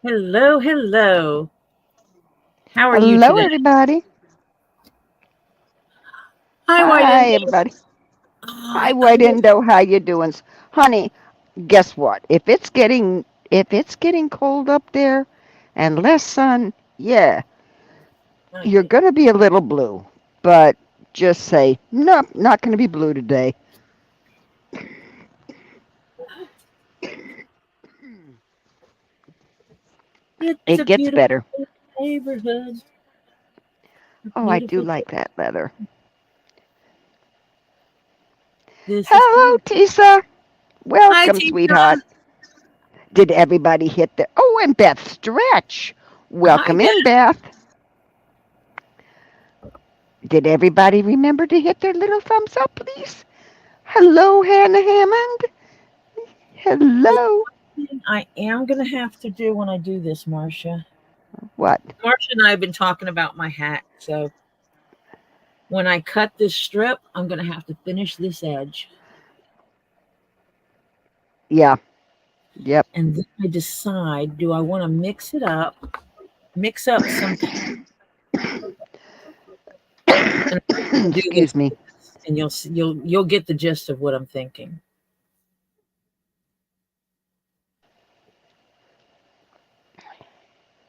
Hello, hello. How are you Hello, today? everybody. Hi, White Hi, Indo. everybody. Oh, Hi, White Indo. How you doing, honey? Guess what? If it's getting cold up there, and less sun, yeah, I you're get gonna be a little blue. But just say nope, not gonna be blue today. it's a It gets beautiful better. neighborhood. A Oh, I do beautiful. like that leather. This is Hello, beautiful. Tisa. Hi, Welcome, Tina. sweetheart. Did everybody hit the? Oh, and Beth Stretch. Hi, Welcome Beth. in, Beth. Did everybody remember to hit their little thumbs up, please? Hello, Hannah Hammond. Hello. I am going to have to do when I do this, Marcia. What? Marcia and I have been talking about my hat. So when I cut this strip, I'm going to have to finish this edge. Yeah. Yep. And then I decide, do I want to mix up some and do this, Excuse me. and you'll get the gist of what I'm thinking.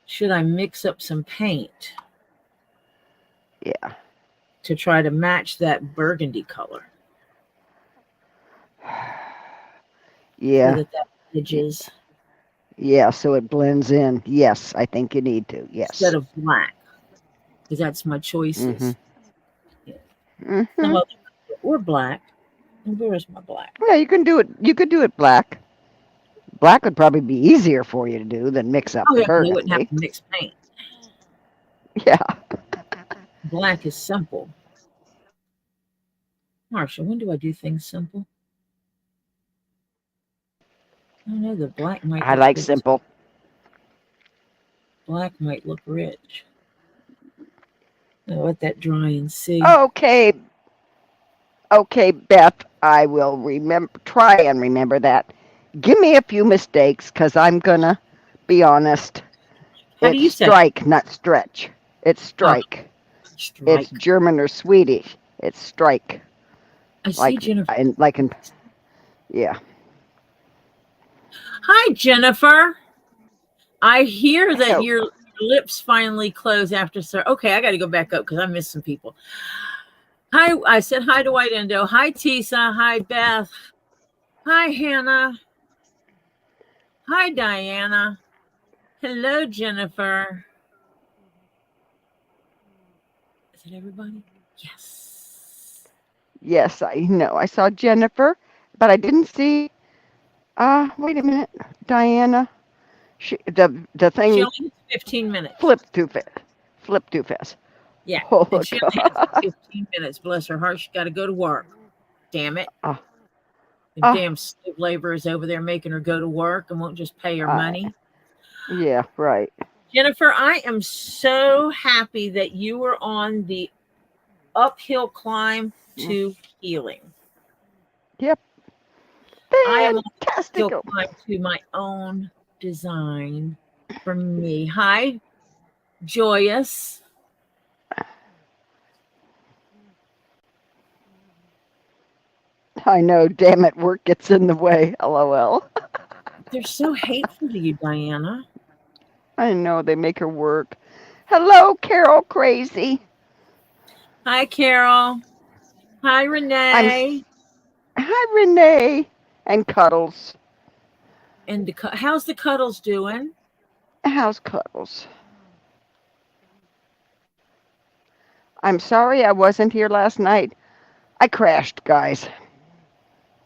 Should I mix up some paint Yeah. to try to match that burgundy color so Yeah. that edge is Yeah. So it blends in. Yes, I think you need to. instead Yes. of black, because that's my choices. Mhm. Yeah. Some Mhm. other or black. And where is my black? Yeah, you can do it. You could do it black. Black would probably be easier for you to do than mix up Oh the yeah, they wouldn't have burgundy. to mix paint. Yeah. Black is simple. Marsha, when do I do things simple? I don't know. The black might I look like good. simple. Black might look rich. I'll let that dry and see. Okay. Okay, Beth. I will remember. Try and remember that. Give me a few mistakes, cause I'm gonna be honest. How do It's you say it? strike, not stretch. It's Oh, strike. It's strike. German or Swedish. It's strike. I see Like Jennifer. in yeah. Hi, Jennifer. I hear that Oh, your lips finally close after sir. Okay, I got to go back up because I missed some people. Hi, I said hi to White Endo. Hi, Tisa. Hi, Beth. Hi, Hannah. Hi, Diana. Hello, Jennifer. Is it everybody? Yes. yes, I know. I saw Jennifer, but I didn't see. Wait a minute, Diana. The She thing only has 15 minutes. flipped too fast. Flipped too fast. Yeah, Oh and she only has God. 15 minutes. Bless her heart. She got to go to work. Damn it. Uh, The uh, damn slave labor is over there making her go to work and won't just pay her uh, money. yeah, right. Jennifer, I am so happy that you were on the uphill climb Mm, to healing. yep. I am on the uphill Fantastical. climb to my own design for me. Hi, Joyous. I know. Damn it, work gets in the way. LOL. They're so hateful to you, Diana. I know they make her work. Hello, Carol Crazy. Hi, Carol. Hi, I'm. Renee. Hi, Renee and Cuddles. And how's the Cuddles doing? How's Cuddles? I'm sorry I wasn't here last night. I crashed, guys.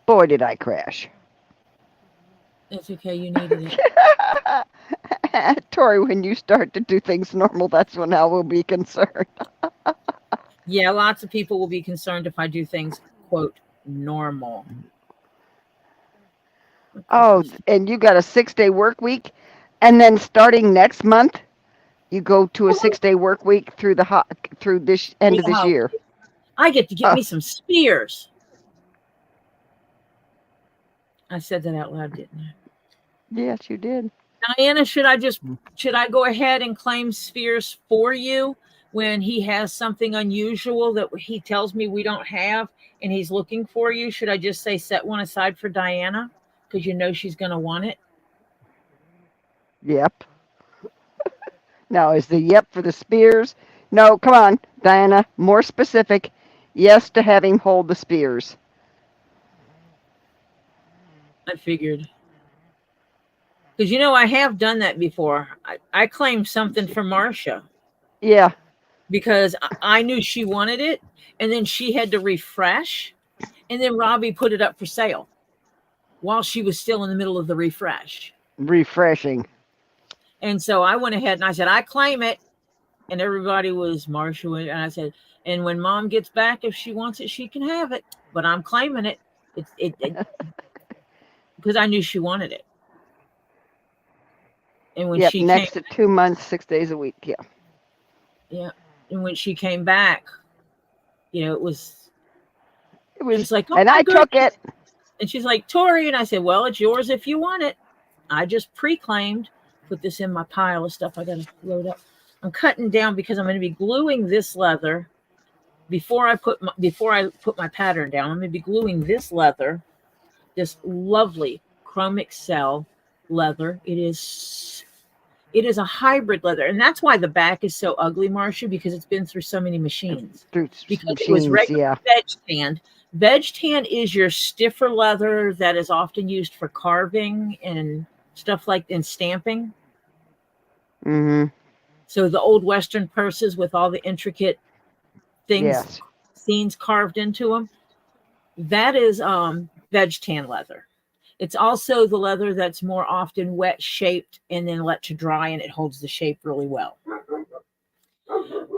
Boy, did I crash. It's okay. You needed it. Tori, when you start to do things normal, that's when I will be concerned. Yeah, lots of people will be concerned if I do things, quote, normal. What is Oh, this? and you got a 6 day work week, and then starting next month, you go to a Oh, 6 day work week through this end through of the this holiday. year. I get to get Uh, me some spears. I said that out loud, didn't I? yes, you did. Diana, should I go ahead and claim Spears for you when he has something unusual that he tells me we don't have and he's looking for you? Should I just say set one aside for Diana because you know she's going to want it? Yep. Now, is the yep for the spears? No, come on, Diana. More specific. Yes to have him hold the spears. I figured. Because, I have done that before. I claimed something for Marcia Yeah. because I knew she wanted it, and then she had to refresh, and then Robbie put it up for sale while she was still in the middle of the refresh. Refreshing. And so I went ahead and I said, I claim it. And everybody was Marcia. And I said, and when Mom gets back, if she wants it, she can have it. But I'm claiming it. Because I knew she wanted it. And when Yep. she Next came, to 2 months, 6 days a week. Yeah. yeah. And when she came back, it was, It was, she's like, oh and my I took goodness. it. And she's like, Tori. And I said, well, it's yours if you want it. I just pre-claimed. Put this in my pile of stuff I got to load up. I'm cutting down because I'm going to be gluing this leather before I put my pattern down. I'm going to be gluing this leather, this lovely Chrome Excel leather. It is a hybrid leather, and that's why the back is so ugly, Marcia, because it's been through so many machines. Through Because machines, it was regular yeah. veg tan. Veg tan is your stiffer leather that is often used for carving and stuff like in stamping. Mm-hmm. So the old Western purses with all the intricate things, Yes. scenes carved into them, that is veg tan leather. It's also the leather that's more often wet shaped and then let to dry, and it holds the shape really well.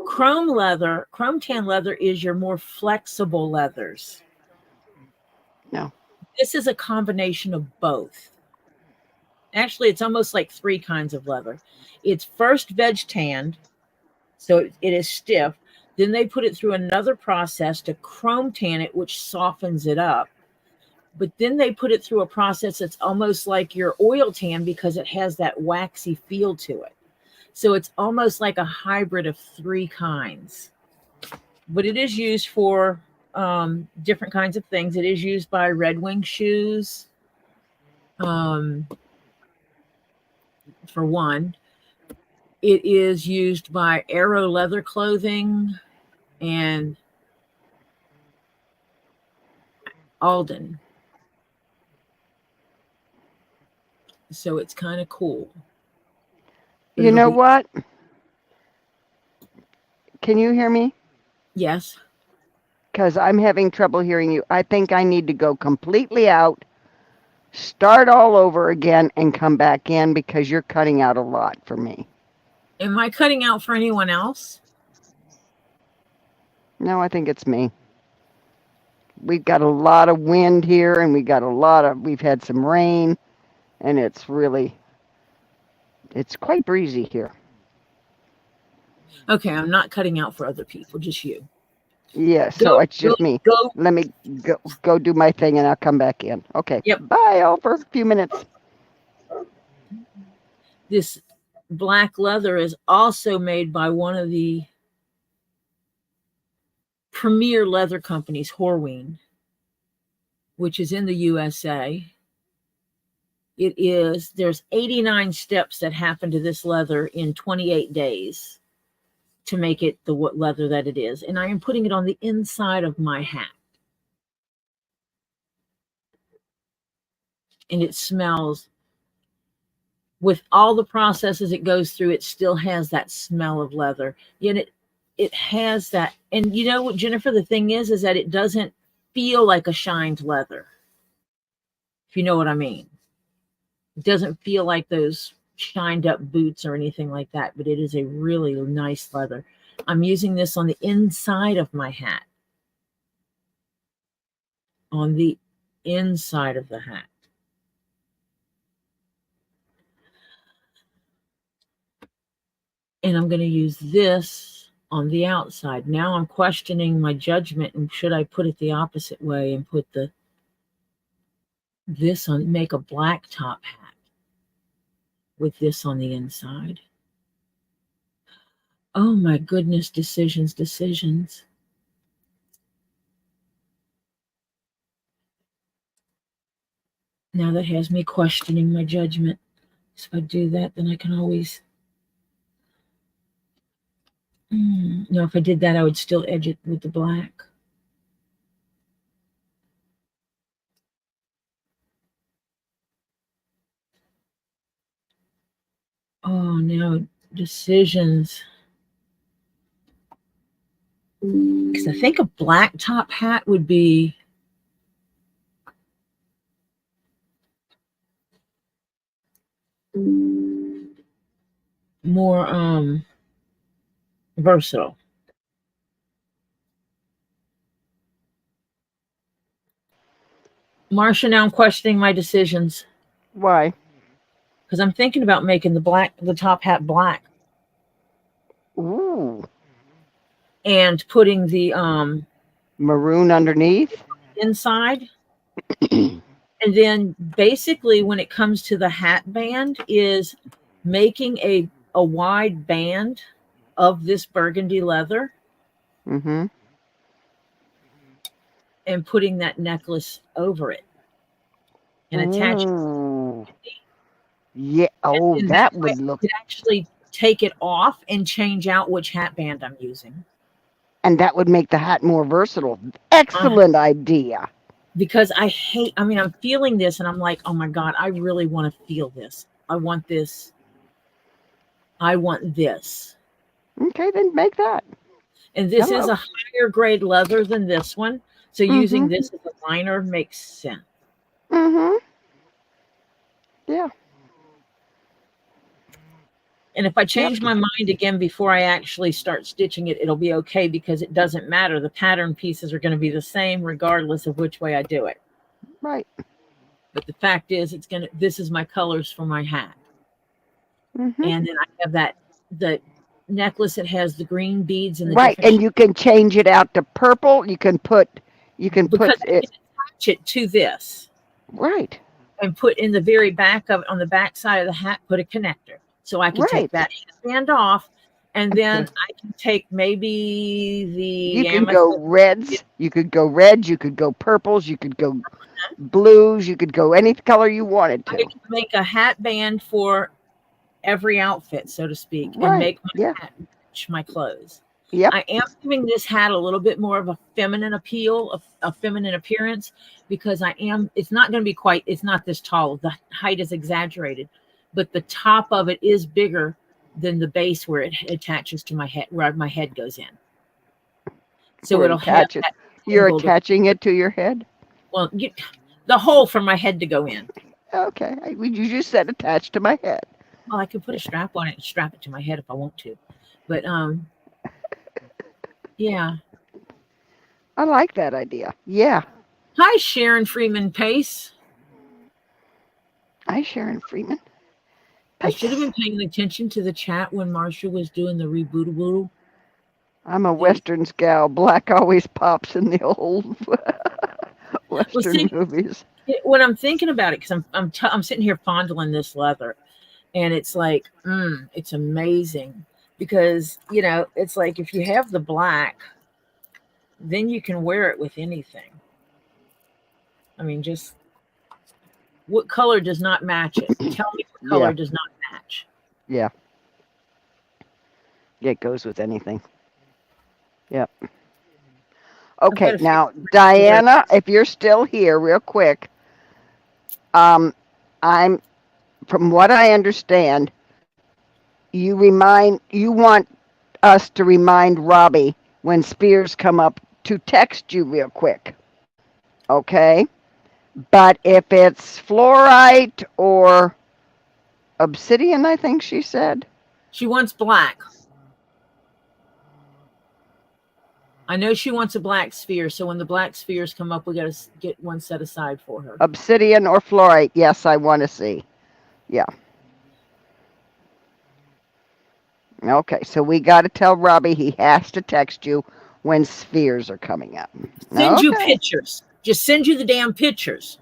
Chrome tan leather is your more flexible leathers. No. This is a combination of both. Actually, it's almost like three kinds of leather. It's first veg tanned, so it is stiff. Then they put it through another process to chrome tan it, which softens it up. But then they put it through a process that's almost like your oil tan because it has that waxy feel to it. So it's almost like a hybrid of three kinds. But it is used for different kinds of things. It is used by Red Wing shoes, for one. It is used by Arrow leather clothing and Alden. So it's kind of cool. But You know what? Can you hear me? Yes. Because I'm having trouble hearing you. I think I need to go completely out, start all over again, and come back in because you're cutting out a lot for me. Am I cutting out for anyone else? No, I think it's me. We've got a lot of wind here, and we've had some rain, and it's quite breezy here. Okay, I'm not cutting out for other people, just you. Yeah, so it's just me. Go. Let me go do my thing, and I'll come back in. Okay. Yep. Bye, all for a few minutes. This black leather is also made by one of the premier leather companies, Horween, which is in the USA. There's 89 steps that happen to this leather in 28 days to make it the leather that it is. And I am putting it on the inside of my hat. And it smells, with all the processes it goes through, it still has that smell of leather. Yet it has that. And you know what, Jennifer, the thing is that it doesn't feel like a shined leather. If you know what I mean. It doesn't feel like those shined up boots or anything like that, but it is a really nice leather. I'm using this on the inside of my hat. On the inside of the hat. And I'm going to use this on the outside. Now I'm questioning my judgment, and should I put it the opposite way and put this on, make a black top hat with this on the inside. Oh my goodness, decisions. Now that has me questioning my judgment. So if I do that, then I can always... No, if I did that, I would still edge it with the black. Oh, now decisions. Because I think a black top hat would be more versatile. Marcia, now I'm questioning my decisions. Why? Because I'm thinking about making the top hat black. Ooh. And putting the maroon underneath inside. And then basically when it comes to the hat band is making a wide band of this burgundy leather. Mm-hmm. And putting that necklace over it. And attaching. Yeah. Oh, and that would look... I could actually take it off and change out which hat band I'm using. And that would make the hat more versatile. Excellent idea. Because I'm feeling this and I'm like, oh my God, I really want to feel this. I want this. I want this. Okay, then make that. And this is a higher grade leather than this one. So using this as a liner makes sense. Mm-hmm. Yeah. And if I change my mind again before I actually start stitching it, it'll be okay because it doesn't matter. The pattern pieces are going to be the same regardless of which way I do it. Right. But the fact is, this is my colors for my hat. And then I have the necklace that has the green beads and the right. And you can change it out to purple. You can put it. Attach it to this. Right. And put in the very back of it, on the back side of the hat, put a connector. So I can take that band off, and then I can take maybe the... You can go reds. You could go reds. You could go purples. You could go blues. You could go any color you wanted to. I can make a hat band for every outfit, so to speak, and make my hat match my clothes. Yep. I am giving this hat a little bit more of a feminine appeal, a feminine appearance, because it's not going to be quite, it's not this tall. The height is exaggerated, but the top of it is bigger than the base where it attaches to my head, where my head goes in. So it'll attach it. You're attaching it to your head? Well, the hole for my head to go in. Okay. You just said attached to my head. Well, I could put a strap on it and strap it to my head if I want to. But, yeah. I like that idea. Yeah. Hi, Sharon Freeman Pace. Hi, Sharon Freeman. I should have been paying attention to the chat when Marcia was doing the reboot. I'm a Westerns gal. Black always pops in the old Western movies. When I'm thinking about it, because I'm sitting here fondling this leather, and it's like, it's amazing. Because, it's like if you have the black, then you can wear it with anything. I mean, just what color does not match it? Tell me what color does not match. Yeah. It goes with anything. Yep. Okay, now, Diana, if you're still here, real quick, from what I understand, you want us to remind Robbie when spears come up to text you real quick. Okay? But if it's fluorite or obsidian, I think she said. She wants black. I know she wants a black sphere, so when the black spheres come up, we got to get one set aside for her. Obsidian or fluorite, yes, I want to see. Yeah. Okay, so we got to tell Robbie he has to text you when spheres are coming up. Send you pictures. Just send you the damn pictures.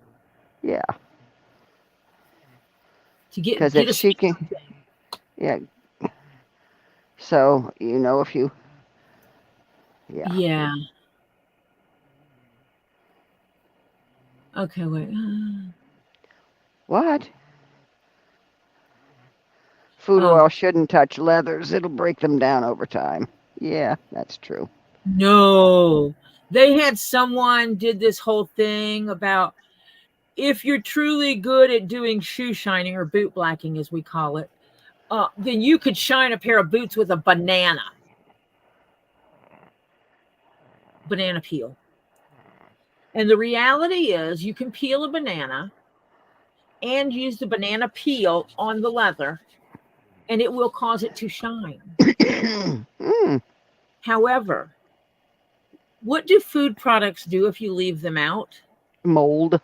Yeah. to get Because if a she can, yeah. So, if you, yeah. Yeah. Okay, wait. What? Food Oh, oil shouldn't touch leathers. It'll break them down over time. Yeah, that's true. no. They had someone did this whole thing about if you're truly good at doing shoe shining or boot blacking, as we call it, then you could shine a pair of boots with a banana peel. And the reality is you can peel a banana and use the banana peel on the leather, and it will cause it to shine. However, what do food products do if you leave them out? Mold.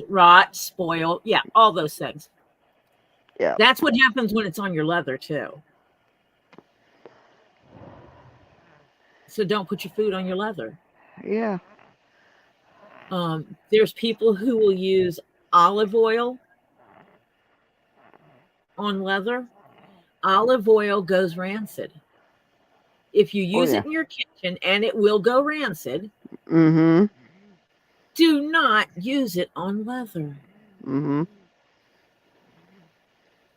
Rot, spoil, yeah, all those things. Yeah. That's what happens when it's on your leather too. So don't put your food on your leather. Yeah. There's people who will use olive oil on leather. Olive oil goes rancid. If you use it in your kitchen, and it will go rancid, do not use it on leather.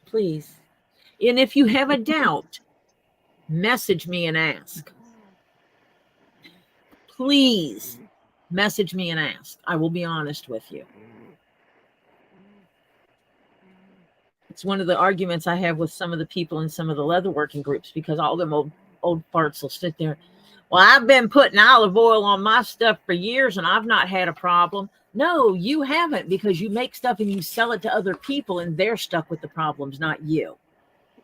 Please. And if you have a doubt, message me and ask. Please message me and ask. I will be honest with you. It's one of the arguments I have with some of the people in some of the leatherworking groups, because all them old farts will sit there. Well, I've been putting olive oil on my stuff for years and I've not had a problem. No, you haven't, because you make stuff and you sell it to other people and they're stuck with the problems, not you.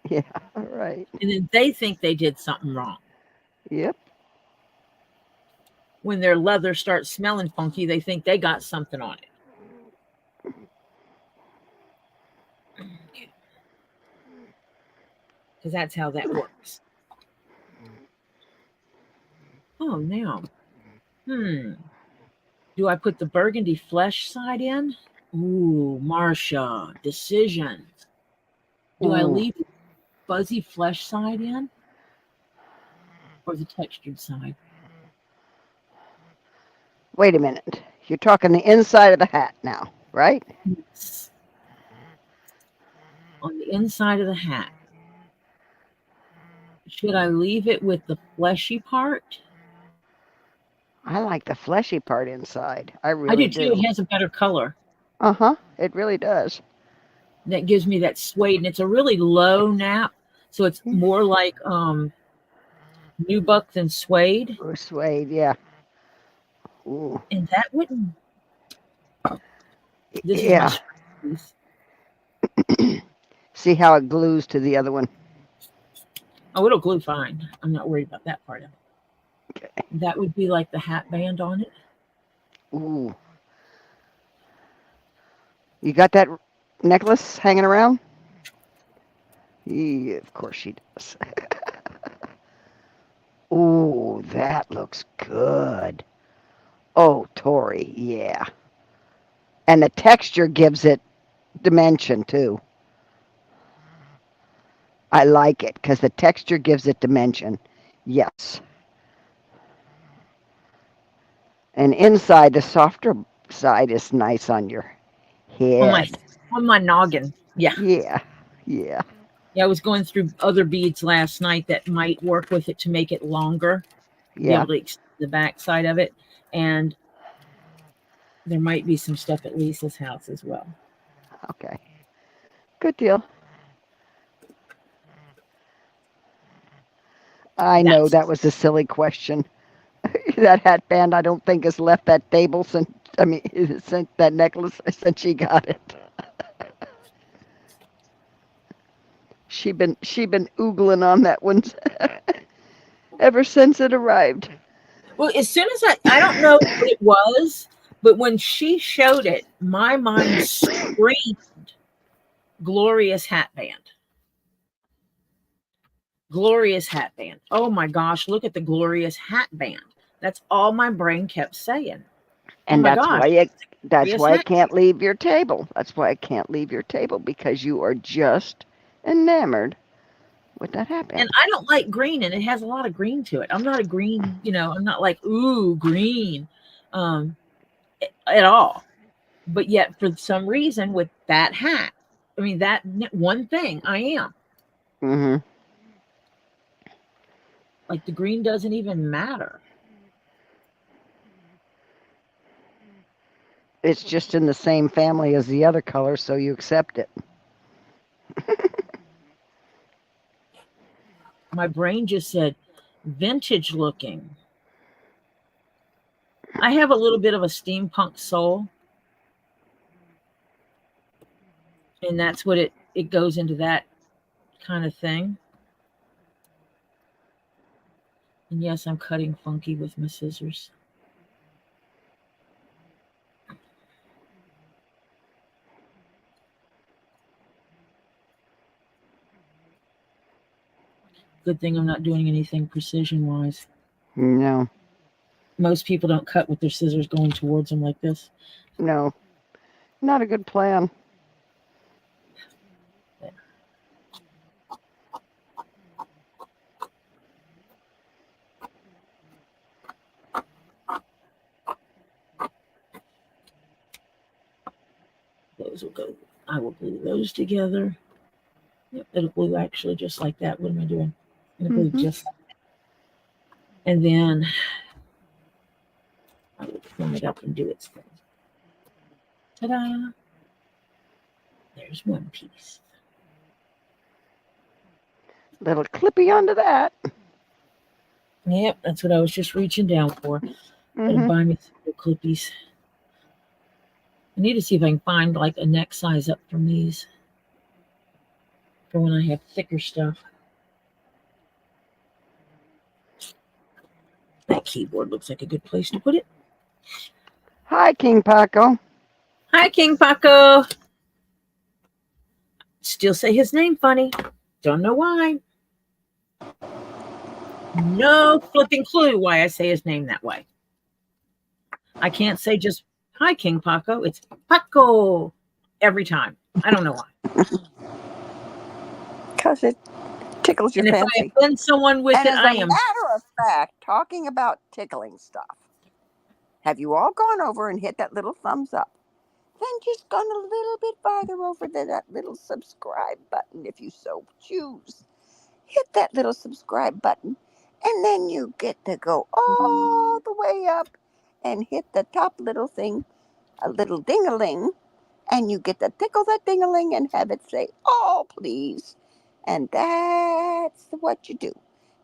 Yeah, right. And then they think they did something wrong. Yep. When their leather starts smelling funky, they think they got something on it. Because that's how that works. Oh, now. Do I put the burgundy flesh side in? Ooh, Marcia, decisions. Do I leave the fuzzy flesh side in? Or the textured side? Wait a minute. You're talking the inside of the hat now, right? Yes. On the inside of the hat. Should I leave it with the fleshy part? I like the fleshy part inside. I I really do too. do. It has a better color. It really does. That gives me that suede, and it's a really low nap, so it's more like nubuck than suede. Or suede, yeah. Ooh. And that wouldn't. This is my Yeah. piece. See how it glues to the other one? Oh, it'll glue fine. I'm not worried about that part of it. Okay. That would be like the hat band on it. Ooh. You got that necklace hanging around? Yeah, of course she does. Ooh, that looks good. Oh, Tori, yeah. And the texture gives it dimension too. I like it because the texture gives it dimension. Yes. And inside, the softer side is nice on your head. On my noggin. Yeah. Yeah. Yeah. Yeah, I was going through other beads last night that might work with it to make it longer, be Yeah. able to extend the back side of it. And there might be some stuff at Lisa's house as well. Okay. Good deal. I know that was a silly question. That hat band, I don't think has left that table since that necklace since she got it. She been oogling on that one ever since it arrived. Well, as soon as I don't know what it was, but when she showed it, my mind screamed glorious hat band. Glorious hat band. Oh my gosh, look at the glorious hat band. That's all my brain kept saying. Oh And my that's gosh. why it Heck. can't leave your table. That's why it can't leave your table, because you are just enamored with that And hatband. I don't like green, and it has a lot of green to it. I'm not a green, I'm not like, ooh, green at all. But yet, for some reason, with that hat, I mean, that one thing, I am. Mm-hmm. Like, the green doesn't even matter. It's just in the same family as the other color, so you accept it. My brain just said vintage looking. I have a little bit of a steampunk soul. And that's what it goes into that kind of thing. And yes, I'm cutting funky with my scissors. Good thing I'm not doing anything precision wise. No, Most people don't cut with their scissors going towards them like this. no, not a good plan. Those will go. I will glue those together. Yep, it'll glue actually just like that. What am I doing? It'll glue just like that. And then I will clean it up and do its thing. Ta-da! There's one piece. Little clippy onto that. Yep, that's what I was just reaching down for. It'll buy me some little clippies. I need to see if I can find like a neck size up from these for when I have thicker stuff. That keyboard looks like a good place to put it. Hi, King Paco. Hi, King Paco. Still say his name funny. Don't know why. No flipping clue why I say his name that way. I can't say just hi, King Paco. It's Paco every time. I don't know why. Because it tickles your And if fancy. I offend someone with And it, as I a am. matter of fact, talking about tickling stuff, have you all gone over and hit that little thumbs up? Then just gone a little bit farther over to that little subscribe button if you so choose. Hit that little subscribe button, and then you get to go all the way up and hit the top little thing, a little ding-a-ling, and you get to tickle that ding-a-ling and have it say, "Oh, please." And that's what you do.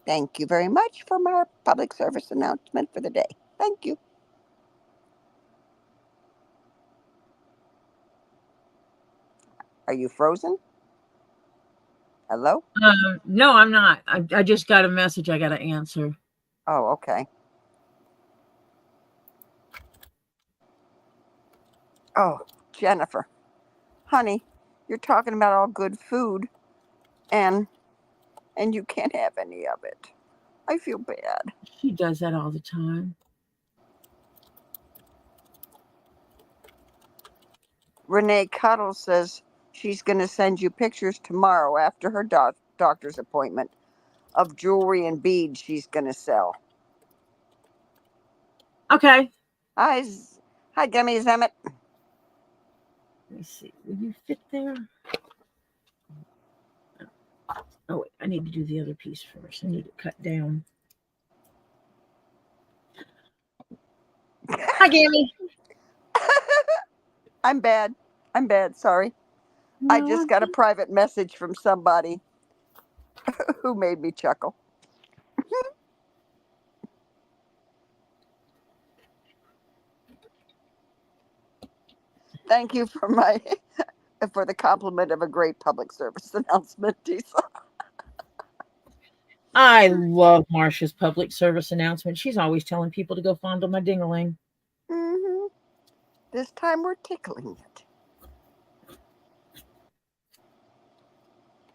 Thank you very much for my public service announcement for the day. Thank you. Are you frozen? Hello? No, I'm not. I just got a message I got to answer. Oh, okay. Oh, Jennifer, honey, you're talking about all good food, and you can't have any of it. I feel bad. She does that all the time. Renee Cuddle says she's going to send you pictures tomorrow after her doctor's appointment of jewelry and beads she's going to sell. Okay. Hi, Gummy Zemet. Let me see. Will you fit there? Oh, wait. I need to do the other piece first. I need to cut down. Hi, Gammy. I'm bad. Sorry. No, I just got a private message from somebody who made me chuckle. Thank you for the compliment of a great public service announcement, Tisa. I love Marsha's public service announcement. She's always telling people to go fondle my ding-a-ling. Mm-hmm. This time we're tickling it.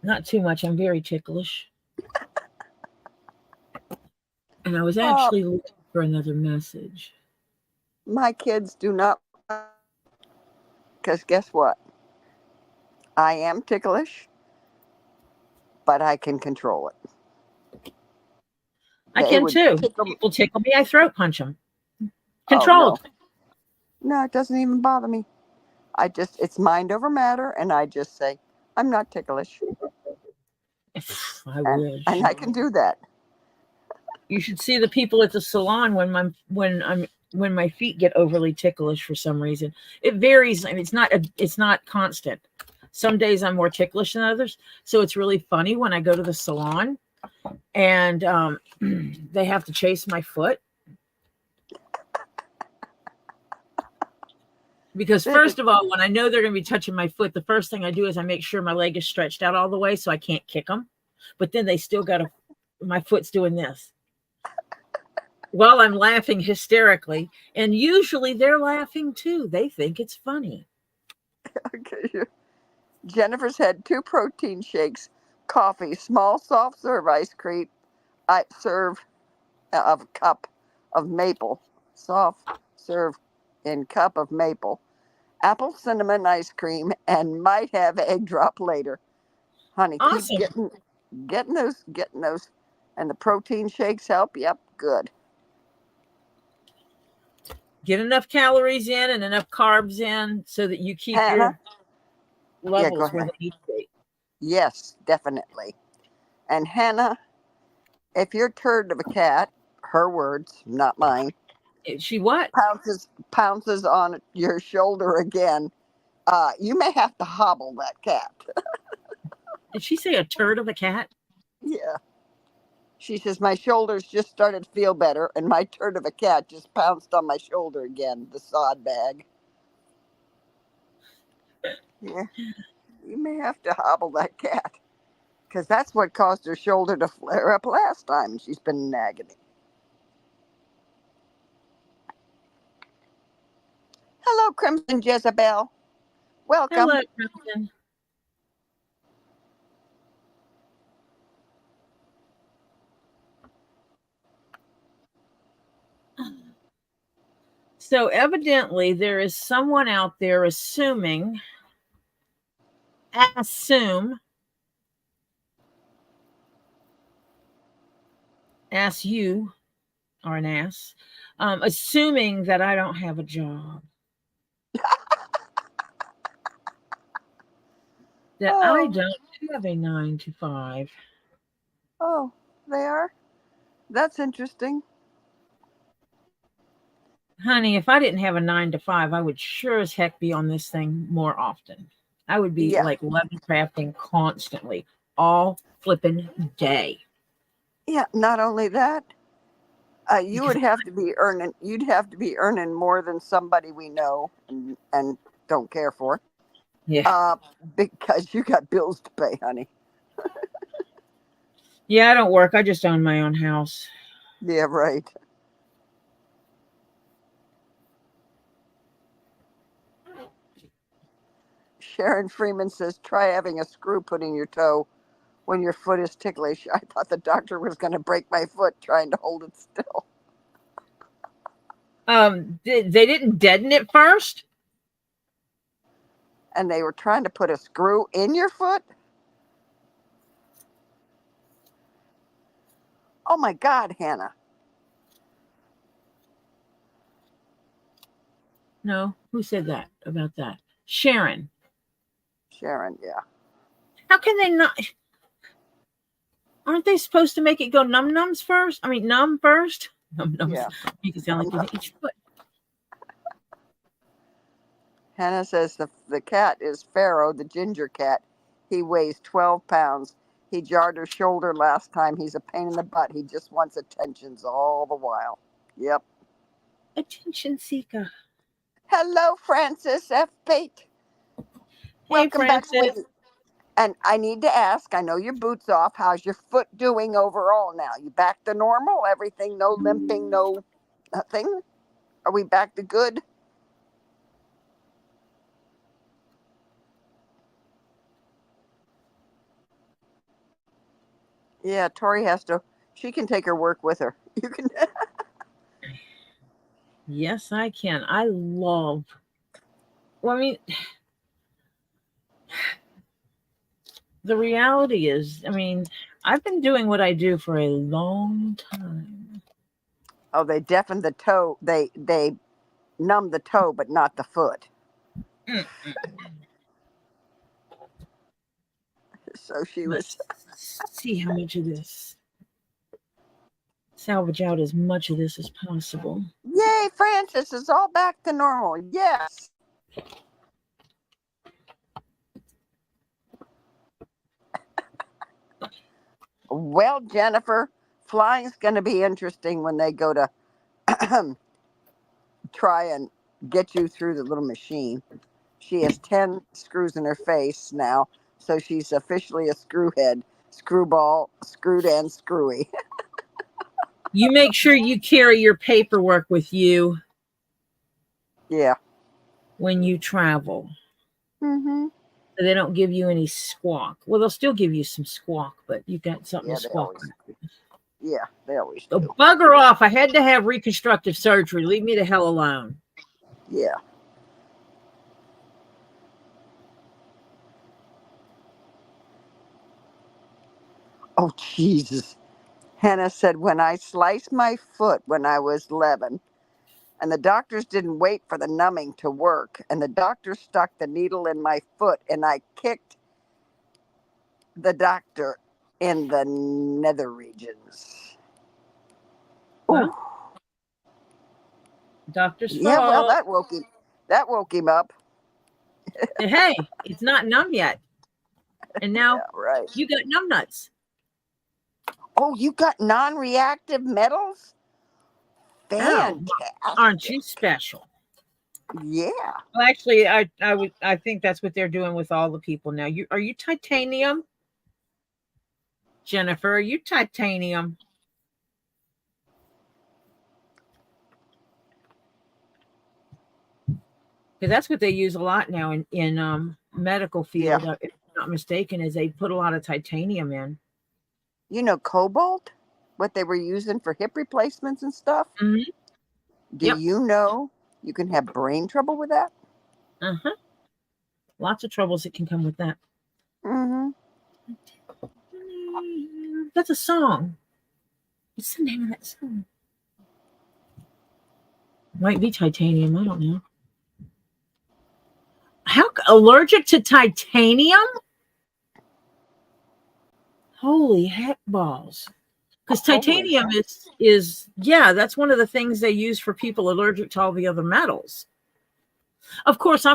Not too much. I'm very ticklish. And I was actually looking for another message. My kids do not, because guess what? I am ticklish, but I can control it. I They can would too. tickle. People tickle me, I throat punch them. Oh no, Controlled. no, it doesn't even bother me. It's mind over matter, and I just say I'm not ticklish, I and wish. I can do that. You should see the people at the salon when my feet get overly ticklish for some reason. It varies. I mean, it's not constant. Some days I'm more ticklish than others. So it's really funny when I go to the salon and they have to chase my foot. Because first of all, when I know they're going to be touching my foot, the first thing I do is I make sure my leg is stretched out all the way so I can't kick them. But then they still got my foot's doing this while I'm laughing hysterically. And usually they're laughing too. They think it's funny. Okay. Jennifer's had 2 protein shakes, coffee, small soft serve ice cream, I serve of cup of maple, soft serve in cup of maple, apple cinnamon ice cream, and might have egg drop later. Honey, keep Awesome. getting those, and the protein shakes help. Yep, good. Get enough calories in and enough carbs in so that you keep Hannah, your yeah, go levels where ahead. they need to be. Yes, definitely. And Hannah, if you're turd of a cat, her words, not mine, She what? pounces on your shoulder again, you may have to hobble that cat. Did she say a turd of a cat? Yeah. She says, my shoulders just started to feel better, and my turd of a cat just pounced on my shoulder again, the sod bag. Yeah, you may have to hobble that cat, because that's what caused her shoulder to flare up last time. She's been in agony. Hello, Crimson Jezebel. Welcome. Hello, Crimson. So evidently there is someone out there assume ass you are an ass, assuming that I don't have a job, that I Oh, don't have a 9 to 5. oh, they are? That's interesting. Honey, if I didn't have a 9 to 5, I would sure as heck be on this thing more often. I would be Yeah. like crafting constantly, all flipping day. Yeah, not only that, you Because would have to be earning. You'd have to be earning more than somebody we know and don't care for, yeah, because you got bills to pay, honey. yeah, I don't work. I just own my own house. Yeah, right. Sharon Freeman says, try having a screw put in your toe when your foot is ticklish. I thought the doctor was going to break my foot trying to hold it still. They didn't deaden it first. And they were trying to put a screw in your foot? Oh my God, Hannah. No, who said that about that? Sharon. Sharon, yeah. How can they not? Aren't they supposed to make it go num nums first? I mean, numb first. Num nums. Yeah. Make it sound like you hit each foot. Hannah says the cat is Pharaoh, the ginger cat. He weighs 12 pounds. He jarred her shoulder last time. He's a pain in the butt. He just wants attentions all the while. Yep. Attention seeker. Hello, Francis F. Pate. Hey, Welcome back, Francis. sweetie. And I need to ask, I know your boot's off. How's your foot doing overall now? You back to normal? Everything, no limping, no nothing? Are we back to good? Yeah, Tori has to, she can take her work with her. You can. Yes, I can. I love. Well, I mean, the reality is, I mean, I've been doing what I do for a long time. Oh, they deafen the toe. They numb the toe, but not the foot. Mm-mm. So she was. Let's see how much of this. Salvage out as much of this as possible. Yay, Francis is all back to normal. Yes. Well, Jennifer, flying's going to be interesting when they go to try and get you through the little machine. She has 10 screws in her face now, so she's officially a screwhead, screwball, screwed and screwy. You make sure you carry your paperwork with you Yeah. when you travel. Mm-hmm. So they don't give you any squawk. Well, they'll still give you some squawk, but you got something Yeah, to squawk. they always So do. bugger off. I had to have reconstructive surgery. Leave me the hell alone. Yeah. Oh, Jesus. Hannah said, when I sliced my foot when I was 11, and the doctors didn't wait for the numbing to work, and the doctor stuck the needle in my foot, and I kicked the doctor in the nether regions. Ooh. Well, doctor's Yeah, well, fault. that woke him up. Hey, it's not numb yet. And now Yeah, right. you got numb nuts. Oh, you got non-reactive metals? Oh, Fantastic. aren't you special? Yeah. Well, actually, I think that's what they're doing with all the people now. Are you titanium? Jennifer, are you titanium? Because that's what they use a lot now in medical field. Yeah. If I'm not mistaken, is they put a lot of titanium in. You know cobalt? What they were using for hip replacements and stuff? Mm-hmm. Do Yep. you know you can have brain trouble with that? Uh-huh. Lots of troubles that can come with that. Mm-hmm. That's a song. What's the name of that song? Might be titanium. I don't know. How allergic to titanium? Holy heck balls. Because titanium is that's one of the things they use for people allergic to all the other metals. Of course,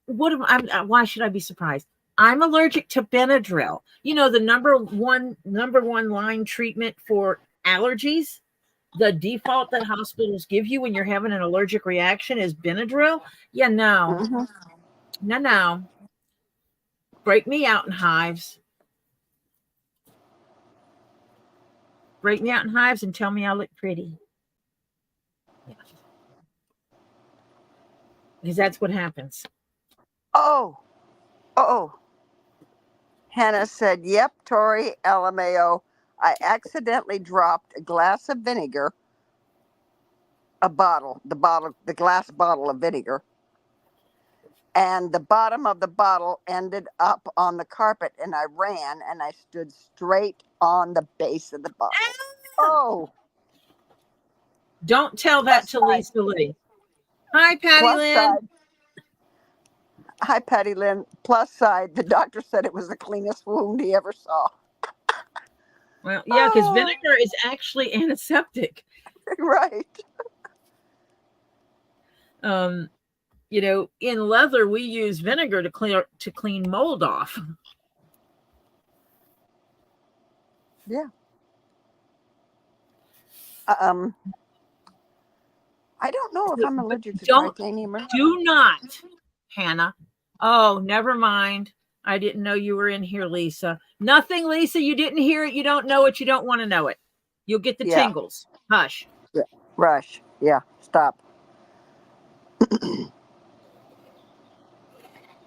why should I be surprised? I'm allergic to Benadryl. You know, the number one line treatment for allergies. The default that hospitals give you when you're having an allergic reaction is Benadryl. Yeah, no. Mm-hmm. No. Break me out in hives. Break me out in hives and tell me I look pretty. Yeah. Because that's what happens. Oh. Hannah said, yep, Tori LMAO. I accidentally dropped a glass of vinegar, the glass bottle of vinegar, and the bottom of the bottle ended up on the carpet, and I ran and I stood straight on the base of the bottle. Oh. Don't tell that to Lisa Lee. Hi, Patty Lynn. Hi, Patty Lynn. Plus side, the doctor said it was the cleanest wound he ever saw. Well, yeah, because vinegar is actually antiseptic. Right. You know, in leather, we use vinegar to clean mold off. Yeah. I don't know if I'm allergic to titanium or not. Do not, Hannah. Oh, never mind. I didn't know you were in here, Lisa. Nothing, Lisa. You didn't hear it. You don't know it. You don't want to know it. You'll get the tingles. Hush. Yeah. Rush. Yeah. Stop.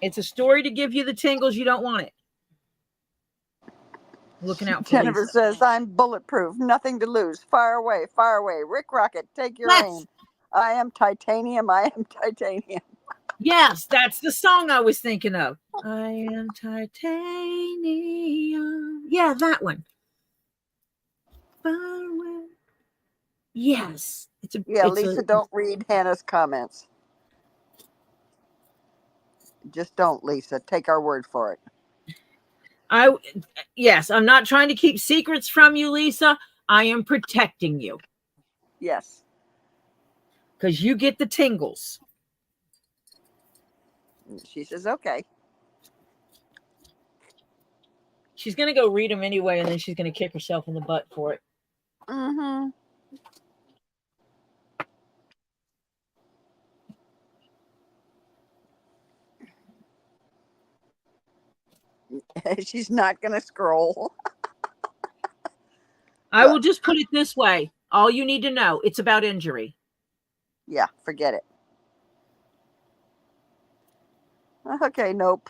It's a story to give you the tingles. You don't want it. Looking out for Jennifer Lisa. says, I'm bulletproof. Nothing to lose. Fire away. Fire away. Rick Rocket, take your aim. I am titanium. I am titanium. Yes, that's the song I was thinking of. I am titanium. Yeah, that one. Yes, Yeah, Lisa, don't read Hannah's comments. Just don't, Lisa. Take our word for it. Yes, I'm not trying to keep secrets from you, Lisa. I am protecting you. Yes. Because you get the tingles. She says, okay. She's going to go read them anyway, and then she's going to kick herself in the butt for it. Mm-hmm. She's not going to scroll. I will just put it this way. All you need to know, it's about injury. Yeah, forget it. Okay, nope.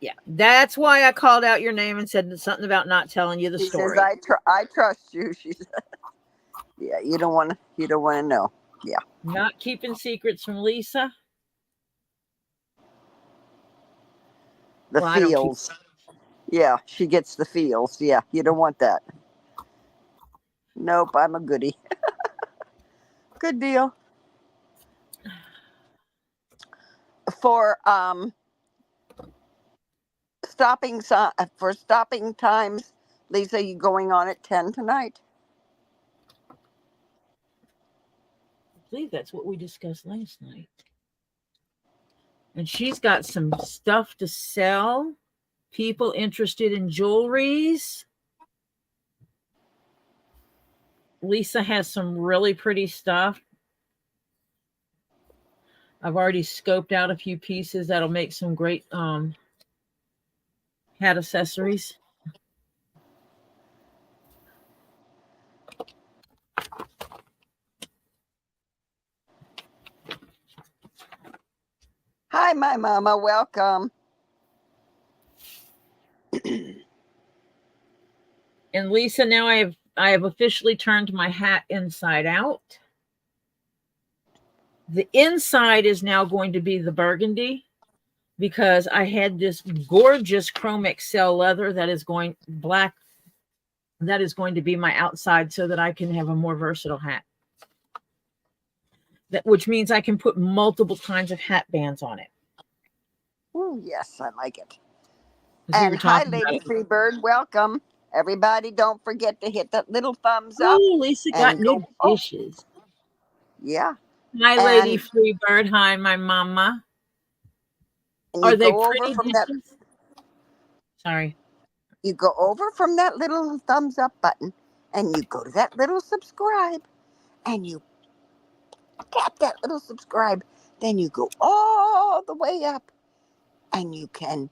Yeah, that's why I called out your name and said something about not telling you the story. She says, I trust you. She says, yeah, you don't want to know. Yeah. Not keeping secrets from Lisa. The feels. Yeah, she gets the feels. Yeah, you don't want that. Nope, I'm a goodie. Good deal. For stopping times, Lisa, you going on at 10 tonight? I believe that's what we discussed last night. And she's got some stuff to sell. People interested in jewelries. Lisa has some really pretty stuff. I've already scoped out a few pieces that'll make some great hat accessories. Hi, my mama. Welcome. And Lisa, now I have officially turned my hat inside out. The inside is now going to be the burgundy because I had this gorgeous chrome excel leather that is going black. That is going to be my outside so that I can have a more versatile hat. Which means I can put multiple kinds of hat bands on it. Oh, yes, I like it. And hi, Lady Freebird. Welcome. Everybody, don't forget to hit that little thumbs up. Oh, Lisa got new dishes. Yeah. Hi, Lady Freebird. Hi, my mama. Are they pretty dishes? Sorry. You go over from that little thumbs up button and you go to that little subscribe and you tap that little subscribe. Then you go all the way up and you can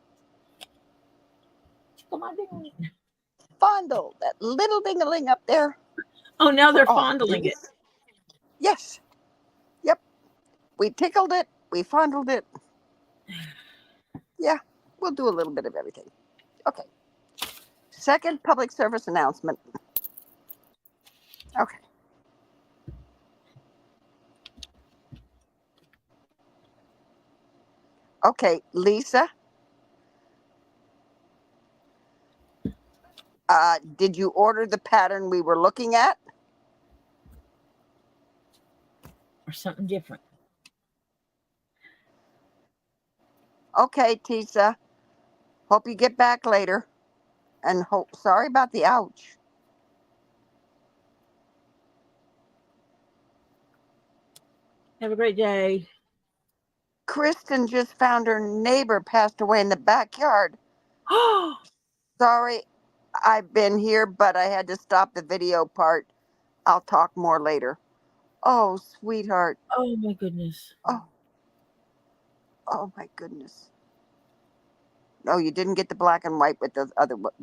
fondle that little ding-a-ling up there. Oh, now they're fondling it. Yes. Yep. We tickled it. We fondled it. Yeah. We'll do a little bit of everything. Okay. Second public service announcement. Okay. Okay, Lisa. Did you order the pattern we were looking at? Or something different? Okay, Tisa. Hope you get back later. And sorry about the ouch. Have a great day. Kristen just found her neighbor passed away in the backyard. Sorry, I've been here, but I had to stop the video part. I'll talk more later. Oh, sweetheart. Oh, my goodness. Oh, my goodness. No, you didn't get the black and white with the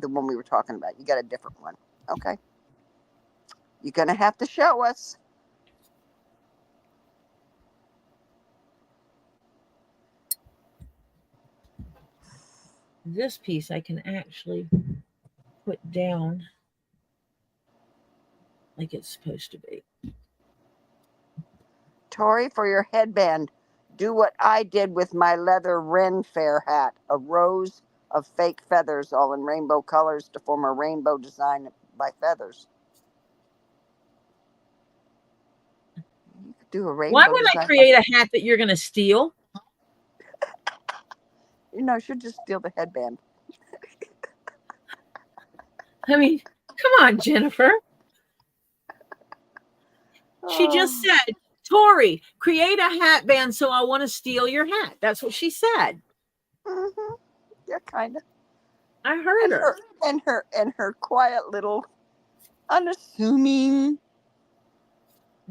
one we were talking about. You got a different one. Okay. You're going to have to show us. This piece I can actually put down like it's supposed to be. Tori, for your headband, do what I did with my leather Ren Fair hat. A rose of fake feathers, all in rainbow colors to form a rainbow design by feathers. You could do a rainbow Why would I design. create a hat that you're going to steal? You should just steal the headband. I mean, come on, Jennifer. She just said, Tori, create a hat band so I want to steal your hat. That's what she said. Mm-hmm. Yeah, kind of. I heard her. And her quiet little unassuming.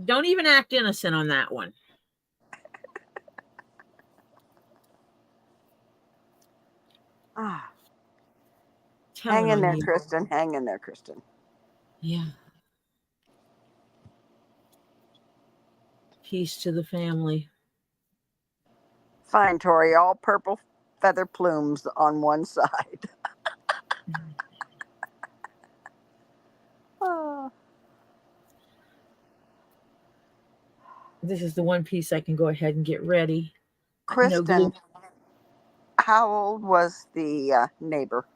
Don't even act innocent on that one. Hang in there, Kristen. Hang in there, Kristen. Yeah. Peace to the family. Fine, Tori. All purple feather plumes on one side. This is the one piece I can go ahead and get ready. Kristen, No glue. how old was the neighbor?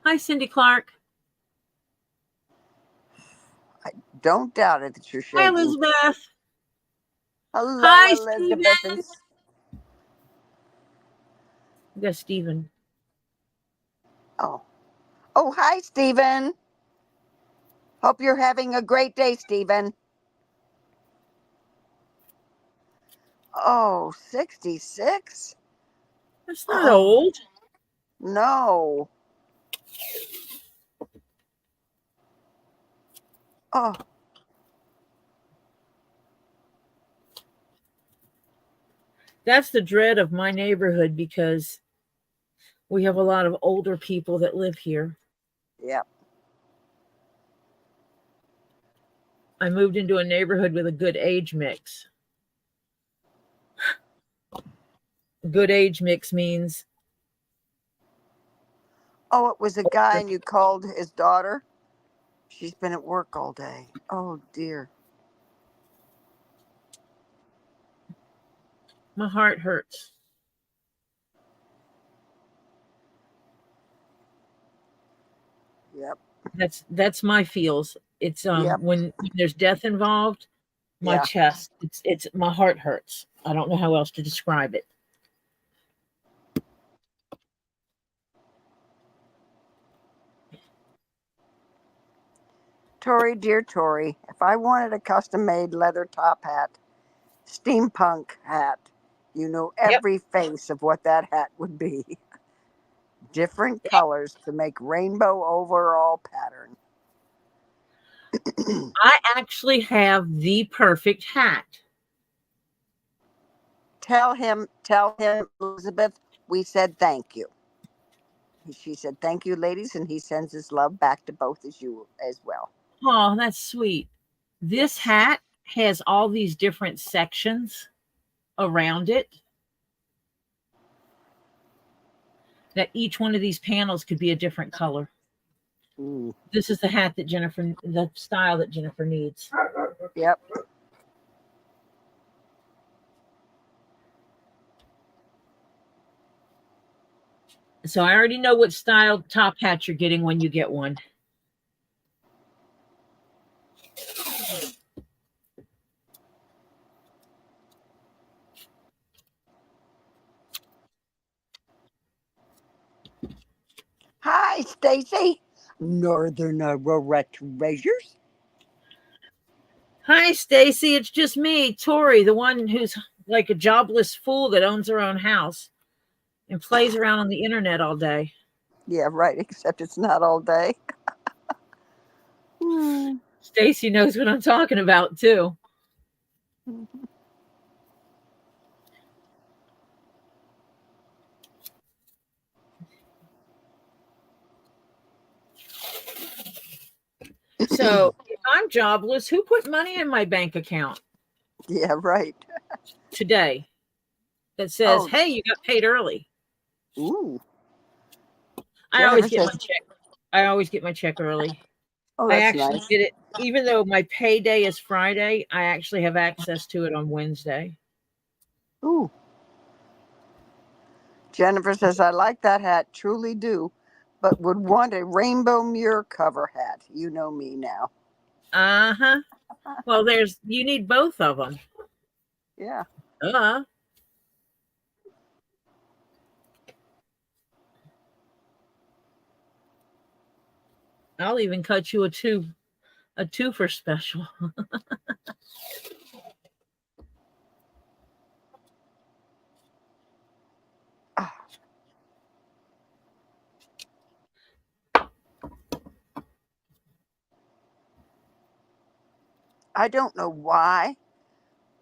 Hi, Cindy Clark. I don't doubt it that you're shaking. Hi, Elizabeth. Hello, Hi, Elizabeth. Stephen. We got Stephen. Oh, hi, Stephen. Hope you're having a great day, Stephen. Oh, 66? That's not old. No. Oh. That's the dread of my neighborhood because we have a lot of older people that live here. Yep. I moved into a neighborhood with a good age mix. Good age mix means. Oh, it was a guy and you called his daughter? She's been at work all day. Oh, dear. My heart hurts. Yep. That's my feels. It's Yep. when there's death involved, my chest. It's my heart hurts. I don't know how else to describe it. Tori, dear Tori, if I wanted a custom-made leather top hat, steampunk hat, you know every face of what that hat would be. Different colors to make rainbow overall pattern. I actually have the perfect hat. Tell him, Elizabeth, we said thank you. She said, thank you, ladies, and he sends his love back to both of you as well. Oh, that's sweet. This hat has all these different sections around it. That each one of these panels could be a different color. Ooh. This is the hat that the style that Jennifer needs. Yep. So I already know what style top hat you're getting when you get one. Hi, Stacy. Northern Aurora Treasures. Hi, Stacy. It's just me, Tori, the one who's like a jobless fool that owns her own house and plays around on the internet all day. Yeah, right. Except it's not all day. Stacy knows what I'm talking about too. So if I'm jobless, who put money in my bank account? Yeah, right. Today that says, hey, you got paid early. Ooh. I always get my check. I always get my check early. Oh, I that's actually nice. get it, even though my payday is Friday, I actually have access to it on Wednesday. Ooh. Jennifer says, I like that hat, truly do, but would want a rainbow mirror cover hat. You know me now. Uh-huh. Well, you need both of them. Yeah. I'll even cut you a two for special. I don't know why.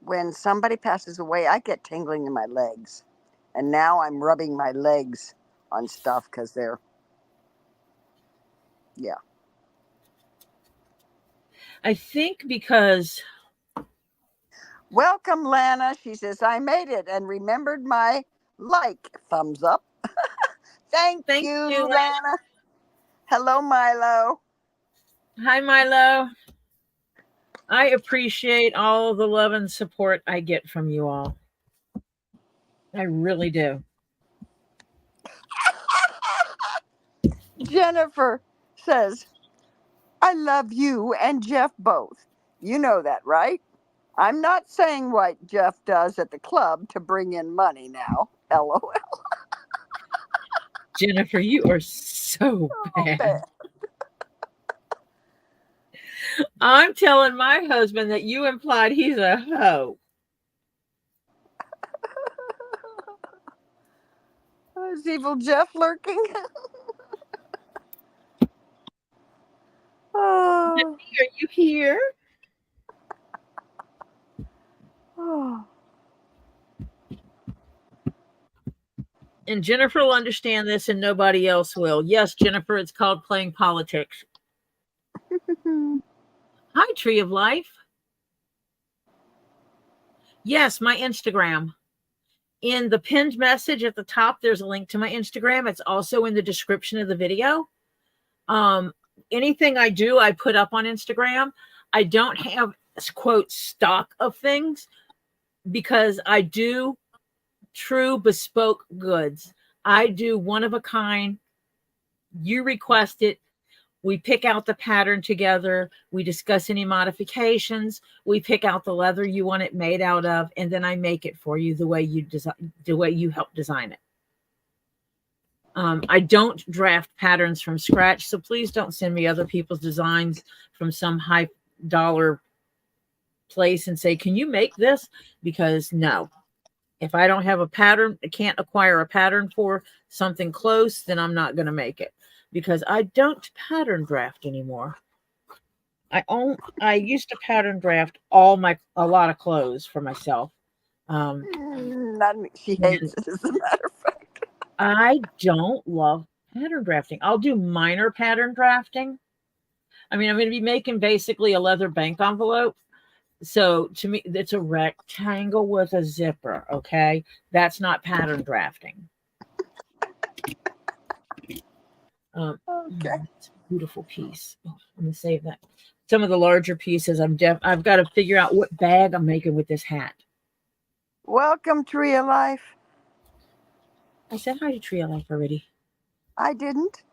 When somebody passes away, I get tingling in my legs. And now I'm rubbing my legs on stuff because they're, yeah. I think because Welcome, Lana. She says, I made it and remembered my thumbs up. Thank thank you, you. Lana. Hello, Milo. Hi, Milo. I appreciate all the love and support I get from you all. I really do. Jennifer says, I love you and Jeff both. You know that, right? I'm not saying what Jeff does at the club to bring in money now. LOL. Jennifer, you are so bad. I'm telling my husband that you implied he's a hoe. Is evil Jeff lurking? Oh. Are you here? Oh. And Jennifer will understand this and nobody else will. Yes, Jennifer, it's called playing politics. Hi, Tree of Life. Yes, my Instagram. In the pinned message at the top, there's a link to my Instagram. It's also in the description of the video. Anything I do, I put up on Instagram. I don't have, quote, stock of things because I do true bespoke goods. I do one of a kind. You request it. We pick out the pattern together. We discuss any modifications. We pick out the leather you want it made out of, and then I make it for you the way you help design it. I don't draft patterns from scratch, so please don't send me other people's designs from some high dollar place and say, can you make this? Because no, if I don't have a pattern, I can't acquire a pattern for something close, then I'm not going to make it because I don't pattern draft anymore. I used to pattern draft a lot of clothes for myself. She hates it, as a matter of fact. I don't love pattern drafting. I'll do minor pattern drafting. I mean, I'm going to be making basically a leather bank envelope. So to me, it's a rectangle with a zipper. Okay. That's not pattern drafting. Okay. It's a beautiful piece. Oh, I'm going to save that. Some of the larger pieces, I've got to figure out what bag I'm making with this hat. Welcome, Tree of Life. I said hi to Tree of Life already. I didn't.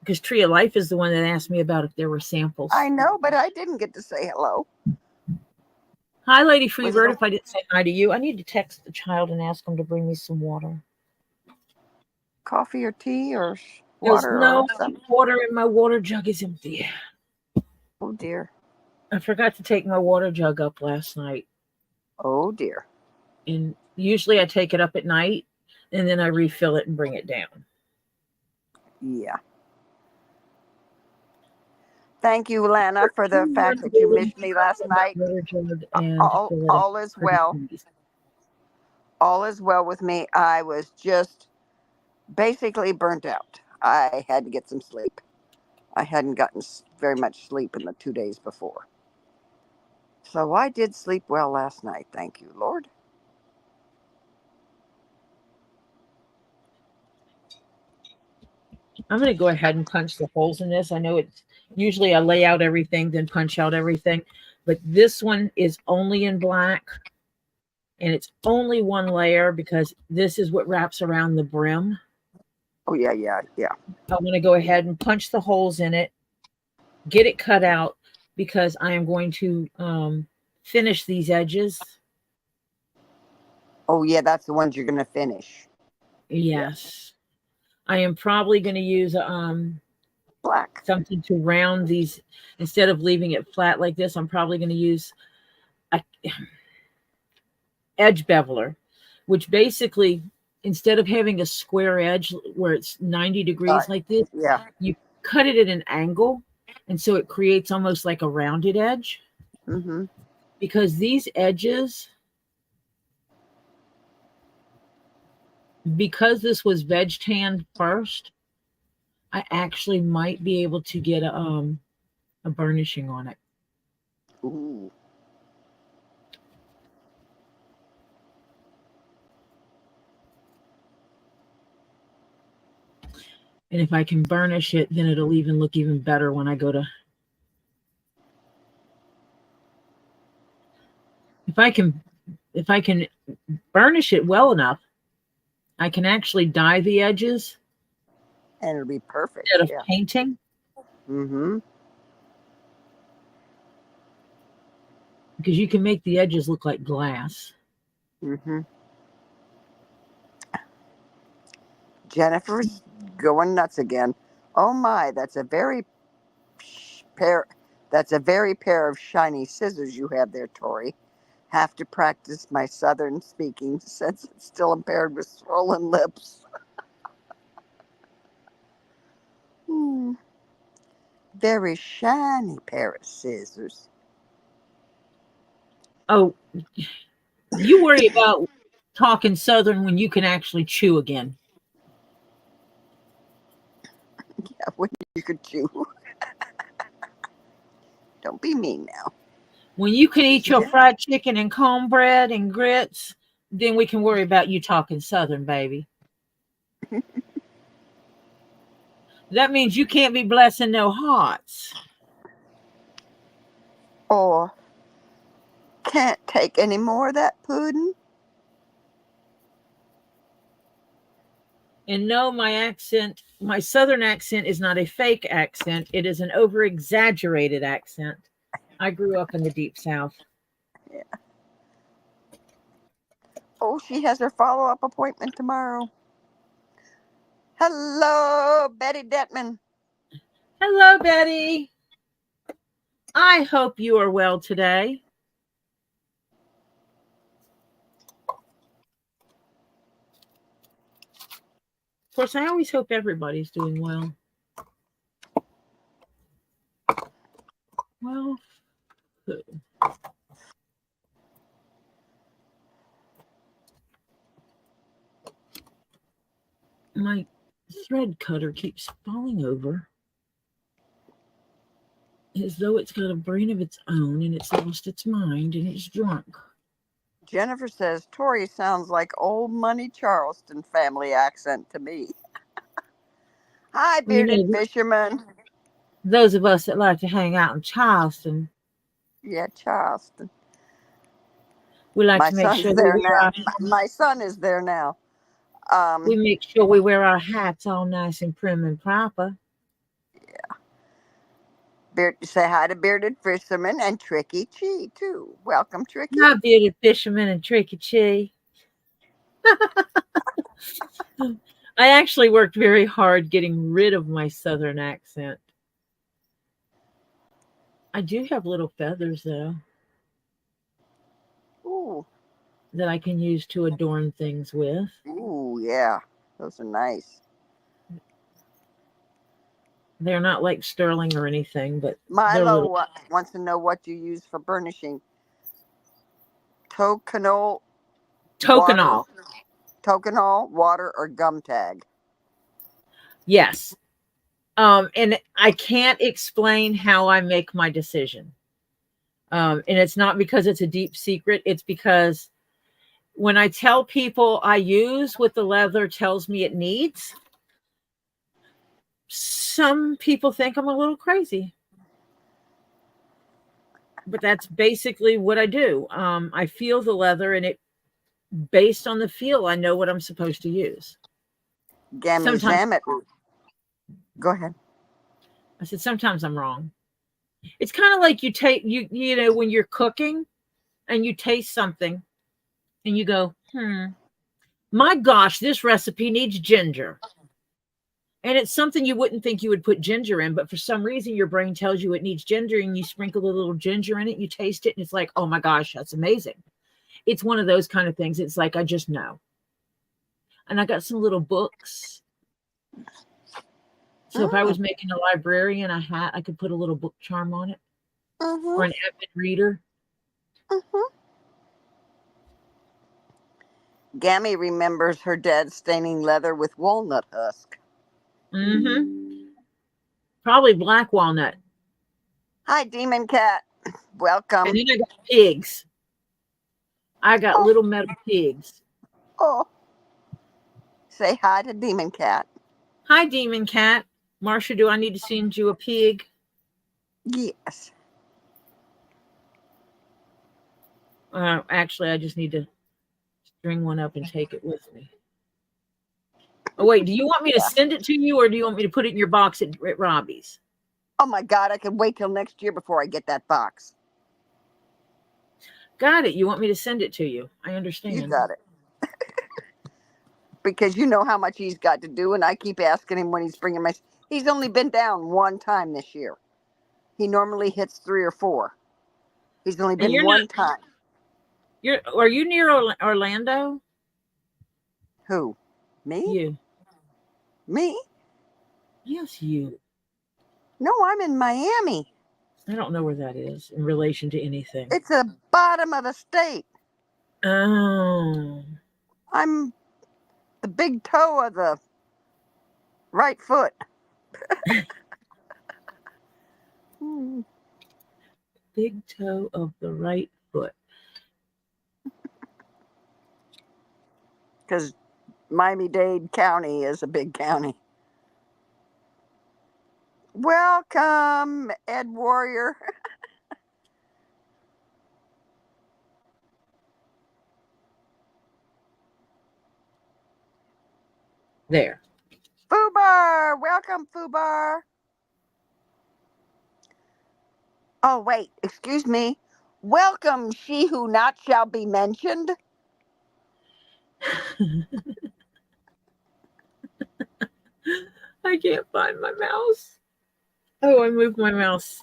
Because Tree of Life is the one that asked me about if there were samples. I know, but I didn't get to say hello. Hi, Lady Freebird. If I didn't say hi to you, I need to text the child and ask him to bring me some water. Coffee or tea or water? No, water in my water jug is empty. Oh, dear. I forgot to take my water jug up last night. Oh, dear. And usually I take it up at night and then I refill it and bring it down. Yeah. Thank you, Lana, for the fact that you missed me last night. All is well. All is well with me. I was just basically burnt out. I had to get some sleep. I hadn't gotten very much sleep in the 2 days before. So I did sleep well last night. Thank you, Lord. I'm going to go ahead and punch the holes in this. I know it's usually I lay out everything, then punch out everything, but this one is only in black and it's only one layer because this is what wraps around the brim. Oh, yeah, yeah, yeah. I'm going to go ahead and punch the holes in it, get it cut out because I am going to finish these edges. Oh, yeah, that's the ones you're going to finish. Yes. Yeah. I am probably going to use Black. something to round these. Instead of leaving it flat like this, I'm probably going to use a edge beveler, which basically, instead of having a square edge where it's 90 degrees like this, Yeah. you cut it at an angle. And so it creates almost like a rounded edge. Mm-hmm. Because these edges, because this was veg tan first, I actually might be able to get a burnishing on it. Ooh. And if I can burnish it, then it'll even look even better when I go to. If I can burnish it well enough, I can actually dye the edges. And it'll be perfect. Instead of painting. Mm-hmm. Because you can make the edges look like glass. Mm-hmm. Jennifer's going nuts again. Oh my, that's a very pair of shiny scissors you have there, Tori. Have to practice my southern speaking since it's still impaired with swollen lips. Very shiny pair of scissors. Oh, you worry about talking southern when you can actually chew again. Yeah, when you could chew. Don't be mean now. When you can eat your fried chicken and cornbread and grits, then we can worry about you talking southern, baby. That means you can't be blessing no hearts. Or can't take any more of that pudding. And no, my southern accent is not a fake accent. It is an over-exaggerated accent. I grew up in the deep South. Yeah. Oh, she has her follow-up appointment tomorrow. Hello, Betty Detman. Hello, Betty. I hope you are well today. Of course, I always hope everybody's doing well. Well, my thread cutter keeps falling over as though it's got a brain of its own and it's lost its mind and it's drunk. Jennifer says, Tori sounds like old money Charleston family accent to me. Hi, bearded fisherman. Those of us that like to hang out in Charleston. Yeah, Charleston. We like to make sure we wear our My son is there now. We make sure we wear our hats all nice and prim and proper. Yeah. Say hi to bearded fisherman and Tricky Chi too. Welcome, Tricky. Hi, bearded fisherman and Tricky Chi. I actually worked very hard getting rid of my southern accent. I do have little feathers though. Ooh. That I can use to adorn things with. Ooh, yeah. Those are nice. They're not like sterling or anything, but Milo wants to know what you use for burnishing. Toconol, water, or gum tag. Yes. And I can't explain how I make my decision. And it's not because it's a deep secret. It's because when I tell people I use what the leather tells me it needs, Some people think I'm a little crazy, but that's basically what I do. I feel the leather, and based on the feel, I know what I'm supposed to use. Gammy Sometimes, Zamet. Go ahead. I said, sometimes I'm wrong. It's kind of like you know, when you're cooking and you taste something and you go, my gosh, this recipe needs ginger. And it's something you wouldn't think you would put ginger in, but for some reason your brain tells you it needs ginger, and you sprinkle a little ginger in it, you taste it, and it's like, oh my gosh, that's amazing. It's one of those kind of things. It's like, I just know. And I got some little books. So if I was making a librarian a hat, I could put a little book charm on it, or an avid reader. Gammy remembers her dad staining leather with walnut husk. Probably black walnut. Hi, Demon Cat. Welcome. And then I got pigs. I got little metal pigs. Oh. Say hi to Demon Cat. Hi, Demon Cat. Marcia, do I need to send you a pig? Yes. Actually, I just need to string one up and take it with me. Oh, wait, do you want me to send it to you, or do you want me to put it in your box at Robbie's? Oh my God, I can wait till next year before I get that box. Got it. You want me to send it to you? I understand. You got it. Because you know how much he's got to do, and I keep asking him when he's bringing my... He's only been down one time this year. He normally hits 3 or 4. He's only been one time. Are you near Orlando? Who? Me? You. Me? Yes, you. No, I'm in Miami. I don't know where that is in relation to anything. It's the bottom of the state. Oh. I'm the big toe of the right foot. Big toe of the right foot. Because Miami-Dade County is a big county. Welcome, Ed Warrior. There. Fubar, welcome, Fubar. Oh, wait, excuse me. Welcome, she who not shall be mentioned. I can't find my mouse. Oh, I moved my mouse.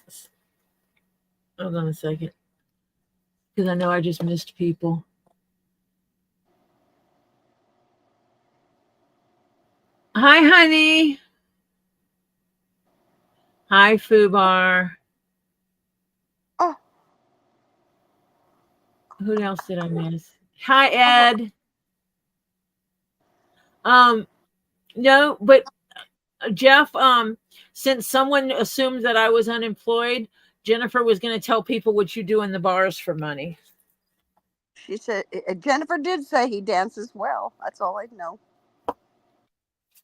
Hold on a second. Because I know I just missed people. Hi, honey. Hi, Fubar. Oh. Who else did I miss? Hi, Ed. No, but Jeff, since someone assumed that I was unemployed, Jennifer was going to tell people what you do in the bars for money. She said, Jennifer did say he dances well. That's all I know.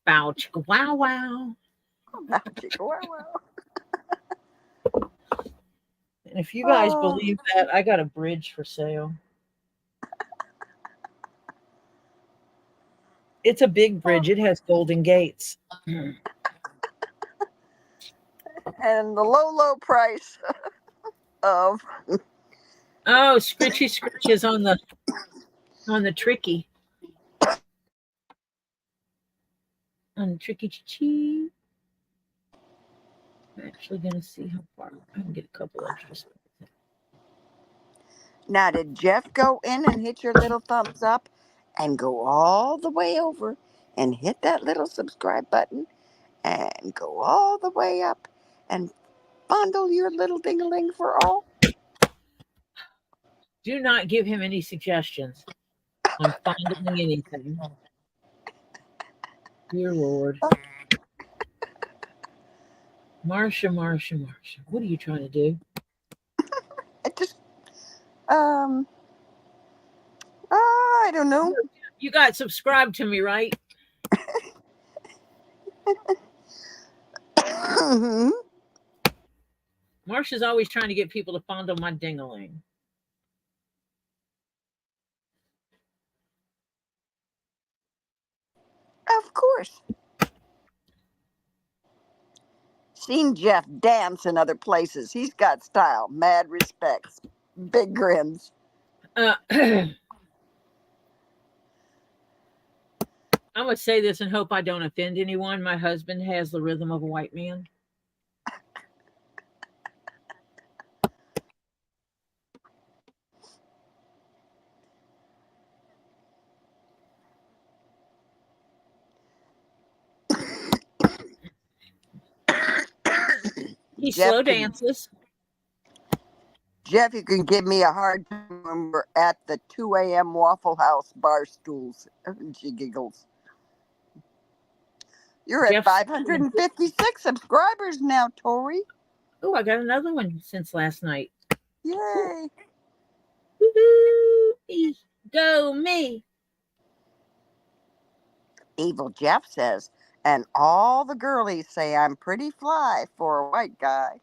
Bow, chicka, wow, wow. Bow, chicka, wow, wow. And if you guys believe that, I got a bridge for sale. It's a big bridge. It has golden gates. And the low price of... Oh, Scritchy Scritch is on the tricky. On the tricky chi. I'm actually going to see how far I can get a couple extras. Now, did Jeff go in and hit your little thumbs up and go all the way over and hit that little subscribe button and go all the way up and fondle your little ding-a-ling for all? Do not give him any suggestions on fondling anything. Dear Lord. Marcia, what are you trying to do? I just, I don't know. You got subscribed to me, right? Mm-hmm. Marsha's always trying to get people to fondle my ding-a-ling. Of course. Seen Jeff dance in other places. He's got style. Mad respects. Big grins. I'm going to say this and hope I don't offend anyone. My husband has the rhythm of a white man. He slow dances. Jeff, you can give me a hard time when we're at the 2 a.m. Waffle House bar stools. She giggles. You're at 556 subscribers now, Tori. Oh, I got another one since last night. Yay. Woo-hoo. Go me. Evil Jeff says, and all the girlies say I'm pretty fly for a white guy.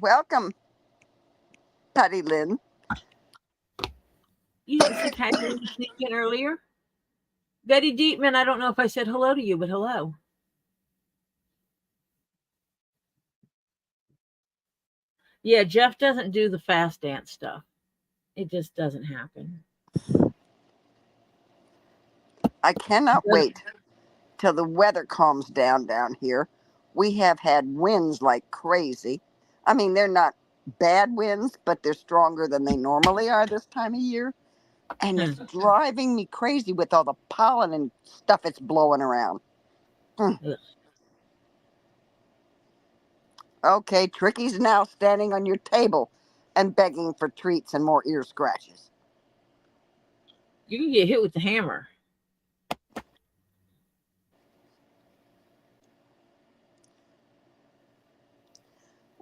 Welcome, Patty Lynn. You didn't see Patty Lynn sneak in earlier? Betty Deepman, I don't know if I said hello to you, but hello. Yeah, Jeff doesn't do the fast dance stuff. It just doesn't happen. I cannot wait till the weather calms down here. We have had winds like crazy. I mean, they're not bad winds, but they're stronger than they normally are this time of year. And it's driving me crazy with all the pollen and stuff it's blowing around. Okay, Tricky's now standing on your table and begging for treats and more ear scratches. You can get hit with the hammer.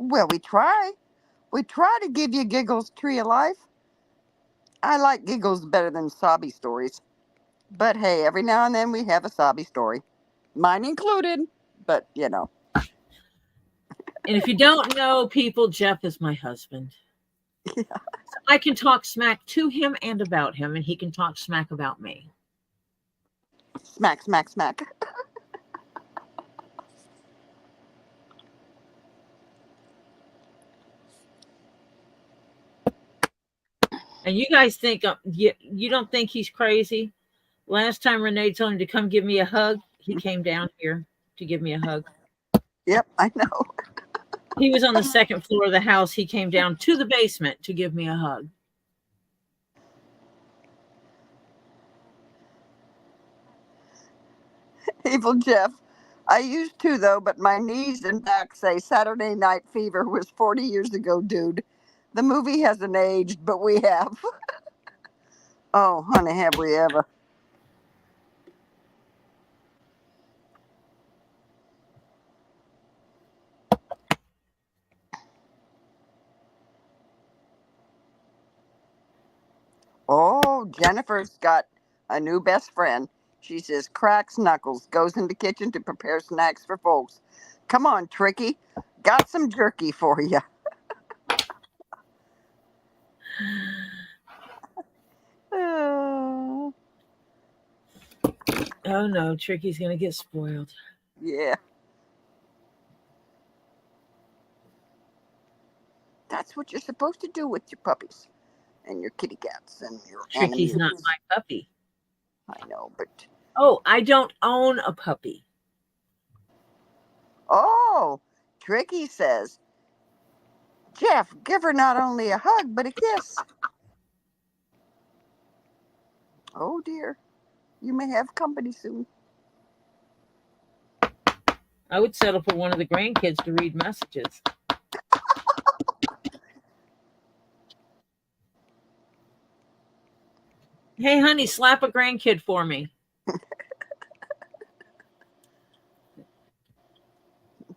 Well, we try. We try to give you Giggles' Tree of Life. I like Giggles better than sobby stories. But hey, every now and then we have a sobby story. Mine included, but you know. And if you don't know, people, Jeff is my husband. Yeah. So I can talk smack to him and about him, and he can talk smack about me. Smack, smack, smack. And you guys think, you don't think he's crazy? Last time Renee told him to come give me a hug, he came down here to give me a hug. Yep, I know. He was on the second floor of the house. He came down to the basement to give me a hug. Evil Jeff. I used to, though, but my knees and back say Saturday Night Fever was 40 years ago, dude. The movie hasn't aged, but we have. Oh, honey, have we ever. Oh, Jennifer's got a new best friend. She says cracks knuckles, goes in the kitchen to prepare snacks for folks. Come on, Tricky. Got some jerky for you. Oh no, Tricky's gonna get spoiled. Yeah. That's what you're supposed to do with your puppies and your kitty cats and your Tricky's not animals. my puppy. I know, but... Oh, I don't own a puppy. Oh, Tricky says, Jeff, give her not only a hug, but a kiss. Oh, dear. You may have company soon. I would settle for one of the grandkids to read messages. Hey, honey, slap a grandkid for me.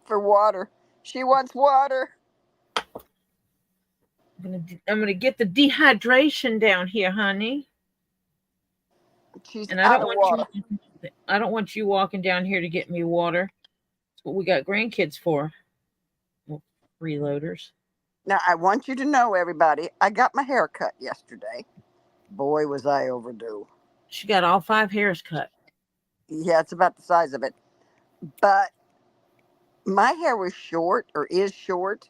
For water. She wants water. I'm gonna get the dehydration down here, honey. She's And I out don't of want water. you walking down here to get me water. That's what we got grandkids for. Well, freeloaders. Now, I want you to know, everybody, I got my hair cut yesterday. Boy, was I overdue. She got all 5 hairs cut. Yeah, it's about the size of it. But my hair was short, or is short,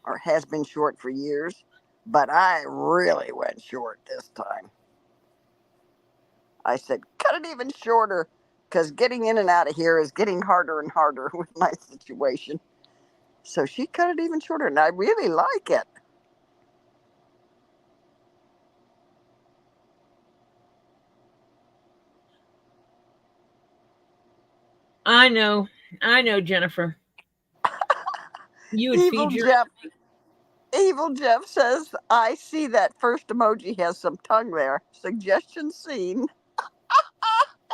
or has been short for years. But I really went short this time. I said, cut it even shorter, because getting in and out of here is getting harder and harder with my situation. So she cut it even shorter, and I really like it. I know, Jennifer. You would feed Evil your Jeff. Evil Jeff says, I see that first emoji has some tongue there. Suggestion seen.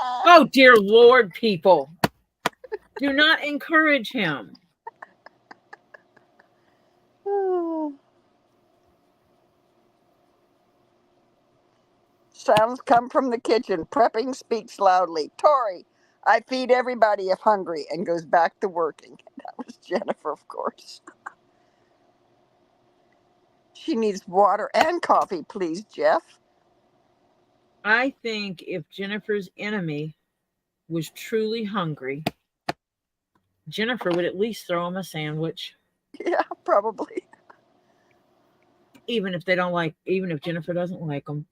Oh dear Lord, people. Do not encourage him. Sounds come from the kitchen. Prepping speaks loudly. Tori, I feed everybody if hungry, and goes back to working. That was Jennifer, of course. She needs water and coffee, please, Jeff. I think if Jennifer's enemy was truly hungry, Jennifer would at least throw him a sandwich. Yeah, probably. Even if Jennifer doesn't like them.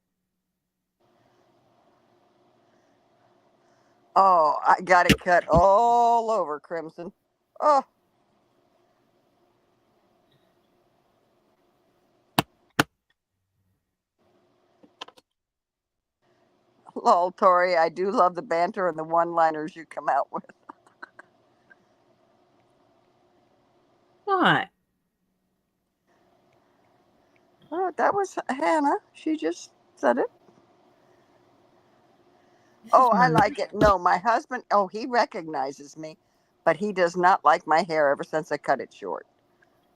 Oh, I got it cut all over, Crimson. Oh. Lol, Tori, I do love the banter and the one-liners you come out with. What? Oh, that was Hannah. She just said it. Oh, I like it. No, my husband, oh, he recognizes me, but he does not like my hair ever since I cut it short.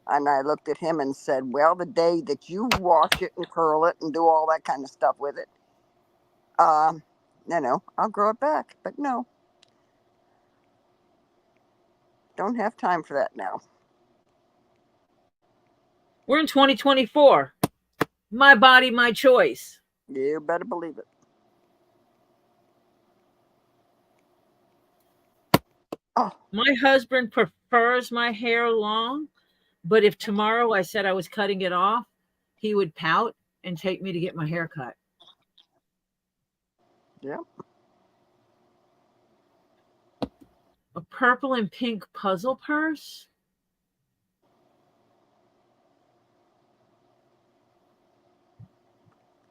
And I looked at him and said, well, the day that you wash it and curl it and do all that kind of stuff with it, um, I'll grow it back. But no, don't have time for that now. We're in 2024. My body, my choice. You better believe it. Oh, My husband prefers my hair long, but if tomorrow I said I was cutting it off, he would pout and take me to get my hair cut. yeah. A purple and pink puzzle purse?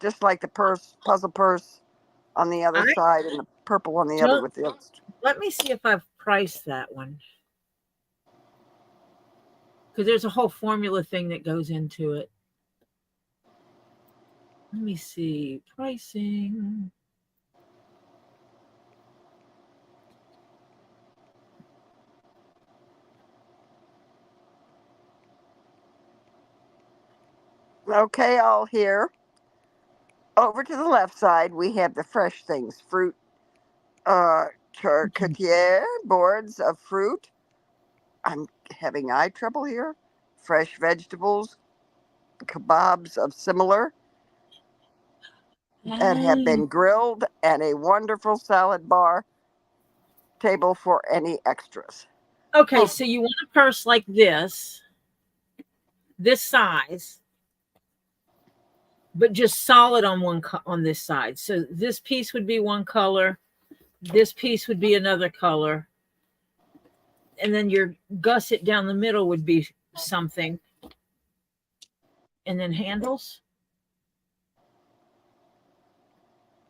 Just like the puzzle purse on the other I side and the purple on the other don't. with the other. Let me see if I've priced that one. Because there's a whole formula thing that goes into it. Let me see. Pricing. Okay, all here. Over to the left side, we have the fresh things: fruit, charcuterie boards of fruit. I'm having eye trouble here. Fresh vegetables, kebabs of similar that have been grilled, and a wonderful salad bar table for any extras. Okay, so you want a purse like this size, but just solid on this side. So this piece would be one color, this piece would be another color, and then your gusset down the middle would be something, and then handles,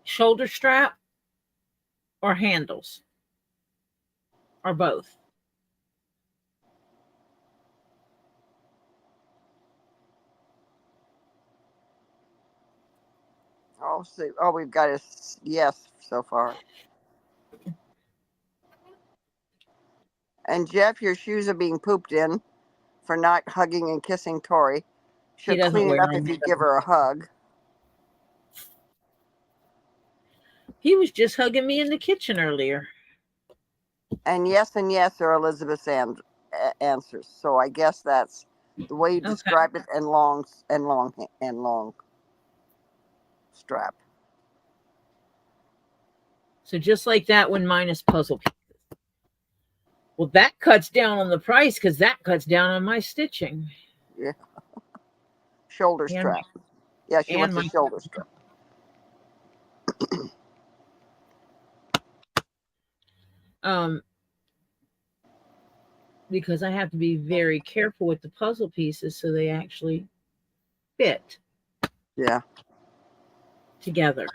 shoulder strap, or handles, or both. I'll see. All we've got is yes so far. And Jeff, your shoes are being pooped in for not hugging and kissing Tori. She'll doesn't clean it wear up if them. you give her a hug. He was just hugging me in the kitchen earlier. And yes are Elizabeth's answers. So I guess that's the way you described it, and long strap. So just like that one minus puzzle pieces. Well, that cuts down on the price because that cuts down on my stitching. Yeah. Shoulder strap. Yeah, she wants a shoulder strap. Because I have to be very careful with the puzzle pieces so they actually fit. Yeah. Together.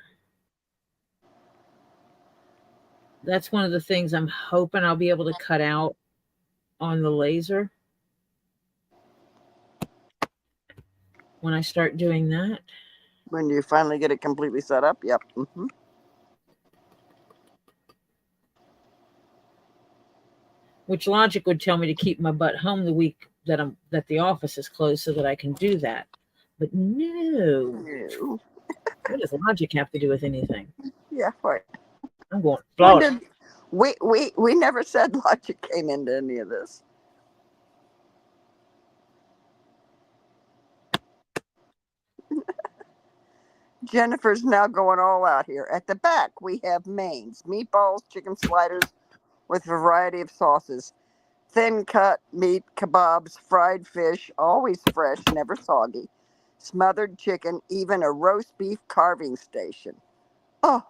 That's one of the things I'm hoping I'll be able to cut out on the laser when I start doing that. When you finally get it completely set up, yep. Mm-hmm. Which logic would tell me to keep my butt home the week that the office is closed so that I can do that. But no. What does logic have to do with anything? Yeah, right. I'm going to Florida. We never said logic came into any of this. Jennifer's now going all out here. At the back, we have mains, meatballs, chicken sliders with a variety of sauces, thin cut meat, kebabs, fried fish, always fresh, never soggy, smothered chicken, even a roast beef carving station. Oh,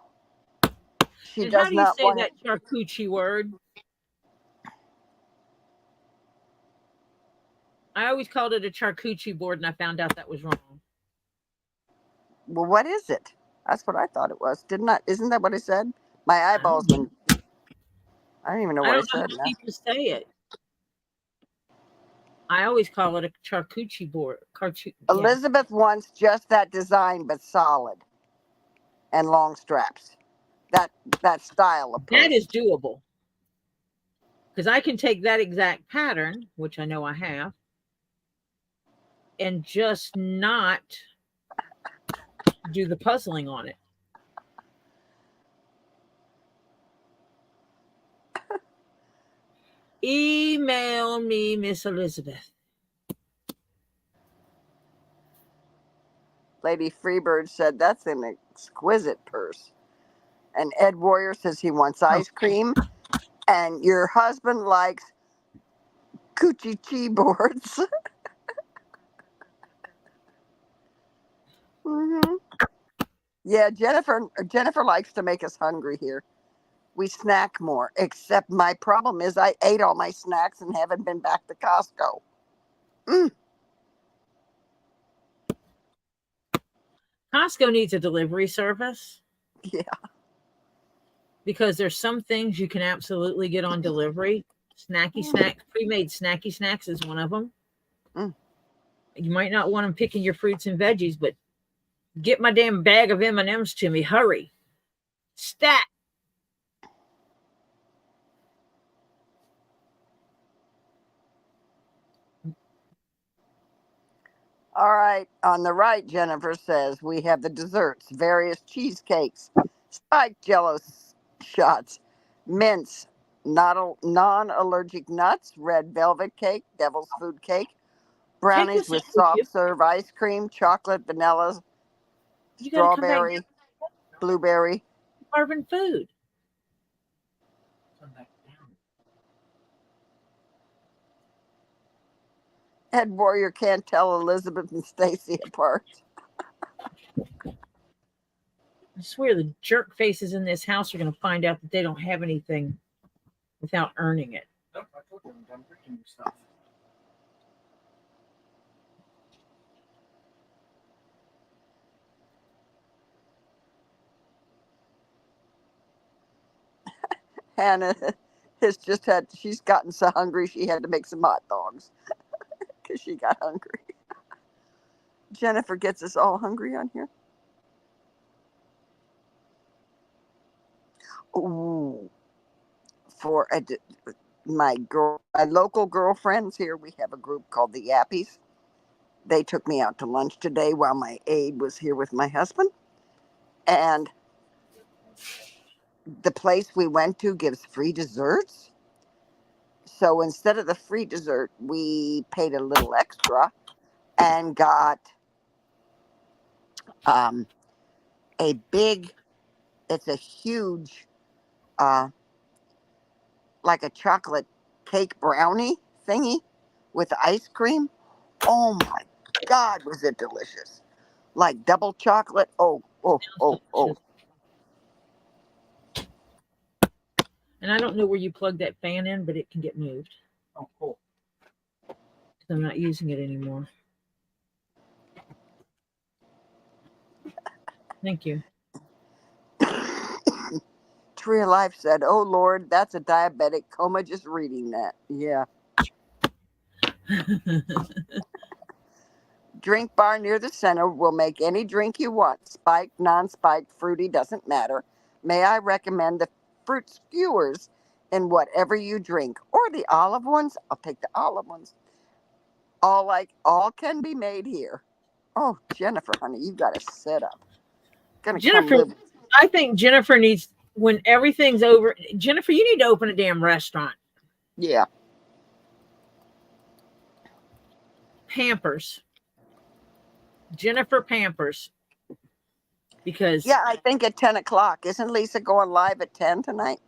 she does not want that charcuterie word? I always called it a charcuterie board, and I found out that was wrong. Well, what is it? That's what I thought it was. Isn't that what I said? My eyeballs been. I don't even know what I said. How people say it. I always call it a charcuterie board. Elizabeth wants just that design, but solid and long straps. That style of purse. That is doable. Because I can take that exact pattern, which I know I have, and just not do the puzzling on it. Email me, Miss Elizabeth. Lady Freebird said that's an exquisite purse. And Ed Warrior says he wants ice cream. And your husband likes coochie chi boards. Mm-hmm. Yeah, Jennifer likes to make us hungry here. We snack more, except my problem is I ate all my snacks and haven't been back to Costco. Costco needs a delivery service. Yeah. Because there's some things you can absolutely get on delivery. Snacky snacks, pre-made snacky snacks is one of them. You might not want them picking your fruits and veggies, but get my damn bag of M&Ms to me. Hurry. Stat. All right. On the right, Jennifer says we have the desserts, various cheesecakes, spiked jello shots, mints, non-allergic nuts, red velvet cake, devil's food cake, brownies with soft serve ice cream, chocolate, vanilla, strawberry, blueberry. Carving food. Ed Warrior can't tell Elizabeth and Stacy apart. I swear the jerk faces in this house are going to find out that they don't have anything without earning it. Nope, I told you I'm done picking your stuff. Hannah she's gotten so hungry she had to make some hot dogs because she got hungry. Jennifer gets us all hungry on here. Ooh. For my local girlfriends here, we have a group called the Yappies. They took me out to lunch today while my aide was here with my husband. And the place we went to gives free desserts. So instead of the free dessert, we paid a little extra and got um, a big, it's a huge, uh, like a chocolate cake brownie thingy with ice cream. Oh my God, was it delicious! Like double chocolate. Oh, oh, oh, oh. And I don't know where you plug that fan in, but it can get moved. Oh, cool. I'm not using it anymore. Thank you. Tree of Life said, "Oh Lord, that's a diabetic coma just reading that." Yeah. Drink bar near the center will make any drink you want. Spiked, non-spiked, fruity, doesn't matter. May I recommend the fruit skewers in whatever you drink, or the olive ones? I'll take the olive ones. All can be made here. Oh, Jennifer, honey, you got to set up. Gonna come Jennifer, live. I think Jennifer needs, when everything's over, Jennifer, you need to open a damn restaurant. Yeah. Pampers. Jennifer Pampers. Because Yeah, I think at 10 o'clock. Isn't Lisa going live at 10 tonight?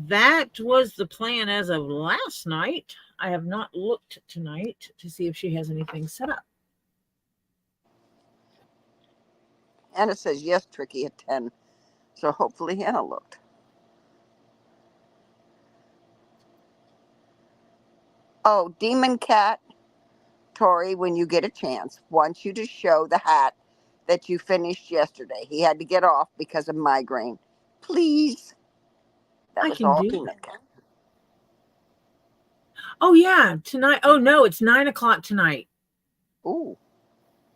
that was the plan as of last night. I have not looked tonight to see if she has anything set up. Anna says yes, Tricky, at 10. So hopefully Hannah looked. Oh, Demon Cat, Tori, when you get a chance, wants you to show the hat that you finished yesterday. He had to get off because of migraine. Please. That I was can all do Demon that. Cat. Oh, yeah, tonight. Oh, no, it's 9 o'clock tonight. Ooh,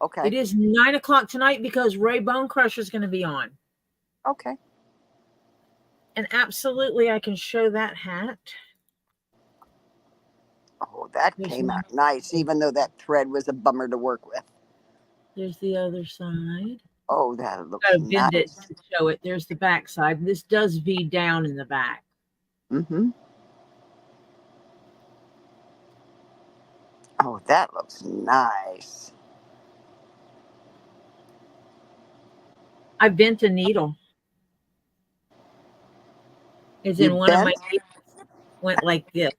okay. It is 9 o'clock tonight because Ray Bone Crusher is going to be on. Okay. And absolutely, I can show that hat. Oh, that There's came one. out nice, even though that thread was a bummer to work with. There's the other side. Oh, that looks Gotta bend it nice. to show it. There's the back side. This does V down in the back. Mm-hmm. Oh, that looks nice. I bent a needle. As You in one of my bent? needles went like this.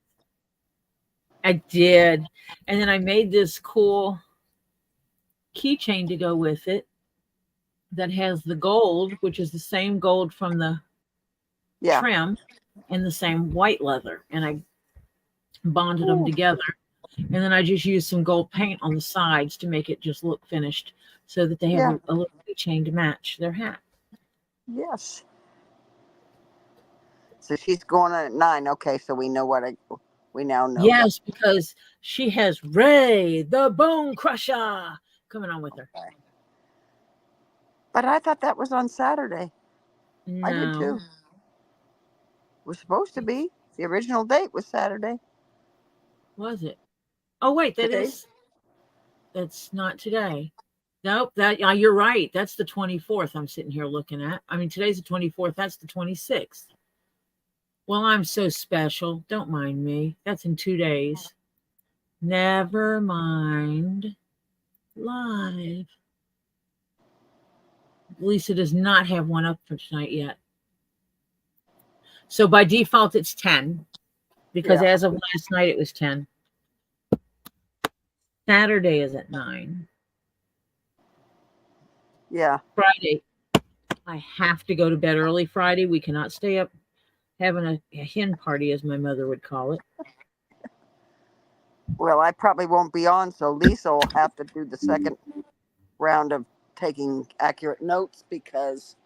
I did. And then I made this cool keychain to go with it that has the gold, which is the same gold from the Yeah. trim, and the same white leather. And I bonded them Ooh, together. And then I just used some gold paint on the sides to make it just look finished so that they have yeah. a little keychain to match their hat. Yes. So she's going on at 9. Okay, so we know we now know. Yes, because she has Ray the Bone Crusher coming on with her. Okay. But I thought that was on Saturday. I did No, too. We're supposed to be. The original date was Saturday. was it? Oh wait, Today? that's not today. Nope, you're right. That's the 24th I'm sitting here looking at. I mean, today's the 24th. That's the 26th. Well, I'm so special. Don't mind me. That's in 2 days. Never mind. Live. Lisa does not have one up for tonight yet. So by default, it's 10 because Yeah. as of last night, it was 10. Saturday is at 9. Yeah. Friday, I have to go to bed early Friday. We cannot stay up having a hen party, as my mother would call it. Well, I probably won't be on, so Lisa will have to do the second round of taking accurate notes because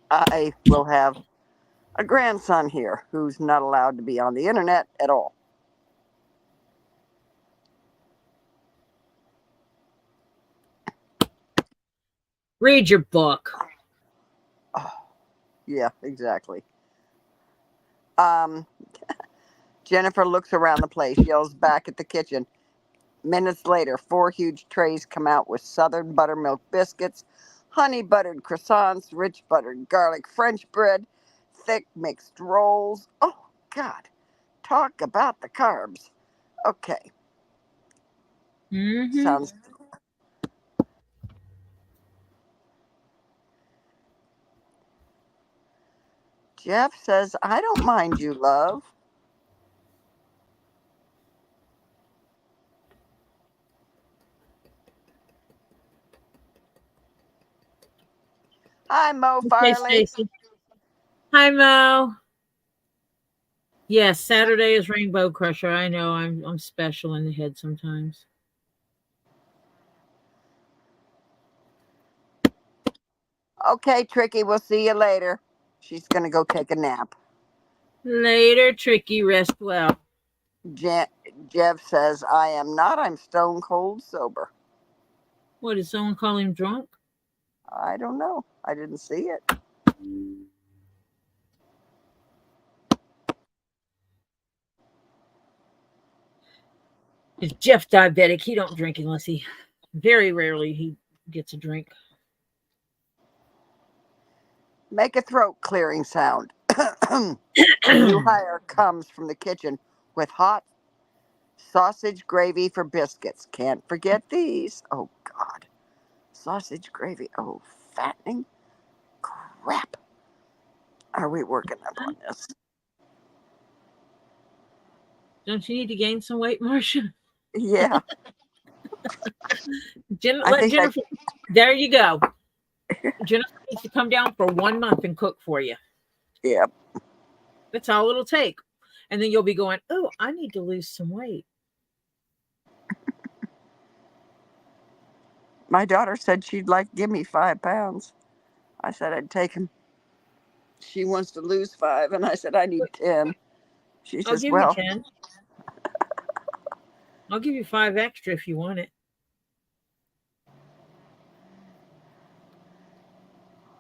I will have a grandson here who's not allowed to be on the internet at all. Read your book. Oh, yeah, exactly. Jennifer looks around the place, yells back at the kitchen, Minutes later, 4 huge trays come out with southern buttermilk biscuits, honey buttered croissants, rich buttered garlic French bread, thick mixed rolls. Oh, God. Talk about the carbs. Okay. Mm-hmm. Sounds. Jeff says, I don't mind you, love. Hi, Mo Okay, Farley. Stacy. Hi, Mo. Yes, Saturday is Rainbow Crusher. I know I'm special in the head sometimes. Okay, Tricky, we'll see you later. She's going to go take a nap. Later, Tricky. Rest well. Jeff says, I am not. I'm stone cold sober. What, did someone call him drunk? I don't know. I didn't see it. Is Jeff diabetic? He don't drink unless he, very rarely he gets a drink. Make a throat clearing sound. New hire comes from the kitchen with hot sausage gravy for biscuits. Can't forget these. Oh, God. Sausage gravy. Oh, fattening. Crap. Are we working up on this? Don't you need to gain some weight, Marcia? Yeah. I Let think Jennifer. There you go. Jennifer needs to come down for 1 month and cook for you. Yeah. That's all it'll take. And then you'll be going, oh, I need to lose some weight. My daughter said she'd like to give me 5 pounds. I said I'd take them. She wants to lose 5, and I said I need 10. She I'll says, give you well, 10. I'll give you 5 extra if you want it.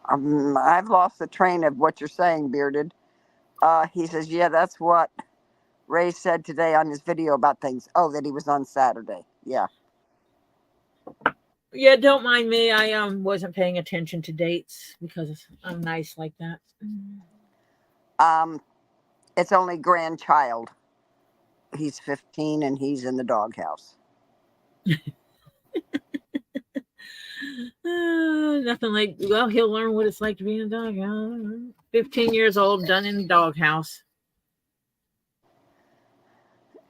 I've lost the train of what you're saying, Bearded. He says, yeah, that's what Ray said today on his video about things. Oh, that he was on Saturday. Yeah. Yeah, don't mind me. I wasn't paying attention to dates because I'm nice like that. It's only grandchild. He's 15 and he's in the doghouse. Nothing like, well, he'll learn what it's like to be in a doghouse. 15 years old, done in the doghouse.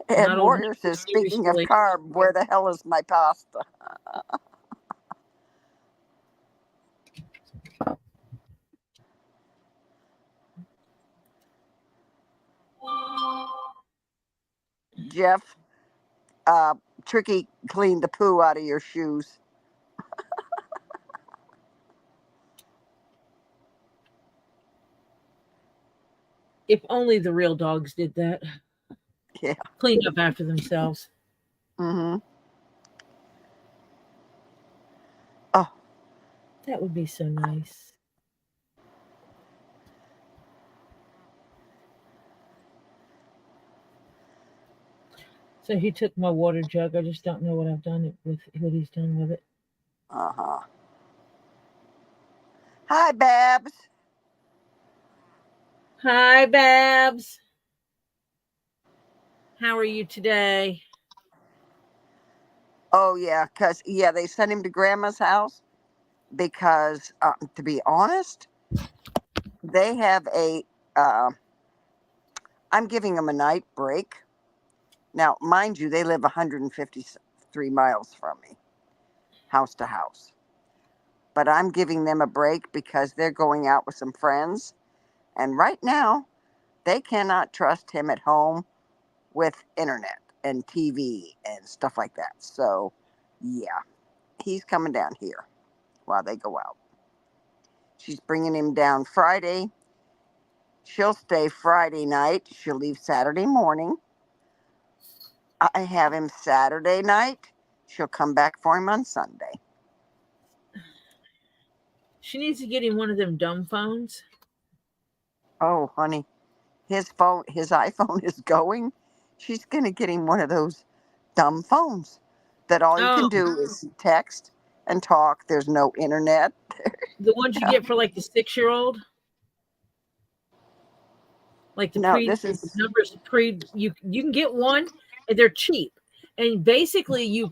Ed Not old Warrior enough to says, speaking of seriously. carb, where the hell is my pasta? Jeff, Tricky cleaned the poo out of your shoes. If only the real dogs did that. Yeah. Clean up after themselves. Mm-hmm. Oh. That would be so nice. So he took my water jug. I just don't know what I've done with what he's done with it. Uh-huh. Hi, Babs. Hi, Babs. How are you today? Oh, yeah, because, yeah, they sent him to Grandma's house because, to be honest, they have I'm giving them a night break. Now, mind you, they live 153 miles from me, house to house. But I'm giving them a break because they're going out with some friends. And right now, they cannot trust him at home with internet and TV and stuff like that. So, yeah, he's coming down here while they go out. She's bringing him down Friday. She'll stay Friday night. She'll leave Saturday morning. I have him Saturday night. She'll come back for him on Sunday. She needs to get him one of them dumb phones. Oh, honey, his iPhone is going. She's going to get him one of those dumb phones. that all you Oh, can do is text and talk. There's no internet. the ones you get for like the 6-year-old, like the No, this is numbers you can get one, and they're cheap. And basically, you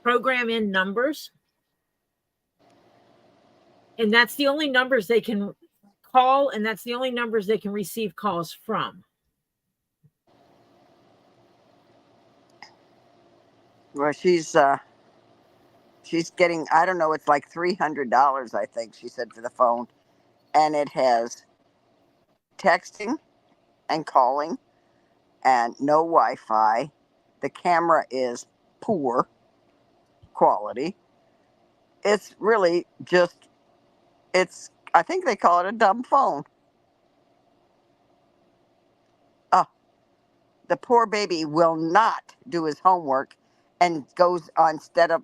program in numbers, and that's the only numbers they can call, and that's the only numbers they can receive calls from. well, she's getting, I don't know, it's like $300, I think she said, for the phone, and it has texting and calling and no Wi-Fi. The camera is poor quality. It's really just, it's, I think they call it a dumb phone. Oh, the poor baby will not do his homework and goes on, instead of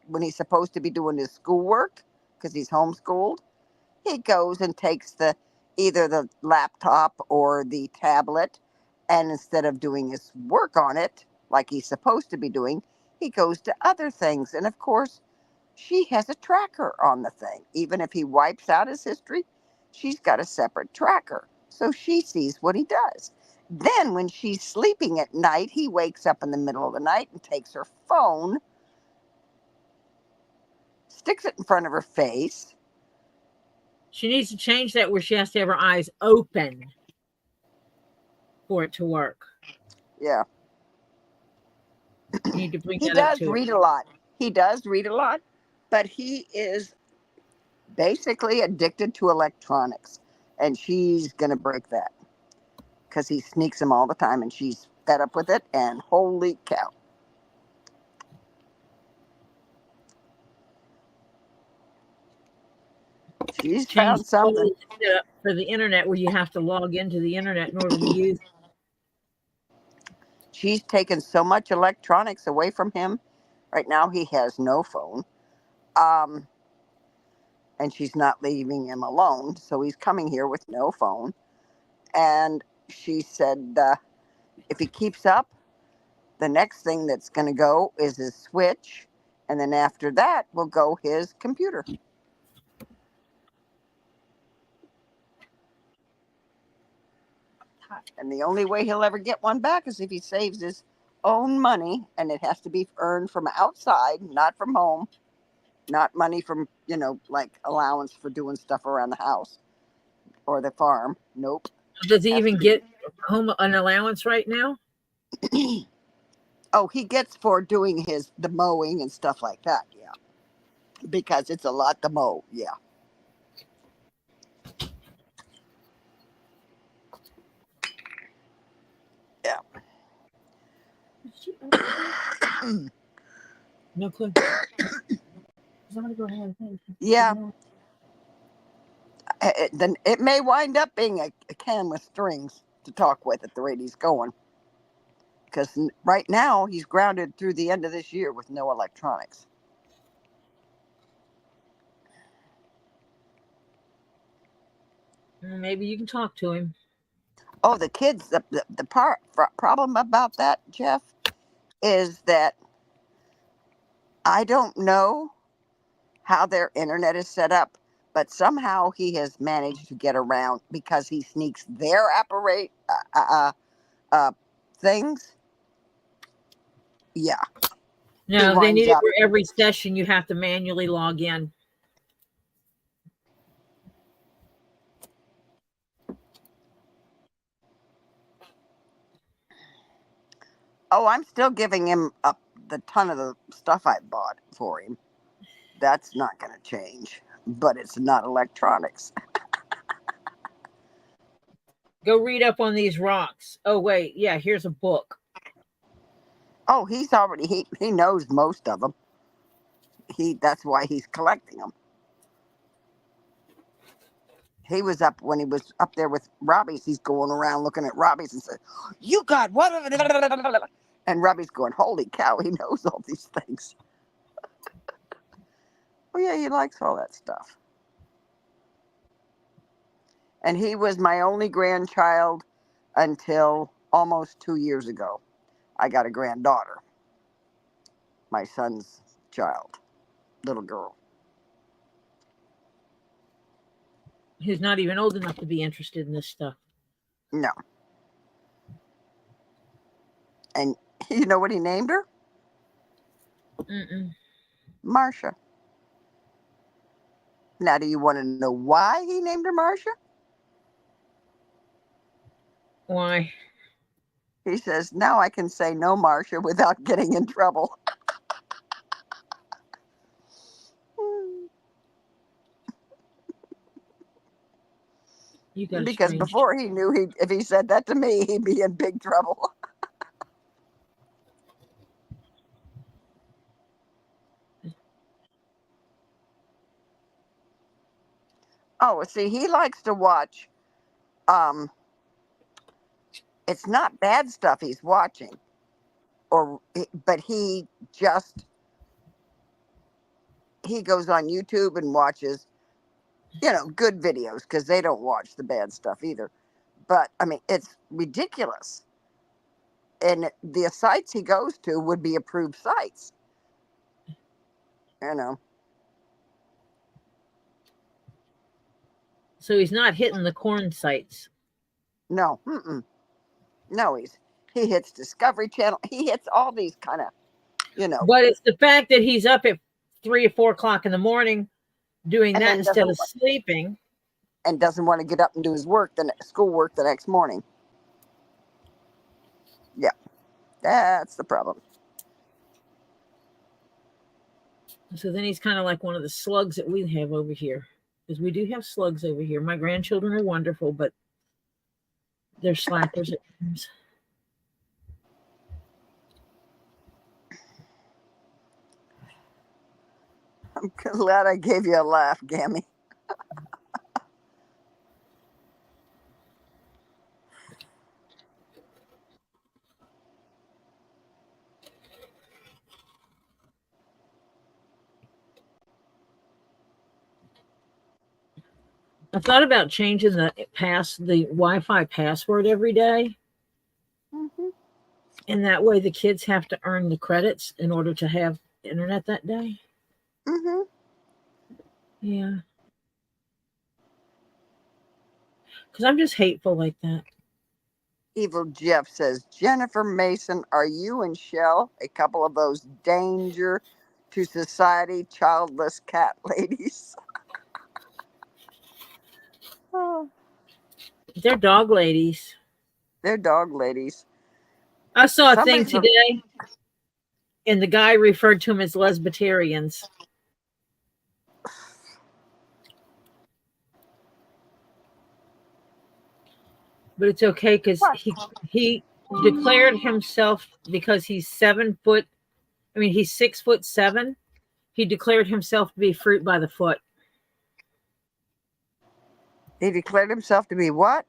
when he's supposed to be doing his schoolwork because he's homeschooled, he goes and takes either the laptop or the tablet, and instead of doing his work on it like he's supposed to be doing, he goes to other things. And of course, she has a tracker on the thing. Even if he wipes out his history, she's got a separate tracker, so she sees what he does. Then when she's sleeping at night, he wakes up in the middle of the night and takes her phone, sticks it in front of her face. She needs to change that where she has to have her eyes open for it to work. Yeah. You need to bring He that up does to her. read a lot. He does read a lot, but he is basically addicted to electronics. And she's going to break that because he sneaks them all the time, and she's fed up with it. And holy cow. She's Change found something. for the internet where you have to log into the internet in order to use. She's taken so much electronics away from him. Right now, he has no phone. And she's not leaving him alone. So he's coming here with no phone. And she said, if he keeps up, the next thing that's going to go is his Switch. And then after that will go his computer. And the only way he'll ever get one back is if he saves his own money. And it has to be earned from outside, not from home. Not money from, like allowance for doing stuff around the house or the farm. Nope. Does he even get home an allowance right now? Oh, he gets for doing the mowing and stuff like that. Yeah. Because it's a lot to mow. Yeah. Yeah. No clue. Yeah. It may wind up being a can with strings to talk with at the rate he's going. Because right now he's grounded through the end of this year with no electronics. Maybe you can talk to him. Oh, the kids, the problem about that, Jeff, is that I don't know how their internet is set up, but somehow he has managed to get around because he sneaks their things. Yeah. No, they need it where every session you have to manually log in. Oh, I'm still giving him the ton of the stuff I bought for him. That's not going to change, but it's not electronics. Go read up on these rocks. Oh, wait. Yeah, here's a book. Oh, he knows most of them. That's why he's collecting them. He was when he was up there with Robbie's, he's going around looking at Robbie's and said, "You got what?" And Robbie's going, "Holy cow, he knows all these things." Oh yeah, he likes all that stuff. And he was my only grandchild until almost 2 years ago. I got a granddaughter. my son's child, little girl. Who's not even old enough to be interested in this stuff. No. And you know what he named her? Mm-mm. Marcia. Now, do you want to know why he named her Marcia? Why? He says, now I can say no, Marcia, without getting in trouble. You got a Because strange. before he knew if he said that to me, he'd be in big trouble. Oh, see, he likes to watch. It's not bad stuff he's watching, but he goes on YouTube and watches, good videos because they don't watch the bad stuff either. But I mean, it's ridiculous. And the sites he goes to would be approved sites. So he's not hitting the corn sites. No, no, he hits Discovery Channel. He hits all these kind of, But it's the fact that he's up at 3 or 4 o'clock in the morning doing that instead of sleeping. And doesn't want to get up and do his schoolwork the next morning. Yeah, that's the problem. So then he's kind of like one of the slugs that we have over here. Because we do have slugs over here. My grandchildren are wonderful, but they're slackers at times. I'm glad I gave you a laugh, Gammy. I thought about changing the Wi-Fi password every day. Mm-hmm. And that way the kids have to earn the credits in order to have internet that day. Mm-hmm. Yeah. Because I'm just hateful like that. Evil Jeff says, Jennifer Mason, are you and Shell a couple of those danger to society childless cat ladies? Oh, They're dog ladies. they're dog ladies. I saw a thing today, and the guy referred to them as lesbitarians. But it's okay because he declared himself, because he's 7 foot. I mean, he's 6'7". He declared himself to be fruit by the foot. He declared himself to be what?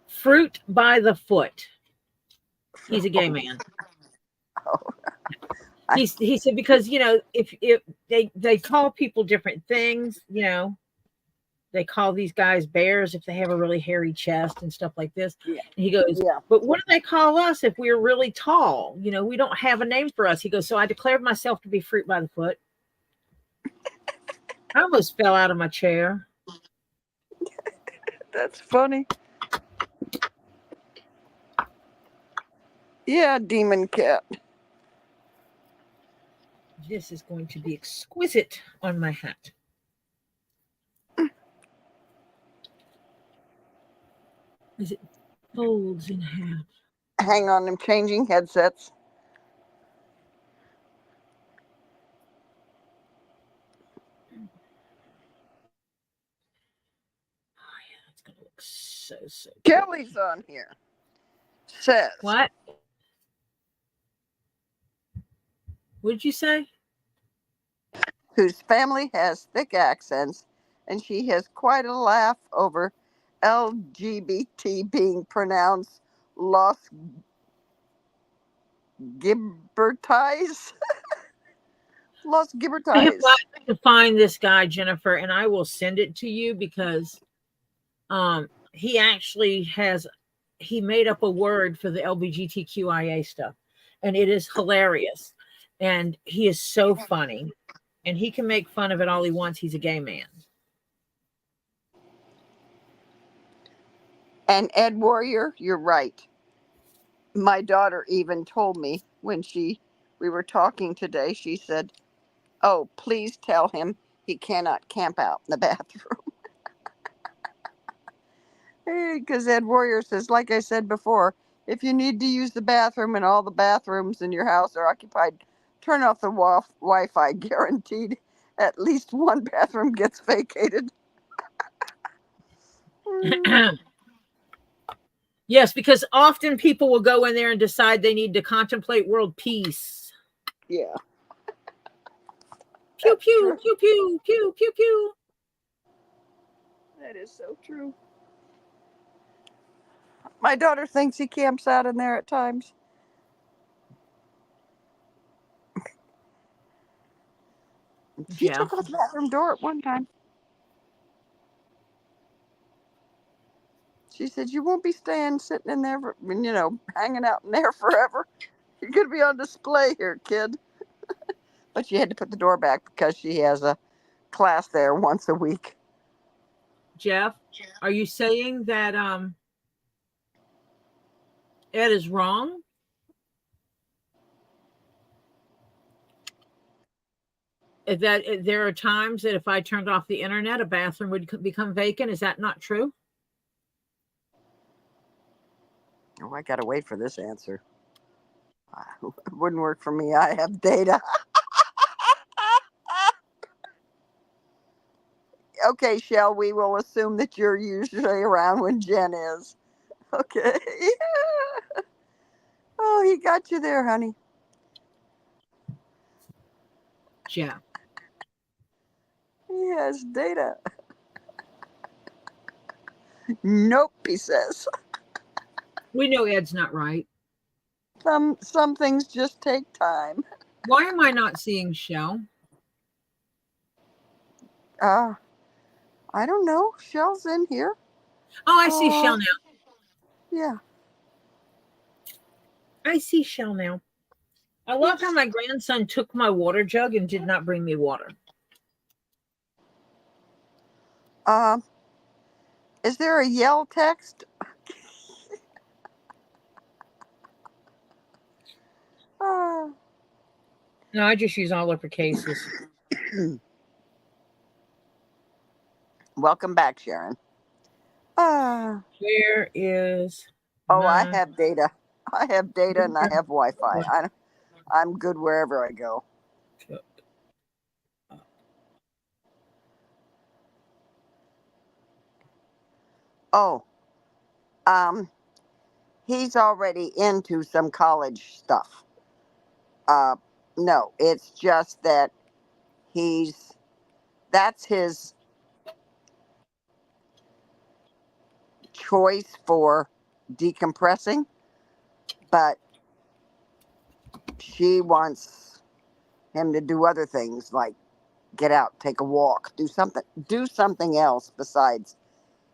Fruit by the foot. He's a gay man. He said, because if they call people different things, they call these guys bears if they have a really hairy chest and stuff like this. Yeah. And he goes, but what do they call us if we're really tall? We don't have a name for us. He goes, so I declared myself to be fruit by the foot. I almost fell out of my chair. That's funny. Yeah, demon cat. This is going to be exquisite on my hat. As it folds in half. Hang on, I'm changing headsets. Oh yeah, that's gonna look so Kelly's on here. Says what? What did you say? Whose family has thick accents, and she has quite a laugh over LGBT being pronounced Los Gibberties. Los I Gibberties. have got to find this guy, Jennifer, and I will send it to you because he actually he made up a word for the LGBTQIA stuff, and it is hilarious. And he is so funny. And he can make fun of it all he wants. He's a gay man. And Ed Warrior, you're right. My daughter even told me when we were talking today, she said, "Oh, please tell him he cannot camp out in the bathroom." Because Ed Warrior says, like I said before, if you need to use the bathroom and all the bathrooms in your house are occupied, turn off the Wi-Fi. Guaranteed at least one bathroom gets vacated. Yes, because often people will go in there and decide they need to contemplate world peace. Yeah. Pew, That's pew, true. pew, pew, pew, pew, pew. That is so true. My daughter thinks he camps out in there at times. She Yeah. took off the bathroom door at one time. She said, "You won't be sitting in there, hanging out in there forever. You're going to be on display here, kid." But she had to put the door back because she has a class there once a week. Jeff, are you saying that Ed is wrong? That there are times that if I turned off the internet, a bathroom would become vacant. Is that not true? Oh, I got to wait for this answer. It wouldn't work for me. I have data. Okay, Shell, we will assume that you're usually around when Jen is. Okay. Oh, he got you there, honey. Jeff. He has data. Nope, he says. We know Ed's not right. Some things just take time. Why am I not seeing Shell? I don't know. Shell's in here. Oh, I see Shell now. Yeah. I see Shell now. I love how my grandson took my water jug and did not bring me water. Is there a yell text? No, I just use all upper cases. Welcome back, Sharon. Where is Oh, I have data. I have data and I have Wi-Fi. What? I'm good wherever I go. Oh, he's already into some college stuff. No, it's just that that's his choice for decompressing, but she wants him to do other things like get out, take a walk, do something else besides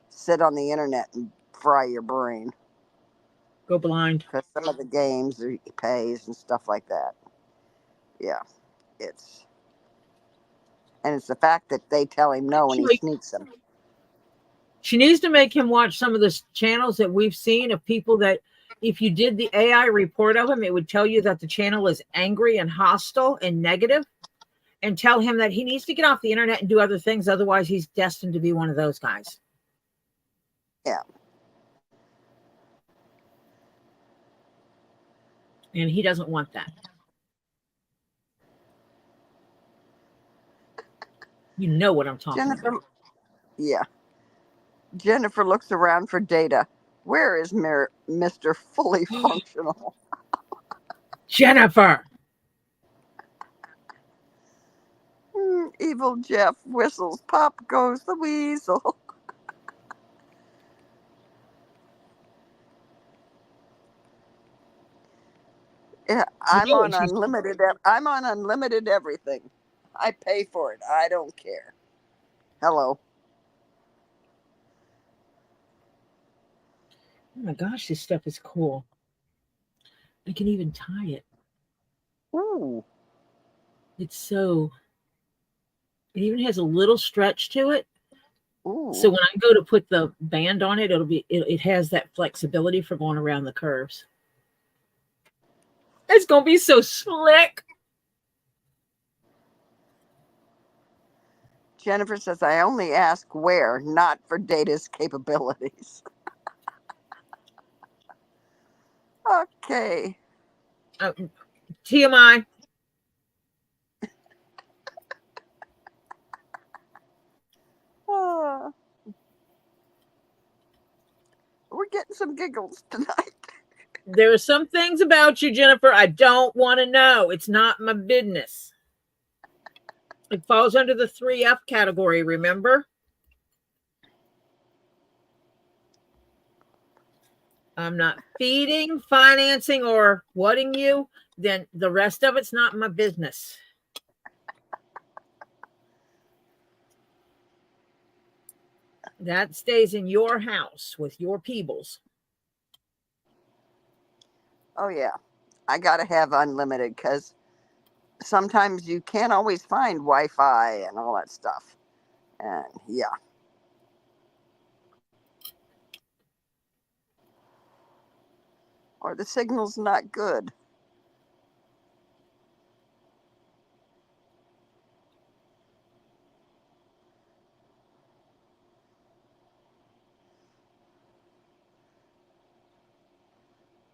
sit on the internet and fry your brain. Go blind. Because some of the games he pays and stuff like that. Yeah, it's the fact that they tell him no and he sneaks them. She needs to make him watch some of the channels that we've seen of people that if you did the AI report of him, it would tell you that the channel is angry and hostile and negative, and tell him that he needs to get off the internet and do other things. Otherwise, he's destined to be one of those guys. Yeah. And he doesn't want that. You know what I'm talking about. Yeah. Jennifer looks around for data. Where is Mr. Fully Functional? Jennifer. Evil Jeff whistles. Pop goes the weasel. Yeah, I'm on unlimited everything. I pay for it. I don't care. Hello. Oh my gosh, this stuff is cool. I can even tie it. Ooh. It even has a little stretch to it. Ooh. So when I go to put the band on it, it has that flexibility for going around the curves. It's going to be so slick. Jennifer says, I only ask where, not for Data's capabilities. Okay. TMI. We're getting some giggles tonight. There are some things about you, Jennifer, I don't want to know. It's not my business. It falls under the 3F category, remember? I'm not feeding, financing, or whatting you. Then the rest of it's not my business. That stays in your house with your peoples. Oh, yeah. I got to have unlimited because sometimes you can't always find Wi-Fi and all that stuff. And yeah. Or the signal's not good.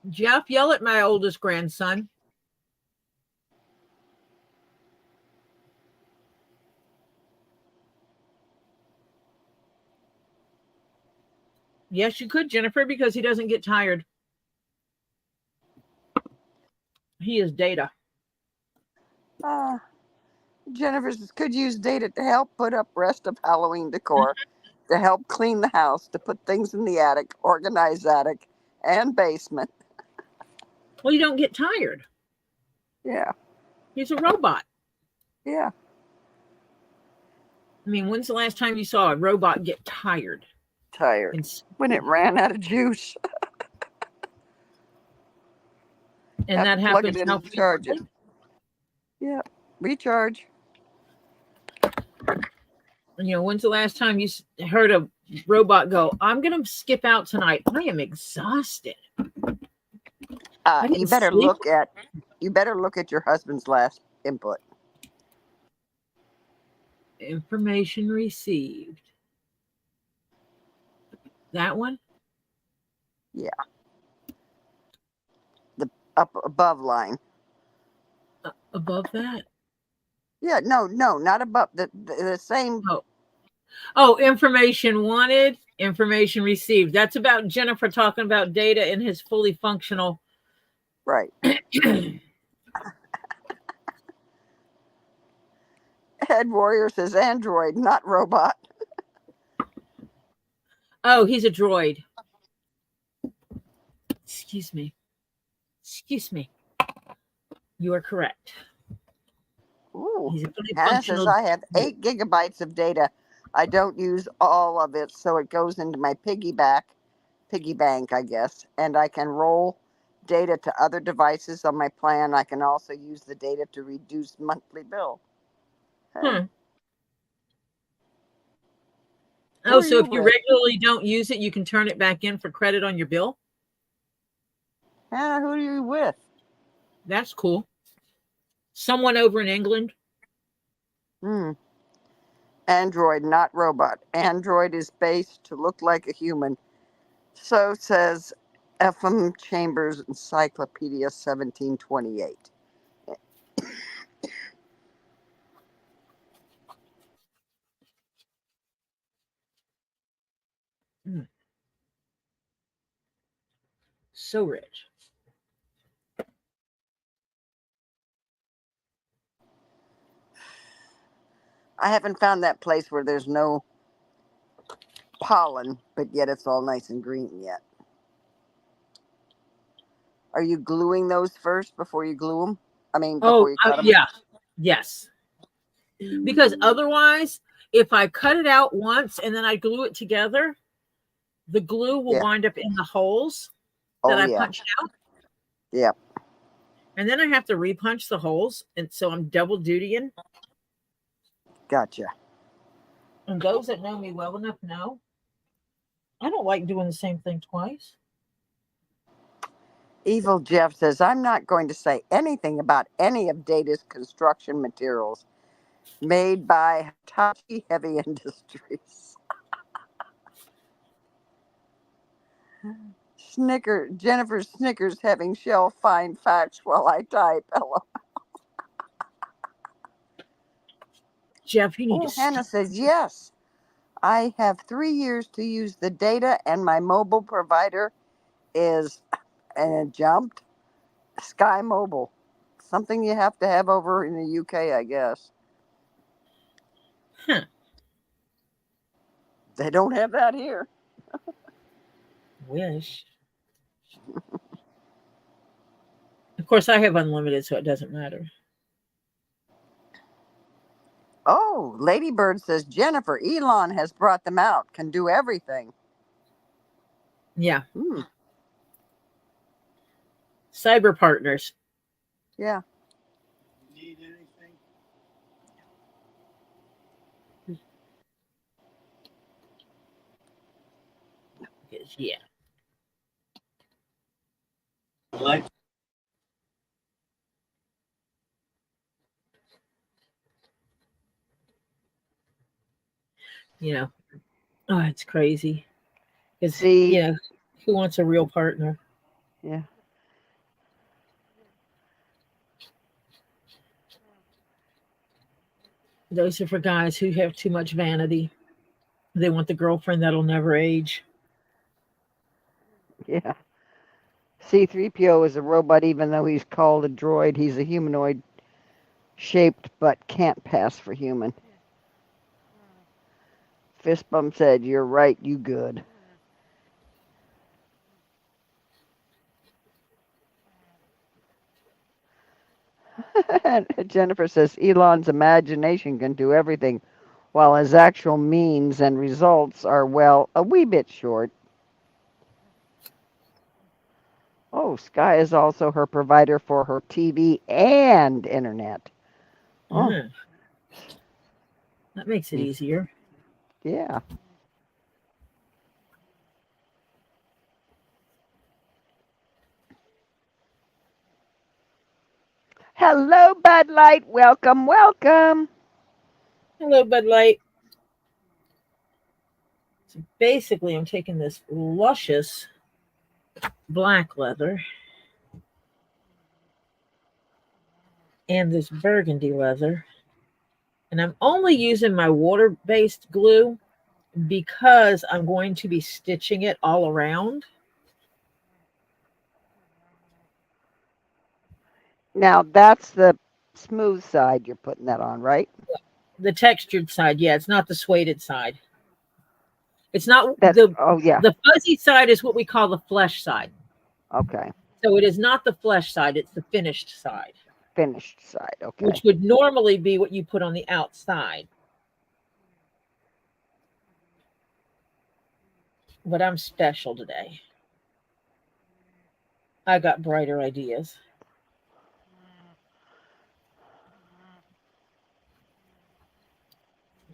Jeff, yell at my oldest grandson. Yes, you could, Jennifer, because he doesn't get tired. He is Data. Jennifer could use Data to help put up rest of Halloween decor, to help clean the house, to put things in the attic, organize attic and basement. Well, you don't get tired. Yeah. He's a robot. Yeah. I mean, when's the last time you saw a robot get tired? Tired. When it ran out of juice. And that plug happens it in how and charge it. Yeah. Recharge. You know, when's the last time you heard a robot go, I'm going to skip out tonight. I am exhausted. You better look at your husband's last input. Information received. That one? Yeah. The up above line. Above that? Yeah, no, not above. The same. Oh, information wanted, information received. That's about Jennifer talking about Data in his fully functional. Right. Head Warrior says android, not robot. Oh, he's a droid. Excuse me. You are correct. Ooh. He's a fully Hannah functional. says I have 8 gigabytes of data. I don't use all of it, so it goes into my piggy bank, I guess, and I can roll data to other devices on my plan. I can also use the data to reduce monthly bill. Oh, so if you regularly don't use it, you can turn it back in for credit on your bill? Hannah, who are you with? That's cool. Someone over in England? Android, not robot. Android is based to look like a human. So says F.M. Chambers Encyclopedia 1728. So rich. I haven't found that place where there's no pollen, but yet it's all nice and green yet. Are you gluing those first before you glue them? I mean, before you cut them? Yeah. Yes. Because otherwise, if I cut it out once and then I glue it together, the glue will wind up in the holes that I punched out. Yep. And then I have to repunch the holes. And so I'm double dutying. Gotcha. And those that know me well enough know I don't like doing the same thing twice. Evil Jeff says, I'm not going to say anything about any of Data's construction materials made by Hitachi Heavy Industries. Jennifer snickers, having Shell find facts while I type. Hello. Jeff, you need to Hannah says, yes. I have 3 years to use the data, and my mobile provider is, and it jumped, Sky Mobile. Something you have to have over in the UK, I guess. Huh. They don't have that here. Wish. Of course, I have unlimited, so it doesn't matter. Oh, Ladybird says, Jennifer, Elon has brought them out, can do everything. Yeah. Cyber partners. Yeah. Need anything? Yeah. Like You know, oh, it's crazy. It's, See, you know, who wants a real partner? yeah. Those are for guys who have too much vanity. They want the girlfriend that'll never age. Yeah. C3PO is a robot, even though he's called a droid. He's a humanoid shaped but can't pass for human. Fist bump said, you're right, you good. Jennifer says, Elon's imagination can do everything, while his actual means and results are, well, a wee bit short. Oh, Sky is also her provider for her TV and internet. Oh, That makes it easier. yeah. Hello, Bud Light. Welcome, welcome. Hello, Bud Light. So basically, I'm taking this luscious black leather and this burgundy leather, and I'm only using my water-based glue because I'm going to be stitching it all around. Now, that's the smooth side you're putting that on, right? The textured side, yeah, it's not the suede side. It's not oh, yeah. The fuzzy side is what we call the flesh side. Okay. So it is not the flesh side, it's the finished side. Finished side, okay. Which would normally be what you put on the outside. But I'm special today. I got brighter ideas.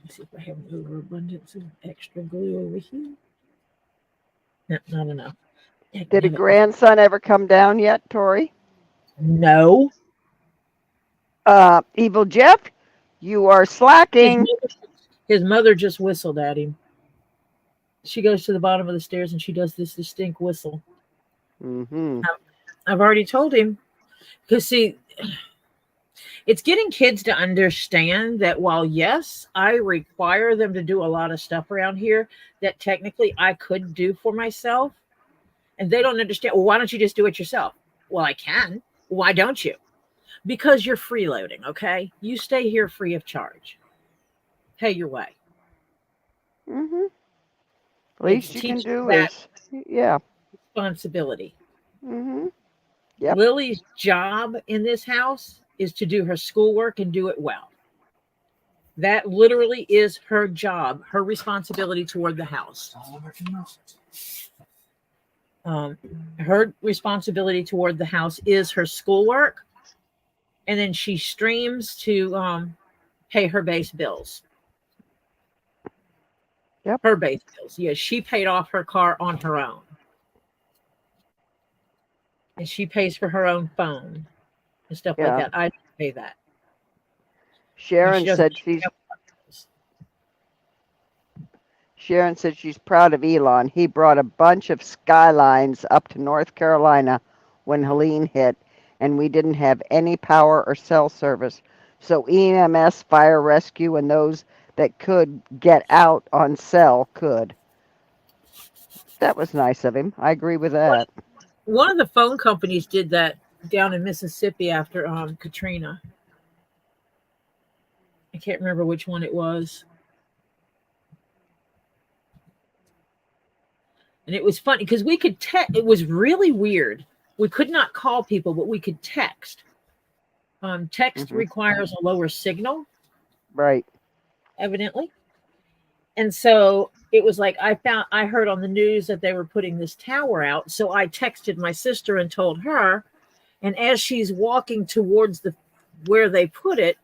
Let's see if I have an overabundance of extra glue over here. No, not enough. Did a grandson ever come down yet, Tori? No. Evil Jeff, you are slacking. His mother just whistled at him. She goes to the bottom of the stairs and she does this distinct whistle. Mm-hmm. I've already told him. Because, see, it's getting kids to understand that while, yes, I require them to do a lot of stuff around here that technically I could do for myself, and they don't understand, well, why don't you just do it yourself? Well, I can. Why don't you? Because you're freeloading, okay? You stay here free of charge. Pay your way. Mm-hmm. Least you can do is, yeah. Responsibility. Mm-hmm. Yep. Lily's job in this house is to do her schoolwork and do it well. That literally is her job, her responsibility toward the house. Her responsibility toward the house is her schoolwork, and then she streams to pay her base bills. Yep. Her base bills. Yeah, she paid off her car on her own. And she pays for her own phone and stuff like Yeah. that. I don't pay that. And she Sharon doesn't said she's proud of Elon. He brought a bunch of Skylines up to North Carolina when Helene hit, and we didn't have any power or cell service. So EMS, fire rescue, and those that could get out on cell could. That was nice of him. I agree with that. One of the phone companies did that down in Mississippi after Katrina. I can't remember which one it was. And it was funny because we could text. It was really weird. We could not call people, but we could text. Text requires a lower signal, Right. evidently. And so it was like I heard on the news that they were putting this tower out. So I texted my sister and told her. And as she's walking towards where they put it,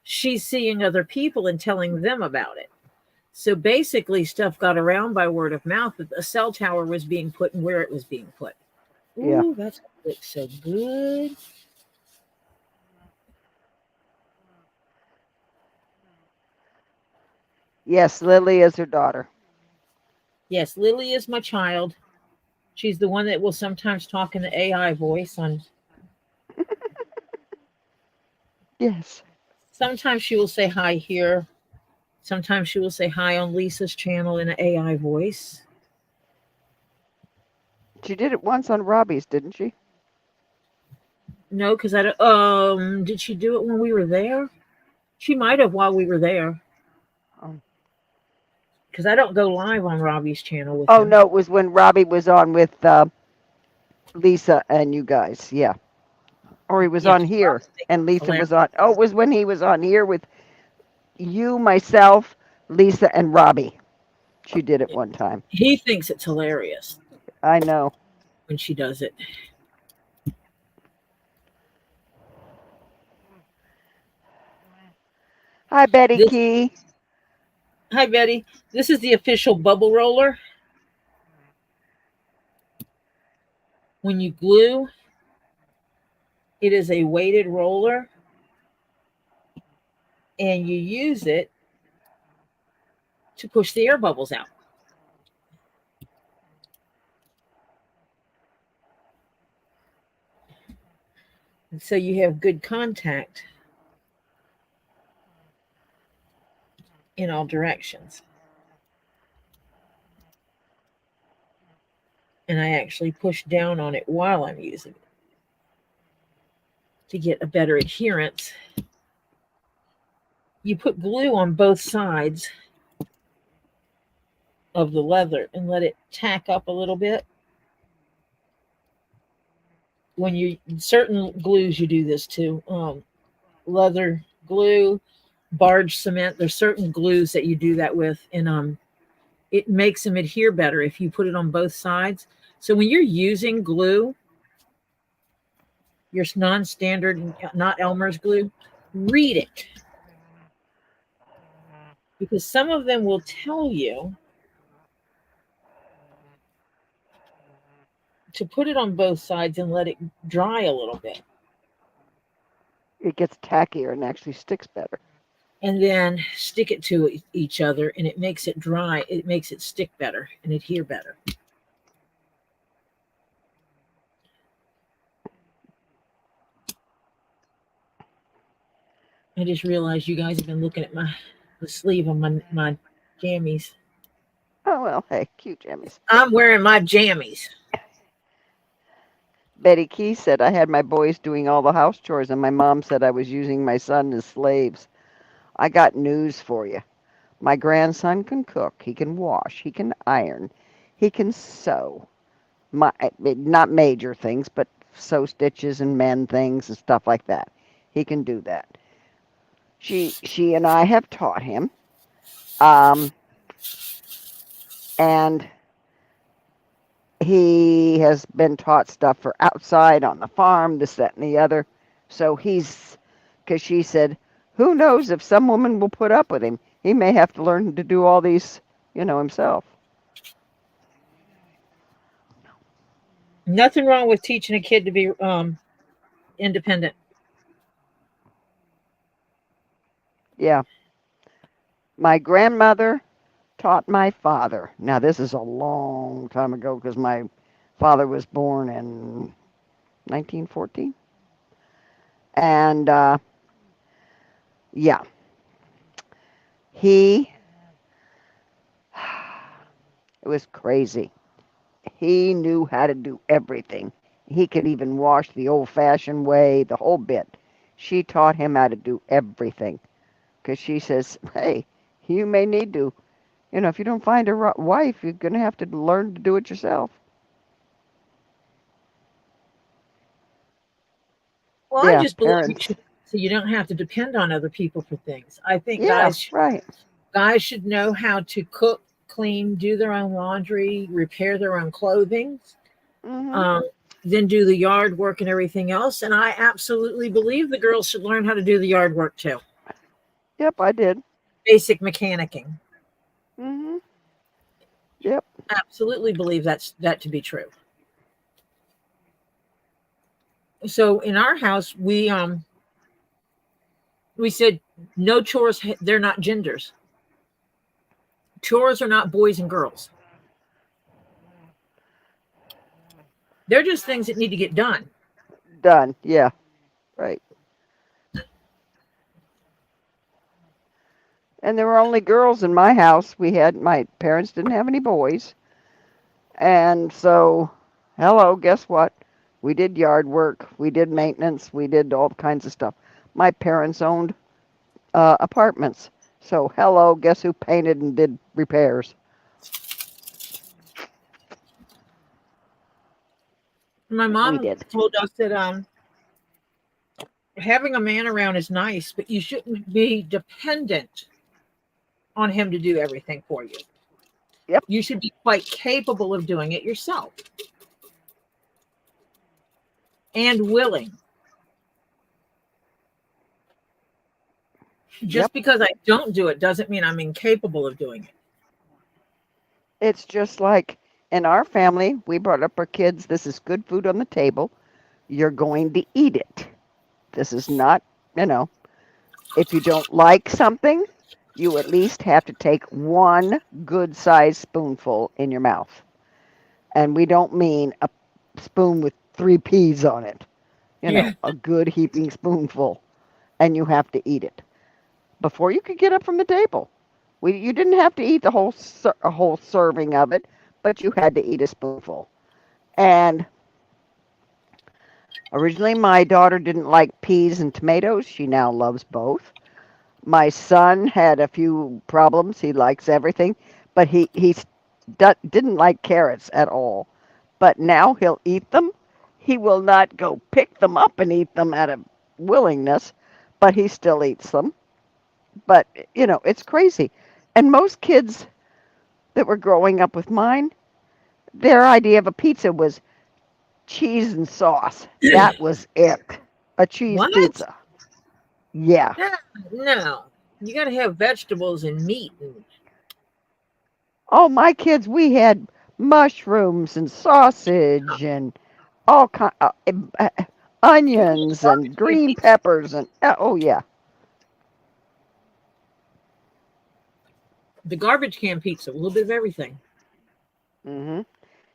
she's seeing other people and telling them about it. So basically, stuff got around by word of mouth that a cell tower was being put and where it was being put. Ooh, Yeah. that looks so good. Yes, Lily is her daughter. Yes, Lily is my child. She's the one that will sometimes talk in the AI voice on. Yes. Sometimes she will say hi here. Sometimes she will say hi on Lisa's channel in an AI voice. She did it once on Robbie's, didn't she? No, because I don't. Did she do it when we were there? She might have while we were there. Because I don't go live on Robbie's channel with him. No, it was when Robbie was on with Lisa and you guys. Yeah. Or he was on here and Lisa was on. Oh, it was when he was on here with you, myself, Lisa, and Robbie. She did it one time. He thinks it's hilarious. I know. When she does it. Hi, Betty Key. Hi, Betty. This is the official bubble roller. When you glue, it is a weighted roller, and you use it to push the air bubbles out. And so you have good contact in all directions. And I actually push down on it while I'm using it to get a better adherence. You put glue on both sides of the leather and let it tack up a little bit. When you certain glues you do this to, leather glue, barge cement. There's certain glues that you do that with, and it makes them adhere better if you put it on both sides. So when you're using glue, your non-standard, not Elmer's glue, read it, because some of them will tell you to put it on both sides and let it dry a little bit. It gets tackier and actually sticks better. And then stick it to each other, and it makes it dry. It makes it stick better and adhere better. I just realized you guys have been looking at the sleeve of my jammies. Oh, well, hey, cute jammies. I'm wearing my jammies. Betty Key said, I had my boys doing all the house chores, and my mom said I was using my son as slaves. I got news for you. My grandson can cook. He can wash. He can iron. He can sew. Not major things, but sew stitches and mend things and stuff like that. He can do that. She and I have taught him. And he has been taught stuff for outside on the farm, this, that, and the other. So he's because she said, who knows if some woman will put up with him. He may have to learn to do all these, himself. Nothing wrong with teaching a kid to be independent. Yeah. My grandmother taught my father. Now, this is a long time ago because my father was born in 1914. And yeah, it was crazy. He knew how to do everything. He could even wash the old fashioned way, the whole bit. She taught him how to do everything because she says, hey, you may need to, if you don't find a wife, you're going to have to learn to do it yourself. Well, I Yeah, just believe parents. so you don't have to depend on other people for things. I think Yeah, right. guys should know how to cook, clean, do their own laundry, repair their own clothing, Hmm. um, then do the yard work and everything else. And I absolutely believe the girls should learn how to do the yard work too. Yep, I did. Basic mechanicking. Hmm. Yep. Absolutely believe that to be true. So in our house, we said no chores. They're not genders. Chores are not boys and girls. They're just things that need to get done. Done. Yeah, right. And there were only girls in my house. My parents didn't have any boys. And so, hello, guess what? We did yard work, we did maintenance, we did all kinds of stuff. My parents owned apartments. So, hello, guess who painted and did repairs? My We mom did. told us that having a man around is nice, but you shouldn't be dependent on him to do everything for you. Yep. You should be quite capable of doing it yourself and willing. Just Yep. because I don't do it doesn't mean I'm incapable of doing it. It's just like in our family, we brought up our kids, this is good food on the table. You're going to eat it. This is not, you know, if you don't like something, you at least have to take one good sized spoonful in your mouth. And we don't mean a spoon with 3 peas on it, Yeah. a good heaping spoonful. And you have to eat it before you could get up from the table. You didn't have to eat a whole serving of it, but you had to eat a spoonful. And originally, my daughter didn't like peas and tomatoes. She now loves both. My son had a few problems. He likes everything, but didn't like carrots at all. But now he'll eat them. He will not go pick them up and eat them out of willingness, but he still eats them. But, it's crazy. And most kids that were growing up with mine, their idea of a pizza was cheese and sauce. That was it. A cheese What? pizza. Yeah. No, no. You got to have vegetables and meat. And Oh, my kids, we had mushrooms and sausage and all kind onions and garbage can green pizza. peppers and oh yeah. The garbage can pizza, a little bit of everything. Hmm.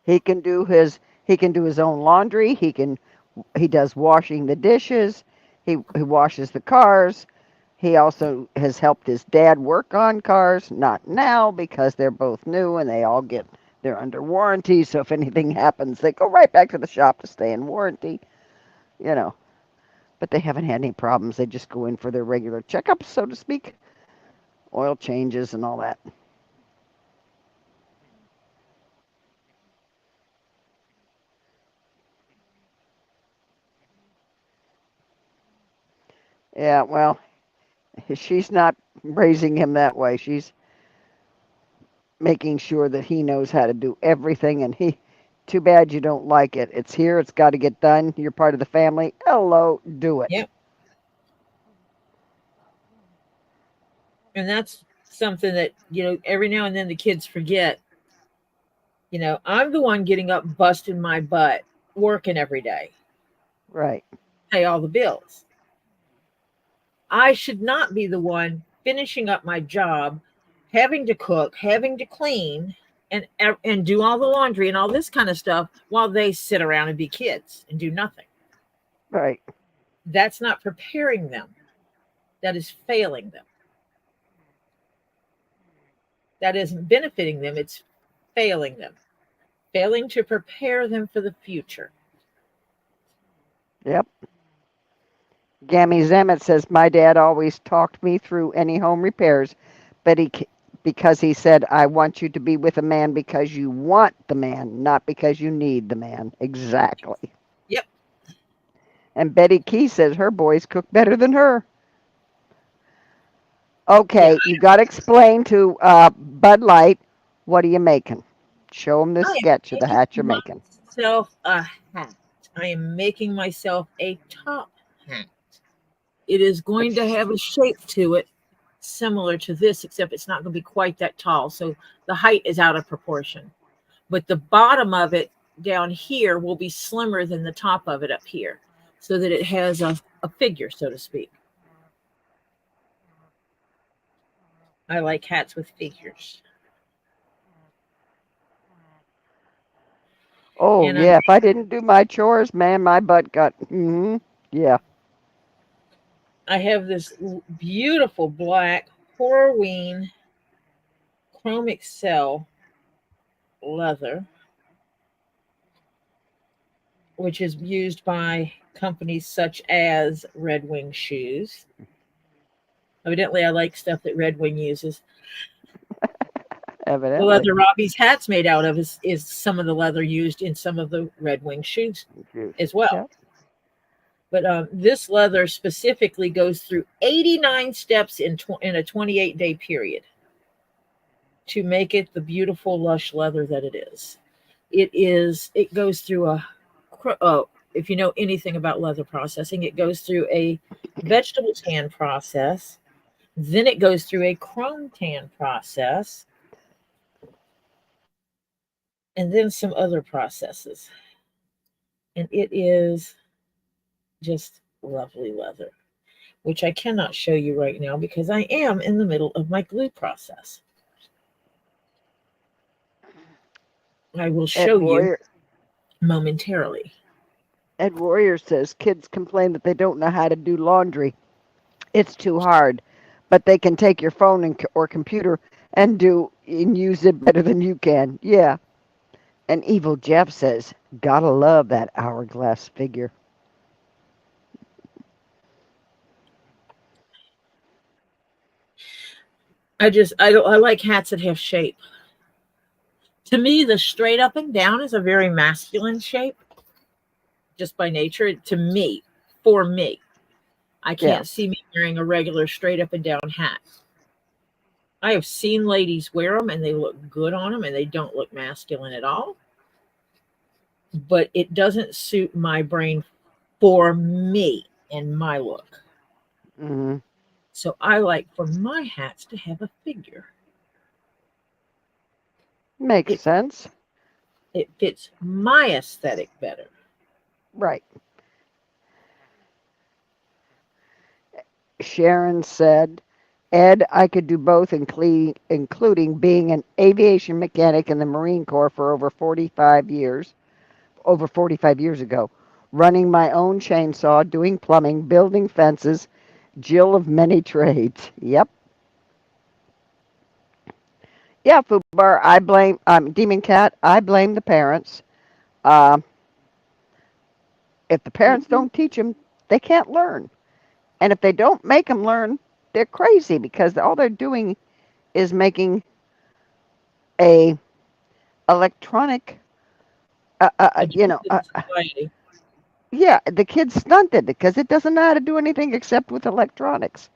He can do his own laundry. He does washing the dishes. He washes the cars. He also has helped his dad work on cars. Not now because they're both new and they're under warranty. So if anything happens, they go right back to the shop to stay in warranty. You know, but they haven't had any problems. They just go in for their regular checkups, so to speak, oil changes and all that. Yeah, well, she's not raising him that way. She's making sure that he knows how to do everything, and too bad you don't like it. It's here, it's got to get done. You're part of the family. Hello, do it. Yep. And that's something that, every now and then the kids forget. I'm the one getting up, busting my butt, working every day, Right. pay all the bills. I should not be the one finishing up my job, having to cook, having to clean, and do all the laundry and all this kind of stuff while they sit around and be kids and do nothing. Right. That's not preparing them. That is failing them. That isn't benefiting them. It's failing them. Failing to prepare them for the future. Yep. Gammy Zemet says, my dad always talked me through any home repairs, but because he said, I want you to be with a man because you want the man, not because you need the man. Exactly. Yep. And Betty Key says her boys cook better than her. Okay, Yeah, you got to explain to Bud Light, what are you making? Show them this I am sketch of the hat you're making making. myself a hat. I am making myself a top hat. It is going to have a shape to it similar to this, except it's not going to be quite that tall. So the height is out of proportion. But the bottom of it down here will be slimmer than the top of it up here, so that it has a figure, so to speak. I like hats with figures. Oh, And yeah, if I didn't do my chores, man, my butt got, yeah. I have this beautiful black Horween Chrome Excel leather, which is used by companies such as Red Wing Shoes. Evidently, I like stuff that Red Wing uses. The Evidently. leather Robbie's hat's made out of is some of the leather used in some of the Red Wing shoes as well. Yep. But this leather specifically goes through 89 steps in a 28-day period to make it the beautiful, lush leather that it is. It goes through if you know anything about leather processing, it goes through a vegetable tan process. Then it goes through a chrome tan process. And then some other processes. And it is just lovely leather, which I cannot show you right now because I am in the middle of my glue process. I will show you momentarily. Ed Warrior says kids complain that they don't know how to do laundry. It's too hard, but they can take your phone or computer and use it better than you can. Yeah. And Evil Jeff says, gotta love that hourglass figure. I like hats that have shape. To me, the straight up and down is a very masculine shape, just by nature. To me, for me, I can't see me wearing a regular straight up and down hat. I have seen ladies wear them and they look good on them and they don't look masculine at all. But it doesn't suit my brain for me and my look. Mm-hmm. So I like for my hats to have a figure. Makes sense. It fits my aesthetic better. Right. Sharon said, Ed, I could do both, including being an aviation mechanic in the Marine Corps for over 45 years ago, running my own chainsaw, doing plumbing, building fences, Jill of many trades. Yep. Yeah, Fubar, I blame Demon Cat, I blame the parents. Uh, if the parents don't teach them, they can't learn. And if they don't make them learn, they're crazy because all they're doing is making a electronic, yeah, the kid's stunted because it doesn't know how to do anything except with electronics.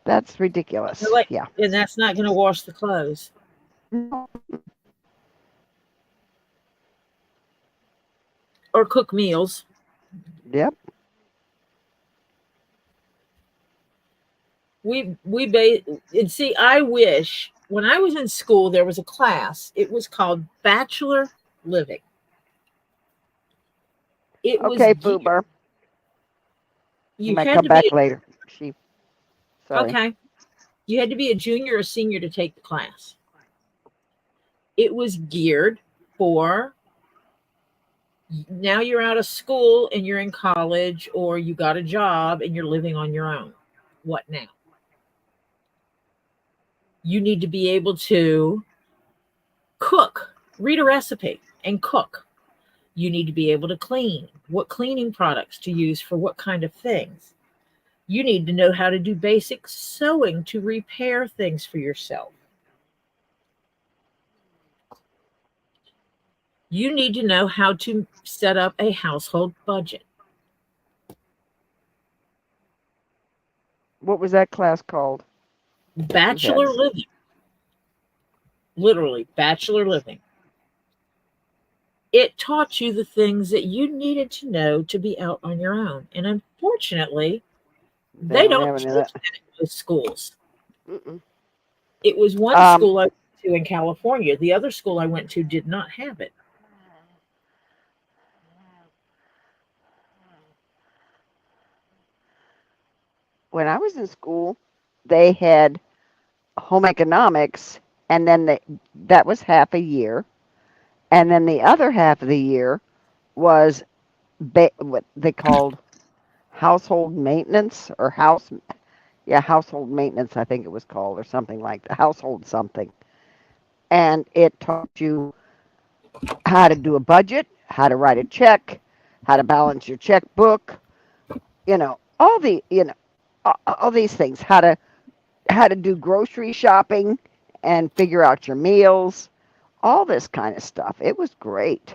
That's ridiculous. Yeah. And that's not going to wash the clothes. Or cook meals. Yep. and see, I wish when I was in school there was a class. It was called Bachelor Living. It was Okay, geared. Boober. You You might had come to be back later. Sorry. okay. You had to be a junior or senior to take the class. It was geared for now you're out of school and you're in college or you got a job and you're living on your own. What now? You need to be able to cook, read a recipe and cook. You need to be able to clean, what cleaning products to use for what kind of things. You need to know how to do basic sewing to repair things for yourself. You need to know how to set up a household budget. What was that class called? Bachelor living. Literally, bachelor living. It taught you the things that you needed to know to be out on your own. And unfortunately, they don't have don't any teach of that. that in those schools. Mm-mm. It was one school I went to in California. The other school I went to did not have it. When I was in school, they had home economics, and then that was half a year, and then the other half of the year was what they called household maintenance or household maintenance, I think it was called, or something like that, household something. And it taught you how to do a budget, how to write a check, how to balance your checkbook, all these things, how to do grocery shopping and figure out your meals, all this kind of stuff. It was great.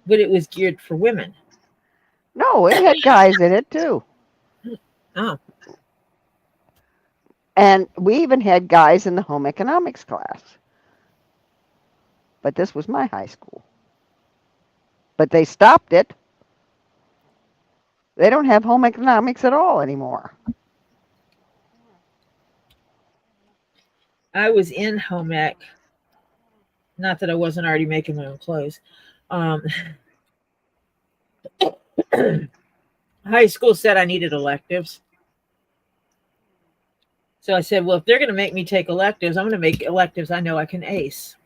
But it was geared for women. No, it had guys in it too. Oh. And we even had guys in the home economics class. But this was my high school. But they stopped it. They don't have home economics at all anymore. I was in home ec. Not that I wasn't already making my own clothes. High school said I needed electives. So I said, well, if they're going to make me take electives, I'm going to make electives I know I can ace.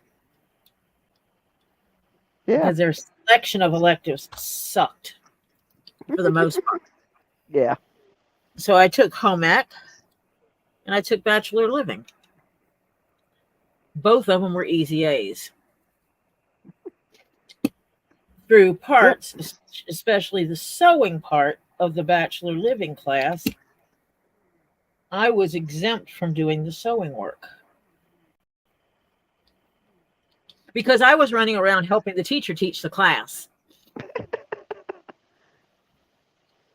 Yeah. Because their selection of electives sucked for the most part. Yeah. So I took home ec and I took bachelor living. Both of them were easy A's. Through parts, especially the sewing part of the bachelor living class, I was exempt from doing the sewing work. Because I was running around helping the teacher teach the class.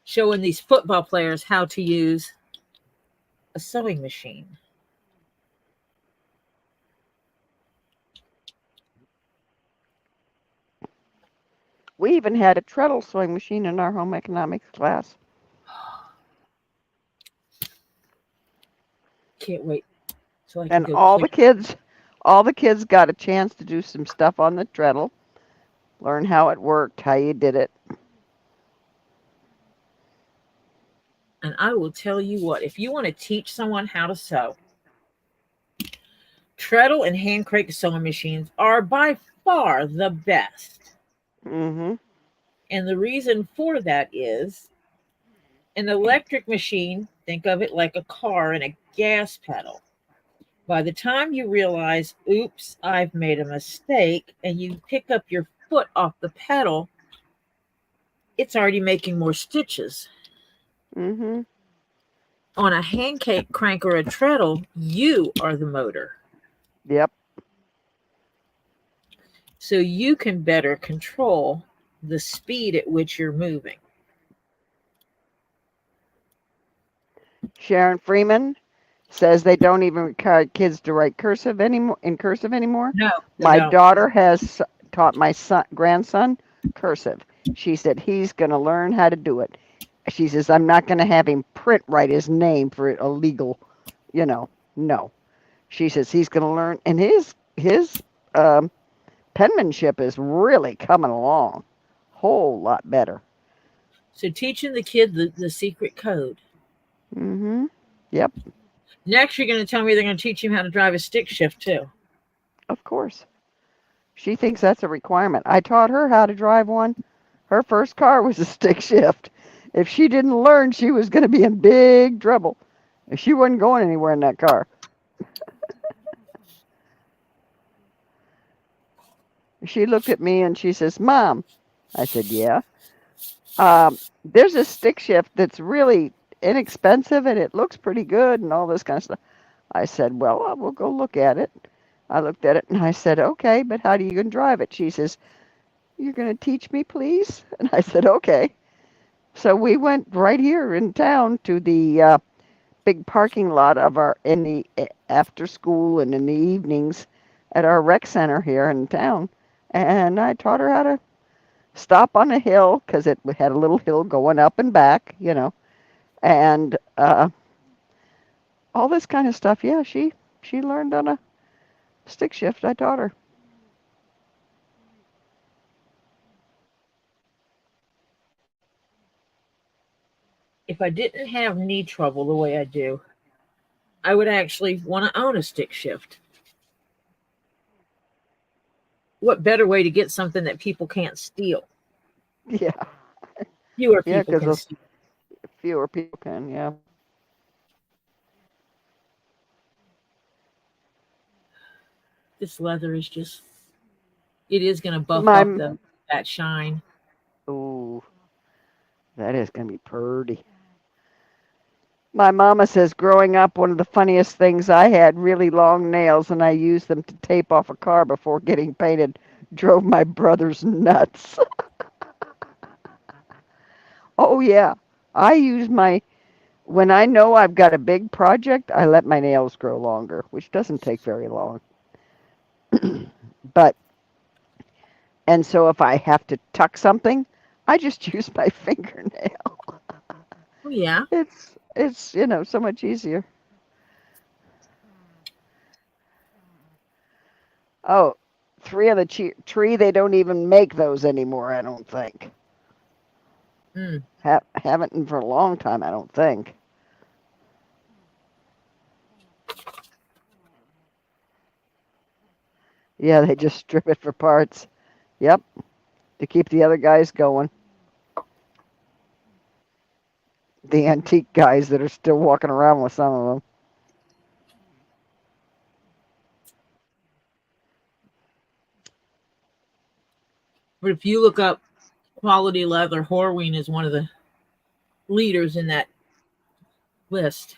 Showing these football players how to use a sewing machine. We even had a treadle sewing machine in our home economics class. Can't wait so I can And go all clean. the kids got a chance to do some stuff on the treadle, learn how it worked, how you did it. And I will tell you what, if you want to teach someone how to sew, treadle and hand crank sewing machines are by far the best. Mm-hmm. And the reason for that is an electric machine, think of it like a car and a gas pedal. By the time you realize, oops, I've made a mistake, and you pick up your foot off the pedal, it's already making more stitches. Mm-hmm. On a hand crank or a treadle, you are the motor. Yep. So you can better control the speed at which you're moving. Sharon Freeman says they don't even require kids to write cursive anymore. No, My don't. daughter has taught my grandson cursive. She said he's going to learn how to do it. She says, I'm not going to have him print write his name for illegal, no. She says he's going to learn, and his um, penmanship is really coming along, whole lot better. So teaching the kid the secret code. Mm-hmm. Yep. Next, you're going to tell me they're going to teach him how to drive a stick shift too. Of course. She thinks that's a requirement. I taught her how to drive one. Her first car was a stick shift. If she didn't learn, she was going to be in big trouble. She wasn't going anywhere in that car. She looked at me and she says, Mom. I said, yeah. There's a stick shift that's really inexpensive and it looks pretty good and all this kind of stuff. I said, well, we'll go look at it. I looked at it and I said, okay, but how do you going to drive it? She says, you're going to teach me, please? And I said, okay. So we went right here in town to the big parking lot of our in the after school and in the evenings at our rec center here in town, and I taught her how to stop on a hill because it had a little hill going up and back, and all this kind of stuff. Yeah, she learned on a stick shift. I taught her. If I didn't have knee trouble the way I do, I would actually want to own a stick shift. What better way to get something that people can't steal? Yeah, Fewer yeah, people can because steal. fewer people can. Yeah. This leather is just, it is going to buff up My that shine. ooh, that is gonna be purty. My mama says growing up, one of the funniest things I had really long nails, and I used them to tape off a car before getting painted. Drove my brothers nuts. Oh, yeah. I use when I know I've got a big project, I let my nails grow longer, which doesn't take very long. But, and so if I have to tuck something, I just use my fingernail. Oh, yeah. It's, so much easier. Oh, three of the tree, they don't even make those anymore, I don't think. Mm. Haven't for a long time, I don't think. Yeah, they just strip it for parts. Yep, to keep the other guys going. The antique guys that are still walking around with some of them. But if you look up quality leather, Horween is one of the leaders in that list.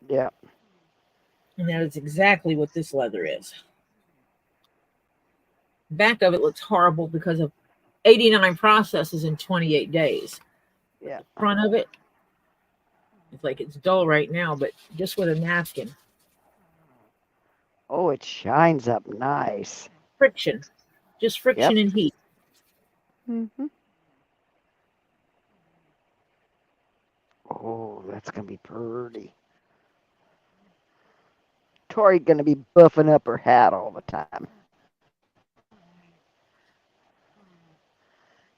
Yeah. And that is exactly what this leather is. Back of it looks horrible because of 89 processes in 28 days. Yeah. Front of it, it's like it's dull right now, but just with a napkin. Oh, it shines up nice. Friction. Just friction Yep. and heat. Hmm. Oh, that's gonna be pretty. Tori gonna be buffing up her hat all the time.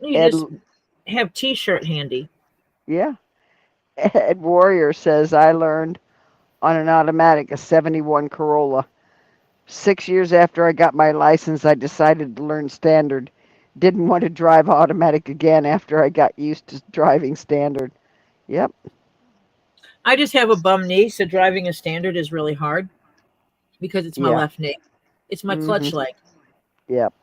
You Ed, just have t-shirt handy. yeah. Ed Warrior says I learned on an automatic, a '71 Corolla. 6 years after I got my license, I decided to learn standard. Didn't want to drive automatic again after I got used to driving standard. Yep. I just have a bum knee, so driving a standard is really hard because it's my Yeah. left knee. It's my Hmm. clutch leg. Yep.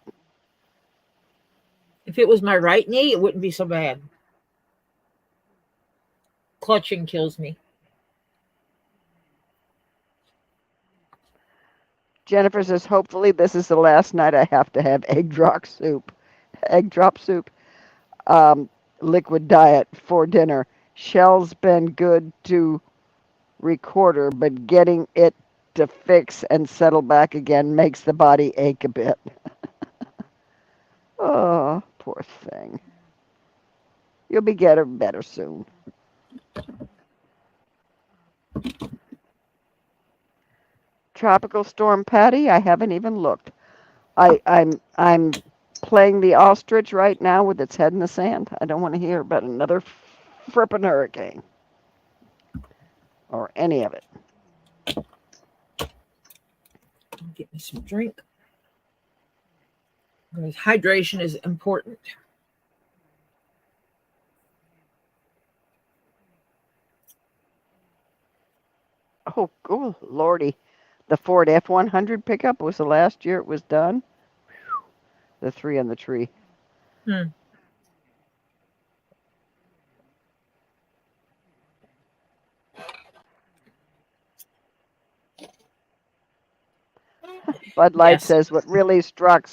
If it was my right knee, it wouldn't be so bad. Clutching kills me. Jennifer says, hopefully this is the last night I have to have egg drop soup. Egg drop soup. Um, Liquid diet for dinner. Shell's been good to recorder, but getting it to fix and settle back again makes the body ache a bit. Oh, poor thing. You'll be getting better soon. Tropical storm Patty, I haven't even looked. I'm playing the ostrich right now with its head in the sand. I don't want to hear about another frippin' hurricane or any of it. Get me some drink. Because hydration is important. Oh, good lordy. The Ford F-100 pickup was the last year it was done. Whew. The three on the tree. Bud Light Yes. says, what really struck,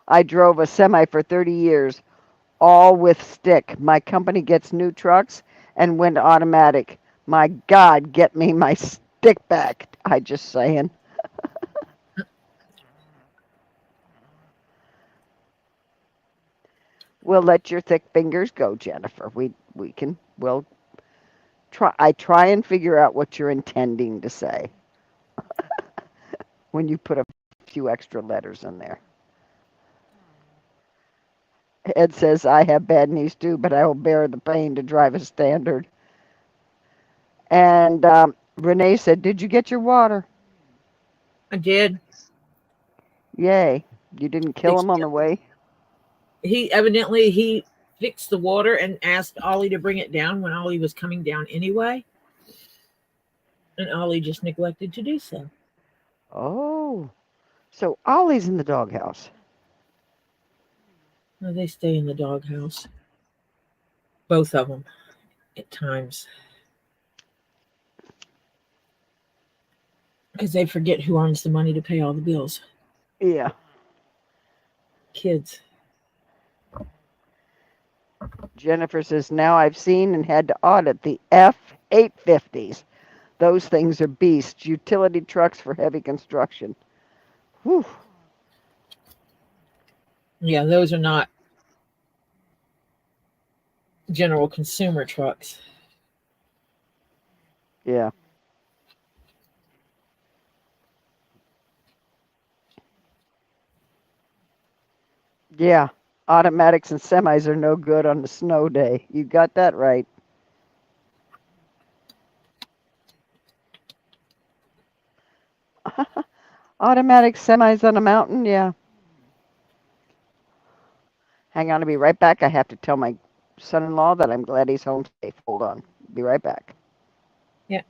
I drove a semi for 30 years, all with stick. My company gets new trucks and went automatic. My God, get me my stick back. I just saying. We'll let your thick fingers go, Jennifer. We'll try. I try and figure out what you're intending to say when you put a few extra letters in there. Ed says, I have bad knees too, but I will bear the pain to drive a standard. And Renee said, did you get your water? I did. Yay. You didn't kill him on the way? He fixed the water and asked Ollie to bring it down when Ollie was coming down anyway. And Ollie just neglected to do so. Oh. So Ollie's in the doghouse. Well, they stay in the doghouse. Both of them at times. Because they forget who earns the money to pay all the bills. Yeah. Kids. Jennifer says, now I've seen and had to audit the F-850s. Those things are beasts. Utility trucks for heavy construction. Whew. Yeah, those are not general consumer trucks. Yeah. Yeah. Automatics and semis are no good on a snow day. You got that right. Automatic semis on a mountain? Yeah. Hang on, I'll be right back. I have to tell my son-in-law that I'm glad he's home safe. Hold on. Be right back. Yeah.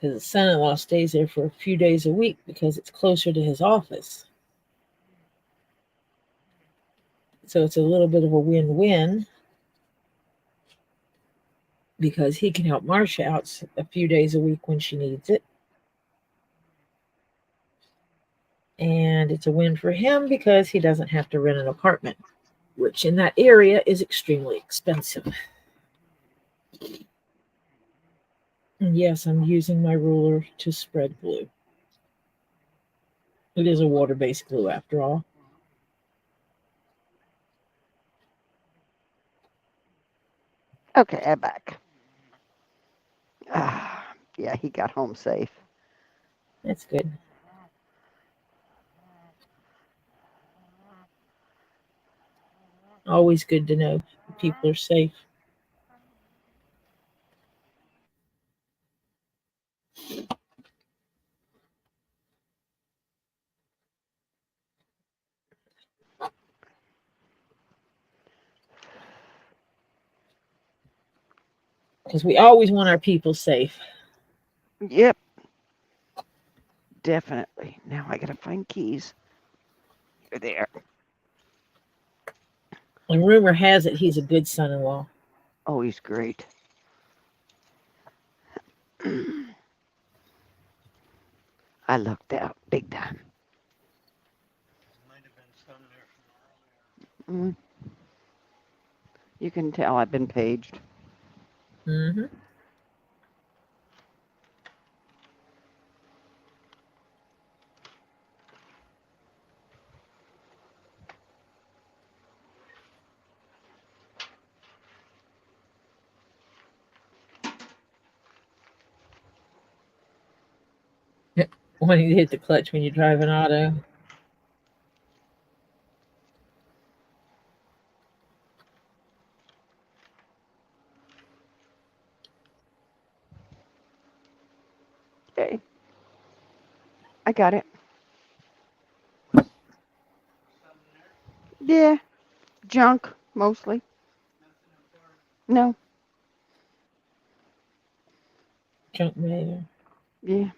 Because his son-in-law stays there for a few days a week because it's closer to his office. So it's a little bit of a win-win because he can help Marcia out a few days a week when she needs it. And it's a win for him because he doesn't have to rent an apartment, which in that area is extremely expensive. And yes, I'm using my ruler to spread glue. It is a water-based glue after all. Okay, I'm back. Yeah, he got home safe. That's good. Always good to know people are safe. Because we always want our people safe. Yep. Definitely. Now I gotta find keys. You're there. And rumor has it he's a good son-in-law. Oh, he's great. I lucked out big time. Might have been some there from earlier. Mm. You can tell I've been paged. Mm-hmm. Wanting to hit the clutch when you drive an auto. Okay. I got it. Yeah. Junk, mostly. No. Junk mail. Yeah.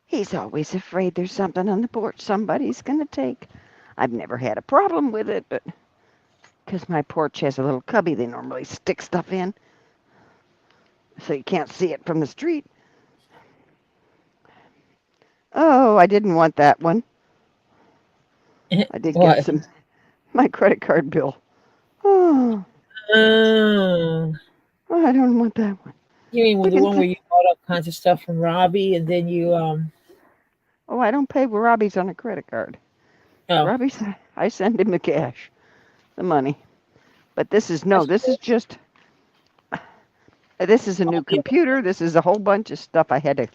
He's always afraid there's something on the porch somebody's going to take. I've never had a problem with it, but because my porch has a little cubby they normally stick stuff in, so you can't see it from the street. Oh, I didn't want that one. I did get What? my credit card bill. Oh, Oh. I don't want that one. You mean You the can one where put, you bought all kinds of stuff from Robbie and then you oh, I don't pay Robbie's on a credit card. oh, Robbie's, I send him the cash, the money. But this is that's just, this is a all new the computer. This is a whole bunch of stuff I had to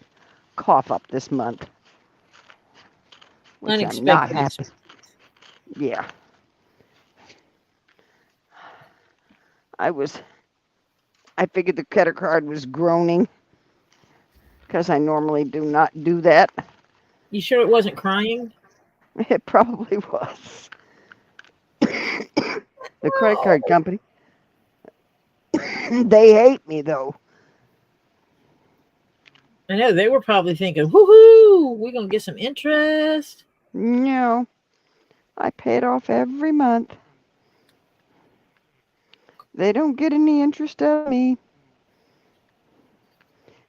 cough up this month, which I'm not unexpected happy. Yeah. I figured the credit card was groaning because I normally do not do that. You sure it wasn't crying? It probably was. The credit card company, they hate me though. I know they were probably thinking, woohoo, we're gonna get some interest. No, I pay it off every month. They don't get any interest out of me.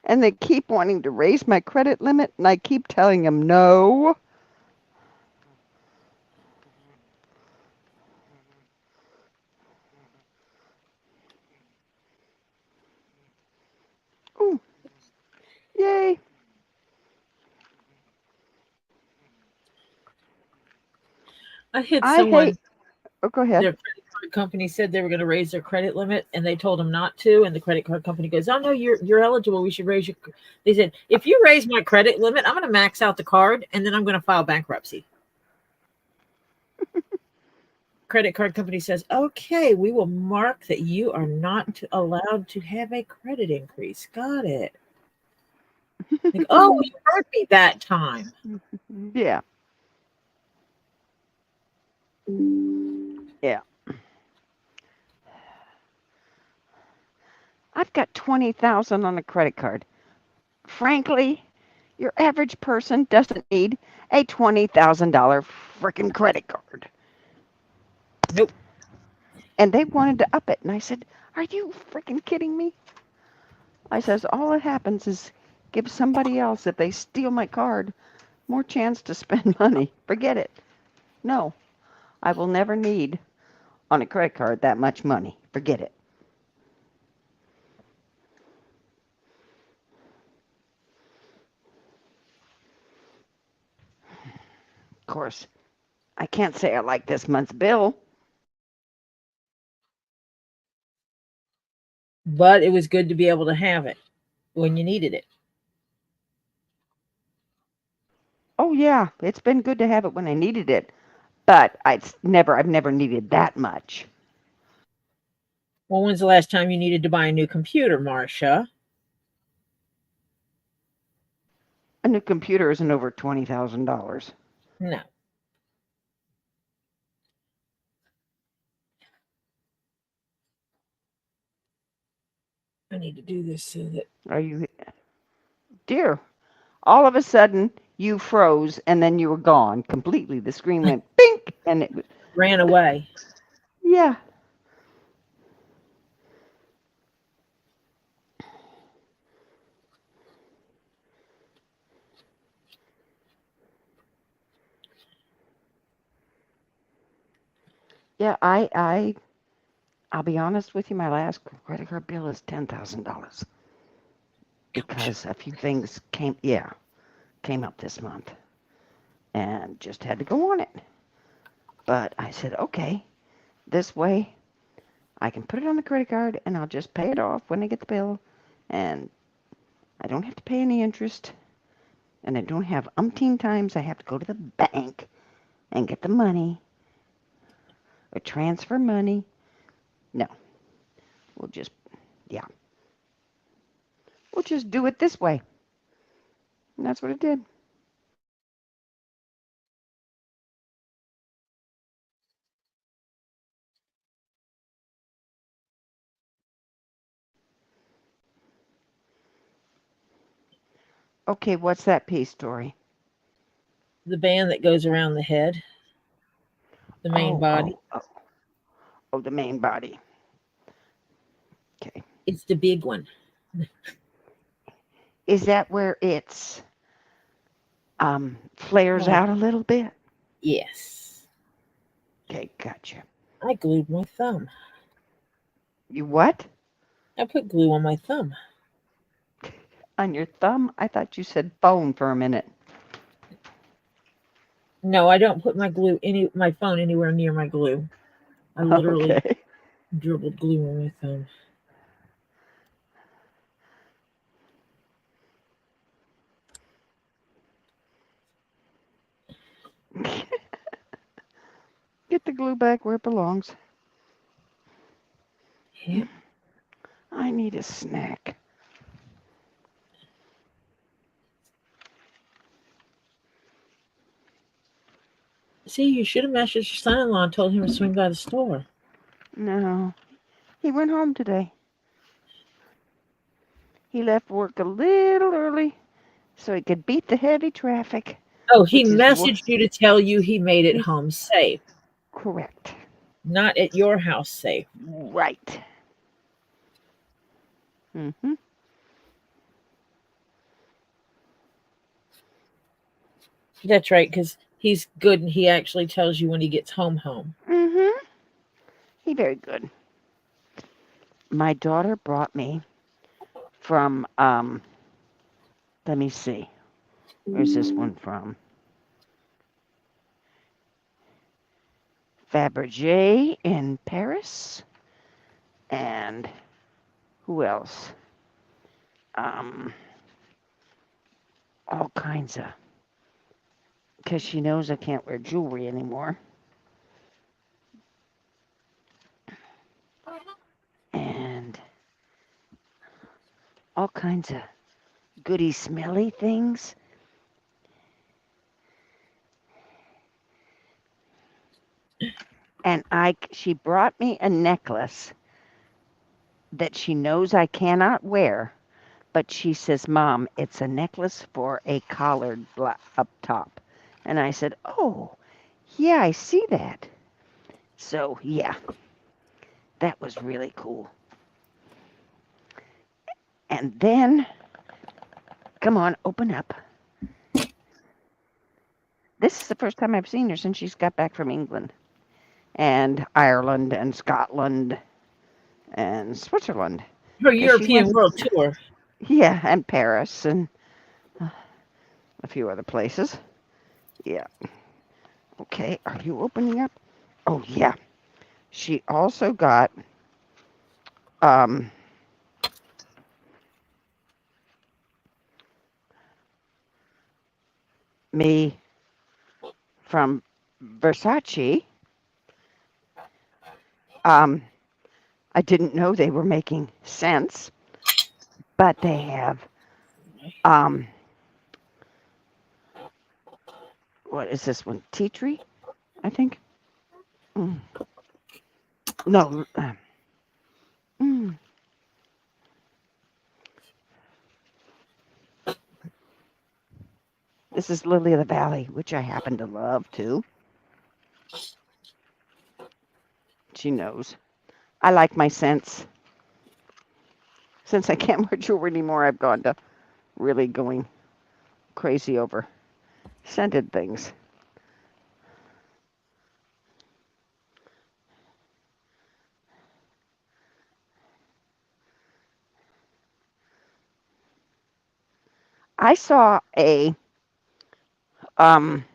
And they keep wanting to raise my credit limit, and I keep telling them no. Ooh, yay. I had I hate, someone, oh, go ahead. their credit card company said they were going to raise their credit limit, and they told them not to. And the credit card company goes, "Oh no, you're eligible. We should raise your." They said, "If you raise my credit limit, I'm going to max out the card, and then I'm going to file bankruptcy." Credit card company says, "Okay, we will mark that you are not allowed to have a credit increase." Got it. Like, oh, you heard me that time. Yeah, yeah. I've got 20,000 on a credit card. Frankly, your average person doesn't need a $20,000 freaking credit card. Nope. And they wanted to up it. And I said, are you freaking kidding me? I says, all that happens is give somebody else, if they steal my card, more chance to spend money. Forget it. No, I will never need on a credit card that much money. Forget it. Of course, I can't say I like this month's bill. But it was good to be able to have it when you needed it. Oh yeah, it's been good to have it when I needed it, but I've never needed that much. Well, when's the last time you needed to buy a new computer, Marcia? A new computer isn't over $20,000. No. I need to do this so that Are you, dear? All of a sudden, you froze and then you were gone completely. The screen went pink, and it was, ran away. yeah. Yeah, I'll be honest with you. My last credit card bill is $10,000 because a few things came up this month, and just had to go on it. But I said, okay, this way I can put it on the credit card and I'll just pay it off when I get the bill, and I don't have to pay any interest, and I don't have umpteen times I have to go to the bank and get the money or transfer money. No, we'll just, yeah, we'll just do it this way. And that's what it did. Okay, what's that piece, Dory? The band that goes around the head, the main body. Oh, the main body. Okay. It's the big one. Is that where it's flares Right. out a little bit? Yes. Okay, gotcha. I glued my thumb. You what? I put glue on my thumb. On your thumb? I thought you said phone for a minute. No, I don't put my phone anywhere near my glue. I literally Okay. dribbled glue on my thumb. Get the glue back where it belongs. Yep. I need a snack. See, you should have messaged your son-in-law and told him to swing by the store. No, he went home today. He left work a little early so he could beat the heavy traffic. Oh, he Which is messaged you to tell you he made it He- home safe, Correct. not at your house safe. Right. Mm-hmm. That's right, because he's good and he actually tells you when he gets home. Mm-hmm. He very good. My daughter brought me from let me see. Where's this one from? Fabergé in Paris. And who else? All kinds of, because she knows I can't wear jewelry anymore. And all kinds of goody smelly things. And she brought me a necklace that she knows I cannot wear, but she says, Mom, it's a necklace for a collared up top. And I said, oh, yeah, I see that. So, yeah, that was really cool. And then, come on, open up. This is the first time I've seen her since she's got back from England and Ireland and Scotland and Switzerland. Her 'Cause she European went, world tour. yeah, and Paris and a few other places. Yeah. Okay, are you opening up? Oh, yeah. She also got me from Versace. I didn't know they were making sense, but they have what is this one? Tea tree, I think. No. This is Lily of the Valley, which I happen to love too. She knows. I like my scents. Since I can't wear jewelry anymore, I've gone to really going crazy over scented things. I saw a an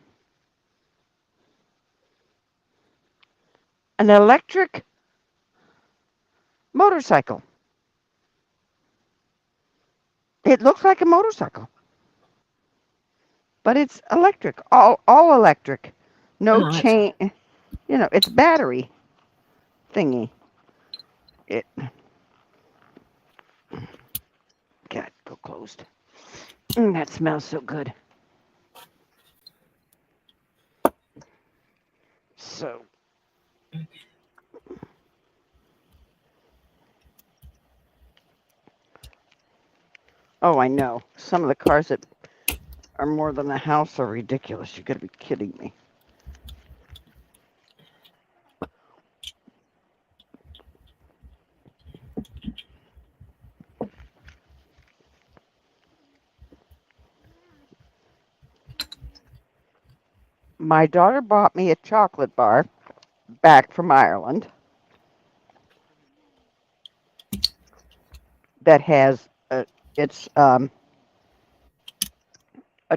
electric motorcycle. It looks like a motorcycle, but it's electric, all electric. No Oh, that's chain, it's battery thingy. It God, go closed. That smells so good. So oh, I know. Some of the cars that are more than a house are ridiculous. You gotta be kidding me. My daughter bought me a chocolate bar back from Ireland that has it's a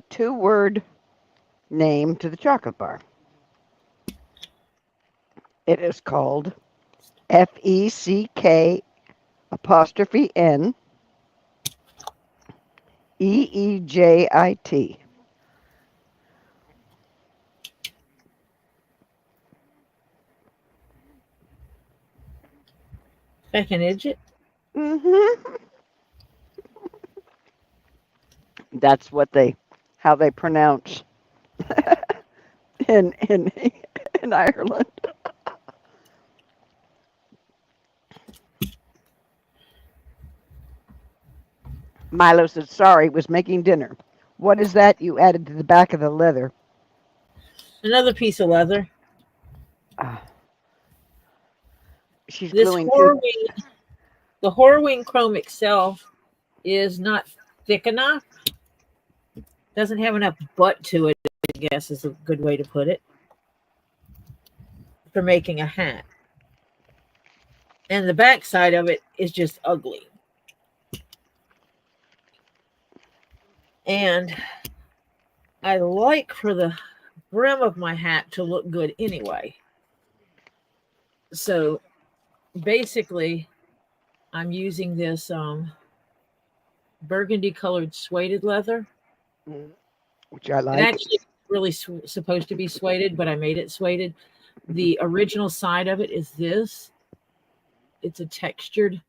two-word name to the chocolate bar. It is called FECK apostrophe N EEJIT. Second digit. Mm-hmm. That's how they pronounce in in Ireland. Milo said, sorry, was making dinner. What is that you added to the back of the leather? Another piece of leather. She's This gluing two. the Horwing chrome itself is not thick enough. Doesn't have enough butt to it, I guess is a good way to put it, for making a hat. And the back side of it is just ugly. And I like for the brim of my hat to look good anyway. So basically, I'm using this burgundy colored suede leather. Which I It like. actually really supposed to be suede, but I made it suede. The original side of it is this. It's a textured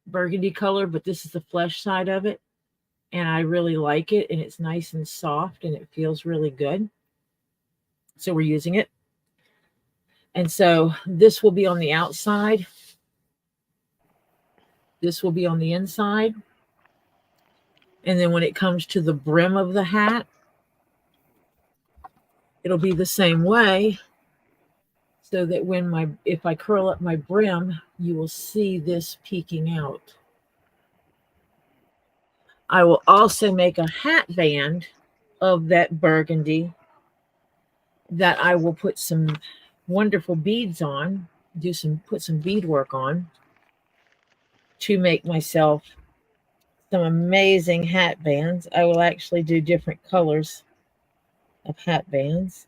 burgundy color, but this is the flesh side of it. And I really like it. And it's nice and soft and it feels really good. So we're using it. And so this will be on the outside. This will be on the inside. And then when it comes to the brim of the hat, it'll be the same way. So that if I curl up my brim, you will see this peeking out. I will also make a hat band of that burgundy that I will put some wonderful beads on, put some beadwork on to make myself some amazing hat bands. I will actually do different colors of hat bands.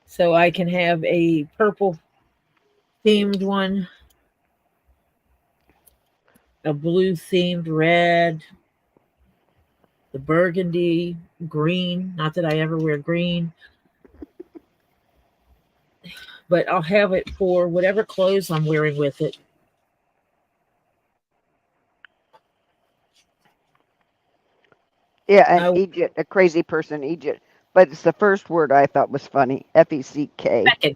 So I can have a purple themed one, a blue themed red, the burgundy, green. Not that I ever wear green, but I'll have it for whatever clothes I'm wearing with it. Yeah, and Egypt, a crazy person, Egypt. But it's the first word I thought was funny. FECK.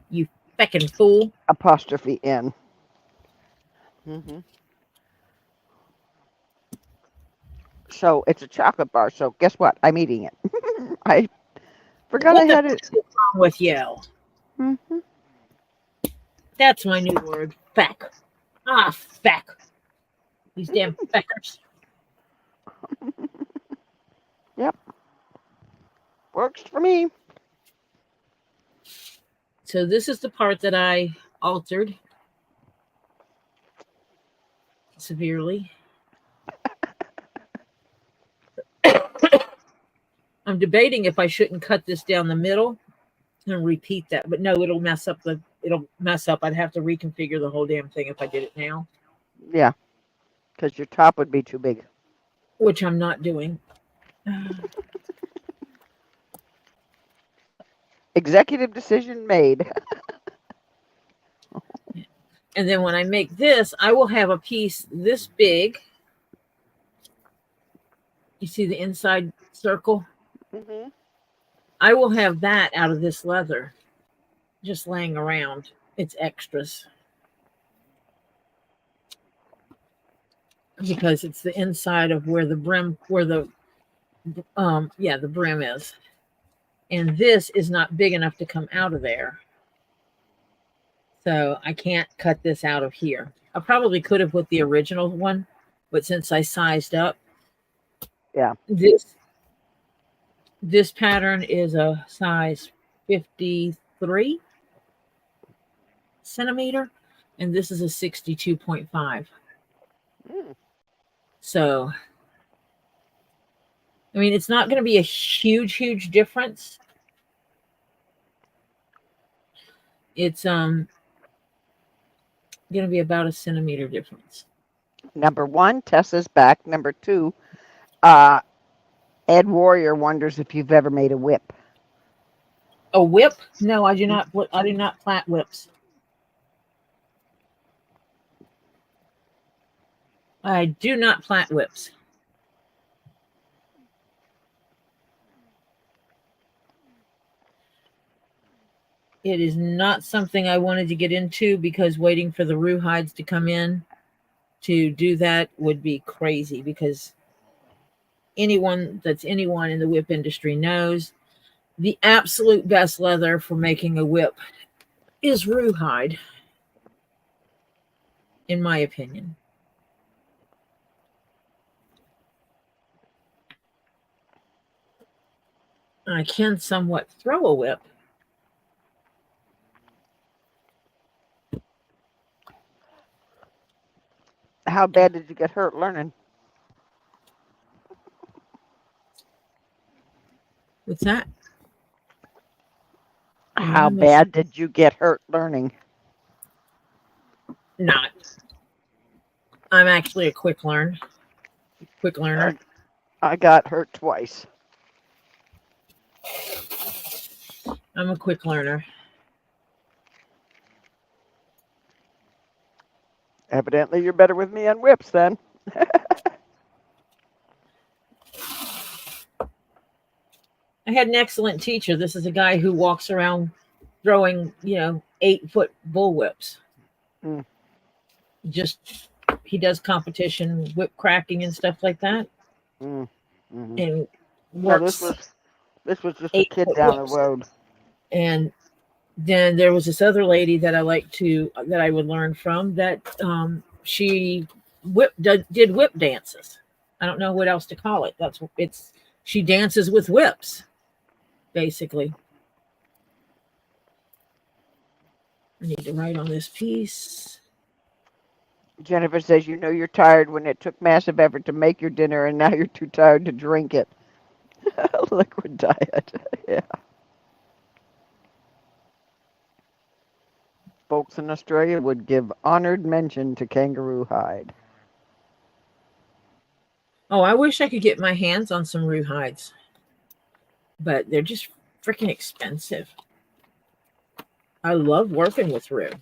You feckin' fool. Apostrophe N. Mm-hmm. So it's a chocolate bar. So guess what? I'm eating it. I forgot I had it. What's wrong with you? Mm-hmm. That's my new word. Feck. Feck. These damn feckers. Yep. Works for me. So this is the part that I altered. severely. I'm debating if I shouldn't cut this down the middle and repeat that, but no, it'll mess up. I'd have to reconfigure the whole damn thing if I did it now. Yeah, because your top would be too big. Which I'm not doing. Executive decision made. And then when I make this, I will have a piece this big. You see the inside circle? Mm-hmm. I will have that out of this leather just laying around. It's extras. Because it's the inside of where the brim, the brim is. And this is not big enough to come out of there. So I can't cut this out of here. I probably could have with the original one, but since I sized up, Yeah. This pattern is a size 53 centimeter, and this is a 62.5. So, I mean, it's not going to be a huge difference. It's going to be about a centimeter difference. Number one, Tessa's back. Number two, Ed Warrior wonders if you've ever made a whip. A whip? No, I do not. I do not plait whips. I do not plait whips. It is not something I wanted to get into because waiting for the rue hides to come in to do that would be crazy, because anyone in the whip industry knows the absolute best leather for making a whip is rue hide, in my opinion. I can somewhat throw a whip. How bad did you get hurt learning? What's that? How bad did you get hurt learning? Not. I'm actually a quick learner. I got hurt twice. I'm a quick learner. Evidently, you're better with me on whips then. I had an excellent teacher. This is a guy who walks around throwing, 8-foot bull whips. He does competition whip cracking and stuff like that. Mm-hmm. And works. No, this was just a kid down the road. And then there was this other lady that I would learn from, that she did whip dances. I don't know what else to call it. She dances with whips, basically. I need to write on this piece. Jennifer says, you're tired when it took massive effort to make your dinner and now you're too tired to drink it. Liquid diet. Yeah. Folks in Australia would give honored mention to kangaroo hide. Oh, I wish I could get my hands on some rue hides, but they're just freaking expensive. I love working with rue.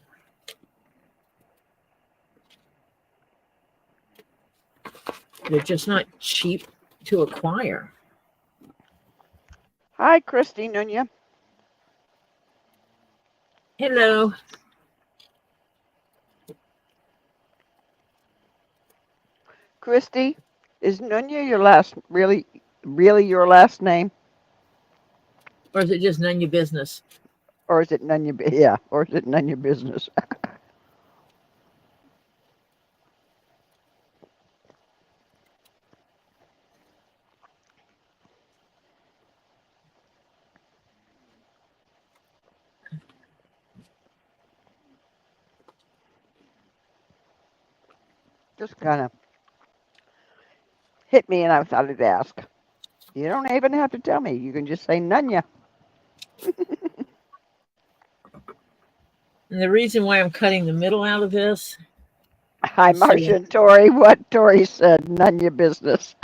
They're just not cheap to acquire. Hi, Christy Nunya. Hello. Christy, is Nunya really your last name? Or is it just none your business? Or is it none your business? just kind of hit me, and I thought I'd ask. You don't even have to tell me. You can just say Nunya. And the reason why I'm cutting the middle out of this Hi, is so Marcia and Tori. What Tori said, Nunya business.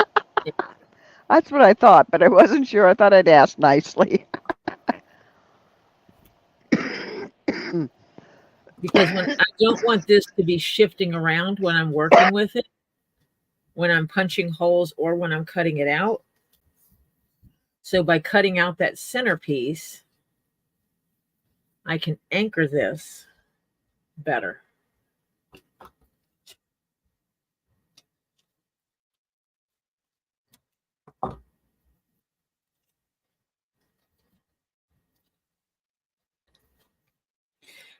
That's what I thought, but I wasn't sure. I thought I'd ask nicely. because when I don't want this to be shifting around when I'm working with it, when I'm punching holes or when I'm cutting it out. So by cutting out that centerpiece, I can anchor this better.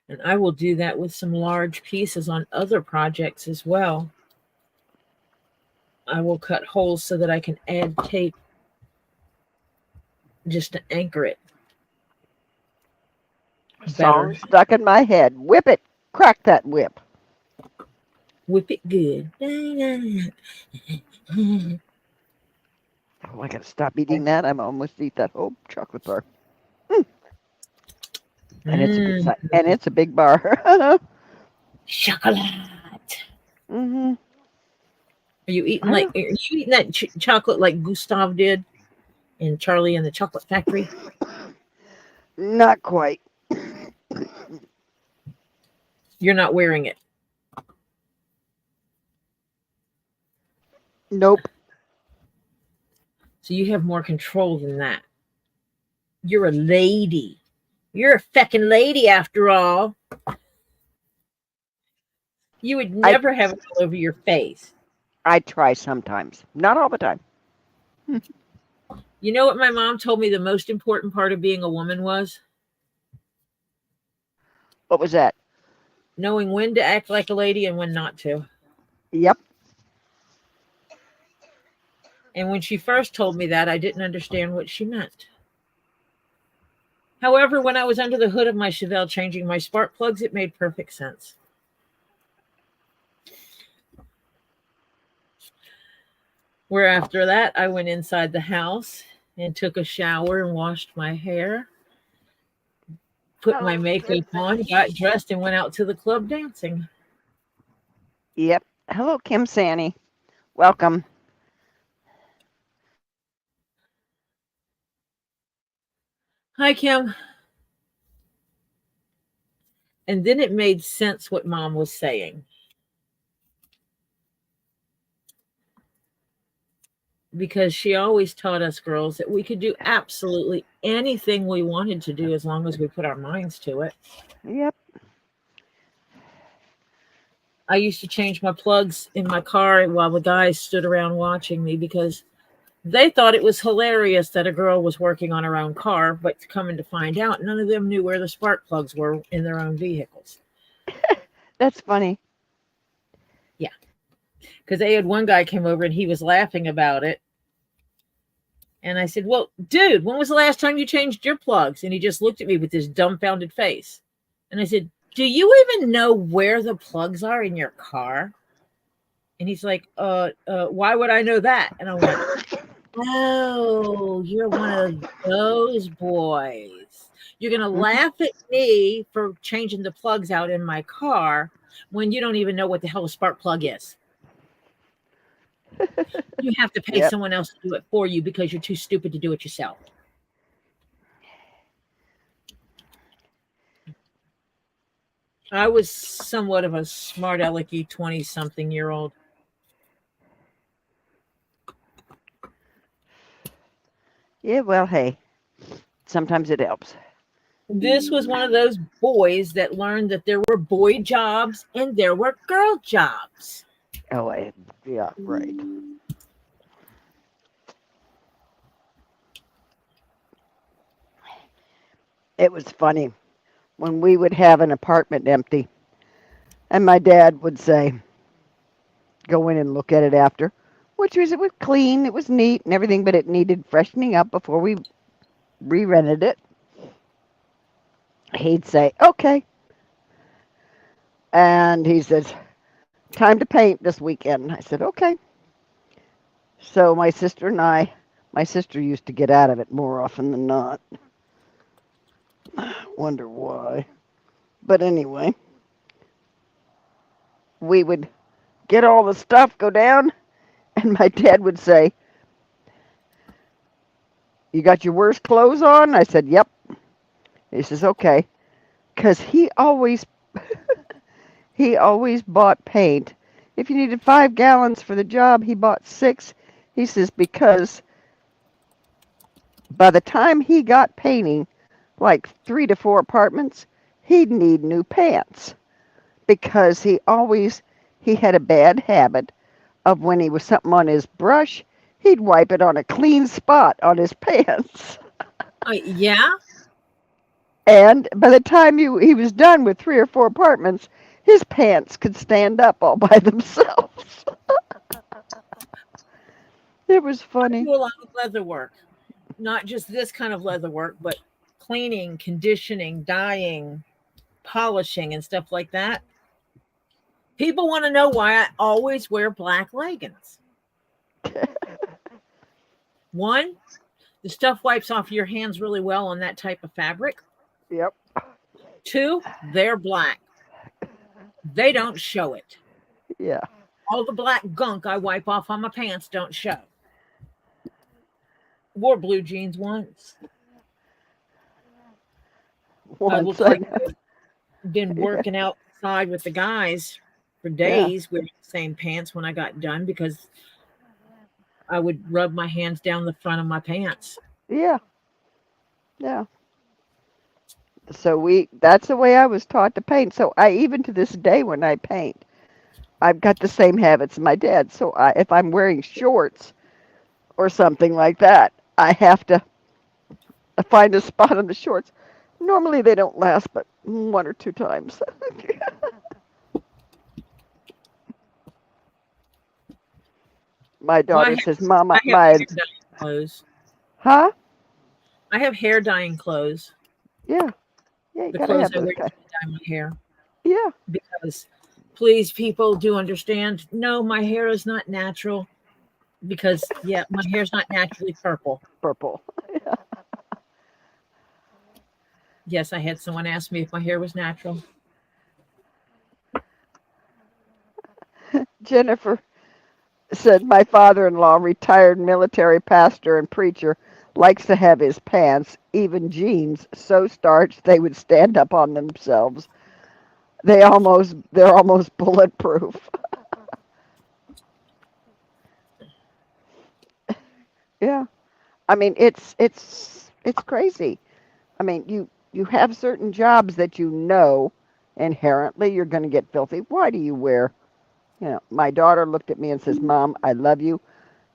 And I will do that with some large pieces on other projects as well. I will cut holes so that I can add tape just to anchor it better. Song stuck in my head. Whip it. Crack that whip. Whip it good. Oh, I gotta stop eating that. I'm almost eat that whole chocolate bar. Mm. And it's a good size. And it's a big bar. Chocolate. Mm-hmm. Are you eating that chocolate like Gustav did in Charlie and the Chocolate Factory? Not quite. You're not wearing it. Nope. So you have more control than that. You're a lady. You're a feckin' lady after all. You would never have it all over your face. I try sometimes. Not all the time. You know what my mom told me the most important part of being a woman was? What was that? Knowing when to act like a lady and when not to. Yep. And when she first told me that, I didn't understand what she meant. However, when I was under the hood of my Chevelle changing my spark plugs, it made perfect sense. Where after that, I went inside the house and took a shower and washed my hair, put my makeup on, got dressed, and went out to the club dancing. Yep. Hello, Kim Sanny. Welcome. Hi, Kim. And then it made sense what Mom was saying. Because she always taught us girls that we could do absolutely anything we wanted to do as long as we put our minds to it. Yep. I used to change my plugs in my car while the guys stood around watching me because they thought it was hilarious that a girl was working on her own car, but coming to find out, none of them knew where the spark plugs were in their own vehicles. That's funny. Yeah. Because they had one guy came over and he was laughing about it. And I said, well, dude, when was the last time you changed your plugs? And he just looked at me with this dumbfounded face. And I said, do you even know where the plugs are in your car? And he's like, why would I know that? And I went, oh, you're one of those boys. You're going to laugh at me for changing the plugs out in my car when you don't even know what the hell a spark plug is. You have to pay someone else to do it for you because you're too stupid to do it yourself. I was somewhat of a smart alecky 20-something-year-old. Yeah, well, hey, sometimes it helps. This was one of those boys that learned that there were boy jobs and there were girl jobs. Oh, yeah, right. It was funny when we would have an apartment empty, and my dad would say, go in and look at it after, which was, it was clean, it was neat and everything, but it needed freshening up before we re-rented it. He'd say, okay. And he says, time to paint this weekend. I said, okay. So my sister and my sister used to get out of it more often than not. Wonder why. But anyway, we would get all the stuff, go down, and my dad would say, "You got your worst clothes on?" I said, "Yep." He says, "Okay," because he always bought paint. If you needed 5 gallons for the job, he bought 6. He says because by the time he got painting like 3 to 4 apartments, he'd need new pants because he had a bad habit of when he was something on his brush, he'd wipe it on a clean spot on his pants. Yeah. And by the time he was done with 3 or 4 apartments, his pants could stand up all by themselves. It was I funny. do a lot of leather work, not just this kind of leather work, but cleaning, conditioning, dyeing, polishing, and stuff like that. People want to know why I always wear black leggings. One, the stuff wipes off your hands really well on that type of fabric. Yep. 2, they're black. They don't show it. Yeah. All the black gunk I wipe off on my pants don't show. Wore blue jeans once. I Once looked I like know. I'd been Yeah. working outside with the guys for Yeah. days wearing the same pants when I got done because I would rub my hands down the front of my pants. Yeah. Yeah. So that's the way I was taught to paint. So I even to this day when I paint, I've got the same habits as my dad. So if I'm wearing shorts or something like that, I have to find a spot on the shorts. Normally they don't last but 1 or 2 times. My Well, daughter says, "Mama, I have my hair dyeing clothes. huh? I have hair dyeing clothes. Yeah, yeah, you The gotta clothes have I those wear to kind. dye my hair Yeah, because please people do understand. No, my hair is not natural because yeah, my hair's not naturally purple. purple. Yes, I had someone ask me if my hair was natural. Jennifer said, "My father-in-law, retired military pastor and preacher, likes to have his pants, even jeans, so starched they would stand up on themselves. They're almost bulletproof." Yeah, I mean it's crazy. I mean you have certain jobs that you know inherently you're going to get filthy. Why do you wear? My daughter looked at me and says, "Mom, I love you.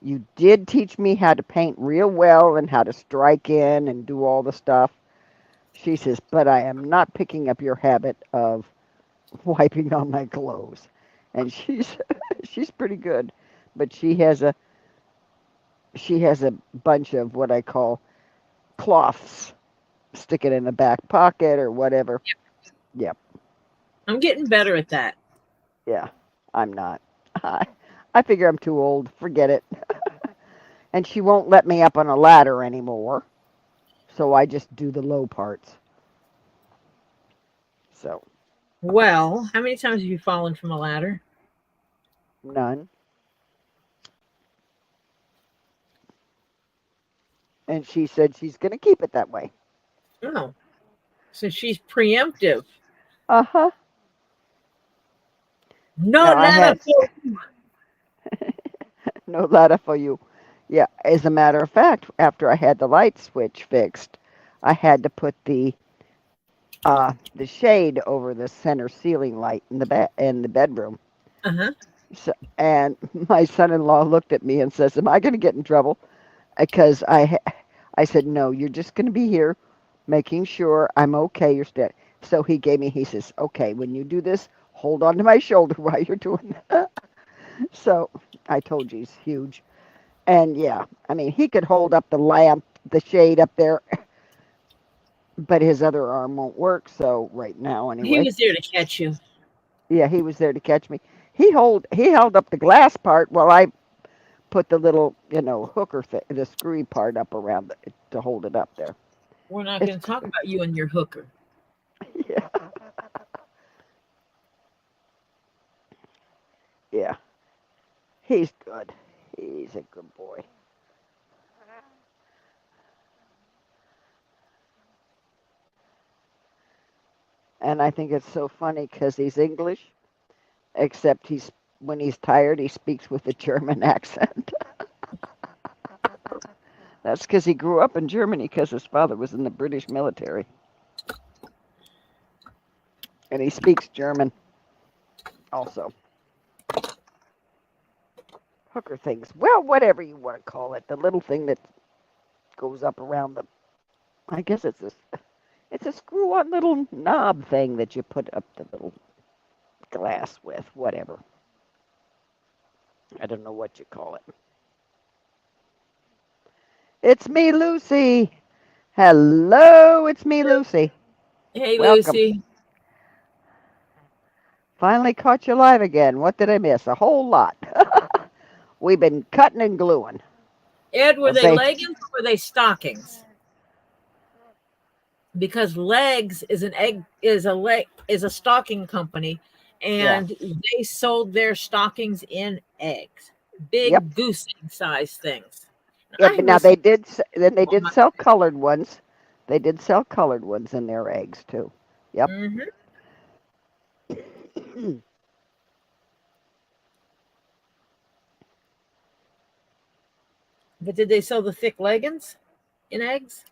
You did teach me how to paint real well and how to strike in and do all the stuff." She says, "But I am not picking up your habit of wiping on my clothes." And she's she's pretty good, but she has a bunch of what I call cloths. Stick it in the back pocket or whatever. Yep. I'm getting better at that. Yeah. I'm not. I, I figure I'm too old. Forget it. And she won't let me up on a ladder anymore. So I just do the low parts. So Well, how many times have you fallen from a ladder? none. And she said she's going to keep it that way. Oh, so she's preemptive. Uh huh. No Now I ladder. had no ladder for you. Yeah. As a matter of fact, after I had the light switch fixed, I had to put the shade over the center ceiling light in the bedroom. Uh huh. So, and my son-in-law looked at me and says, "Am I going to get in trouble?" Because I said, "No, you're just going to be here, making sure I'm okay. You're steady." So he says, "Okay, when you do this, hold on to my shoulder while you're doing that." So I told you he's huge, and yeah, I mean he could hold up the lamp, the shade up there, but his other arm won't work. So right now, He anyway. was there to catch you. Yeah, he was there to catch me. He held up the glass part while I put the little, hooker thing, the screwy part up around it to hold it up there. We're not It's going to talk about you and your hooker. yeah. Yeah. He's good. He's a good boy. And I think it's so funny because he's English, except when he's tired, he speaks with a German accent. That's because he grew up in Germany because his father was in the British military. And he speaks German also. Hooker things. Well, whatever you want to call it. The little thing that goes up around I guess it's a screw-on little knob thing that you put up the little glass with. Whatever. I don't know what you call it. It's me, Lucy. Hello, it's me, Lucy. Hey, Welcome. Lucy. Finally caught you live again. What did I miss? A whole lot. We've been cutting and gluing. Ed, were they leggings or were they stockings? Because Legs is a stocking company, and they sold their stockings in eggs, big goose egg size things. Yeah, but now they did sell colored ones. They did sell colored ones in their eggs too. Yep. Mm-hmm. But did they sell the thick leggings in eggs?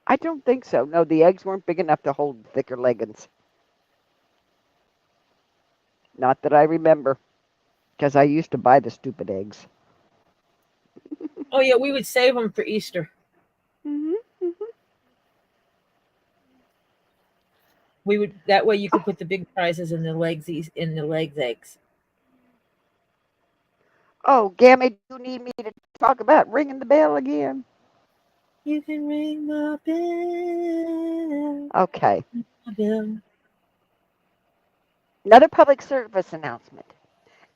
I don't think so. No, the eggs weren't big enough to hold thicker leggings. Not that I remember, because I used to buy the stupid eggs. Oh yeah, we would save them for Easter. Mm-hmm. Mm-hmm. We would that way you could put the big prizes in the legs eggs. Oh, Gammy, do you need me to talk about ringing the bell again? You can ring my bell. Okay. My bell. Another public service announcement.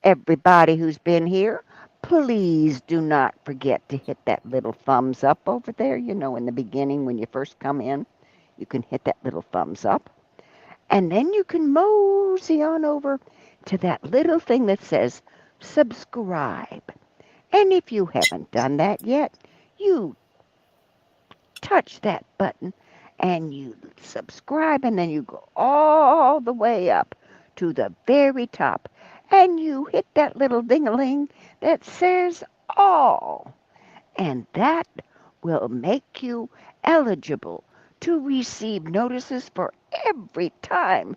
Everybody who's been here, please do not forget to hit that little thumbs up over there. In the beginning when you first come in, you can hit that little thumbs up. And then you can mosey on over to that little thing that says subscribe. And if you haven't done that yet, you touch that button and you subscribe, and then you go all the way up to the very top and you hit that little ding-a-ling that says all. And that will make you eligible to receive notices for every time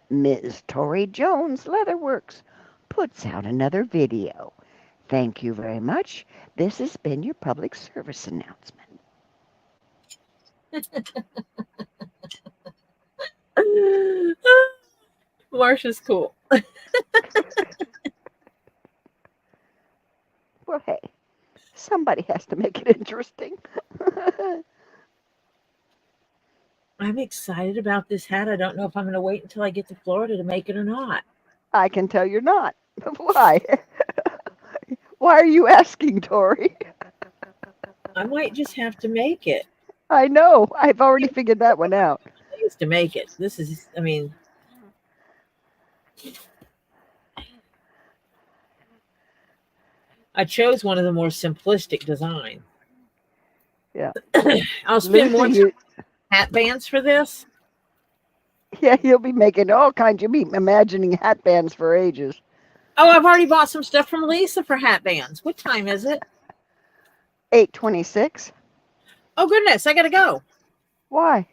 Ms. Tori Jones Leatherworks puts out another video. Thank you very much. This has been your public service announcement. Marsha's cool. Well, hey, somebody has to make it interesting. I'm excited about this hat. I don't know if I'm going to wait until I get to Florida to make it or not. I can tell you're not. Why? Why are you asking, Tori? I might just have to make it. I know. I've already figured that one out. To make it. This is, I chose one of the more simplistic design. Yeah. I'll spend more time hat bands for this. Yeah, you'll be making all kinds. You'll be imagining hat bands for ages. Oh, I've already bought some stuff from Lisa for hat bands. What time is it? 8:26. Oh, goodness. I got to go. Why?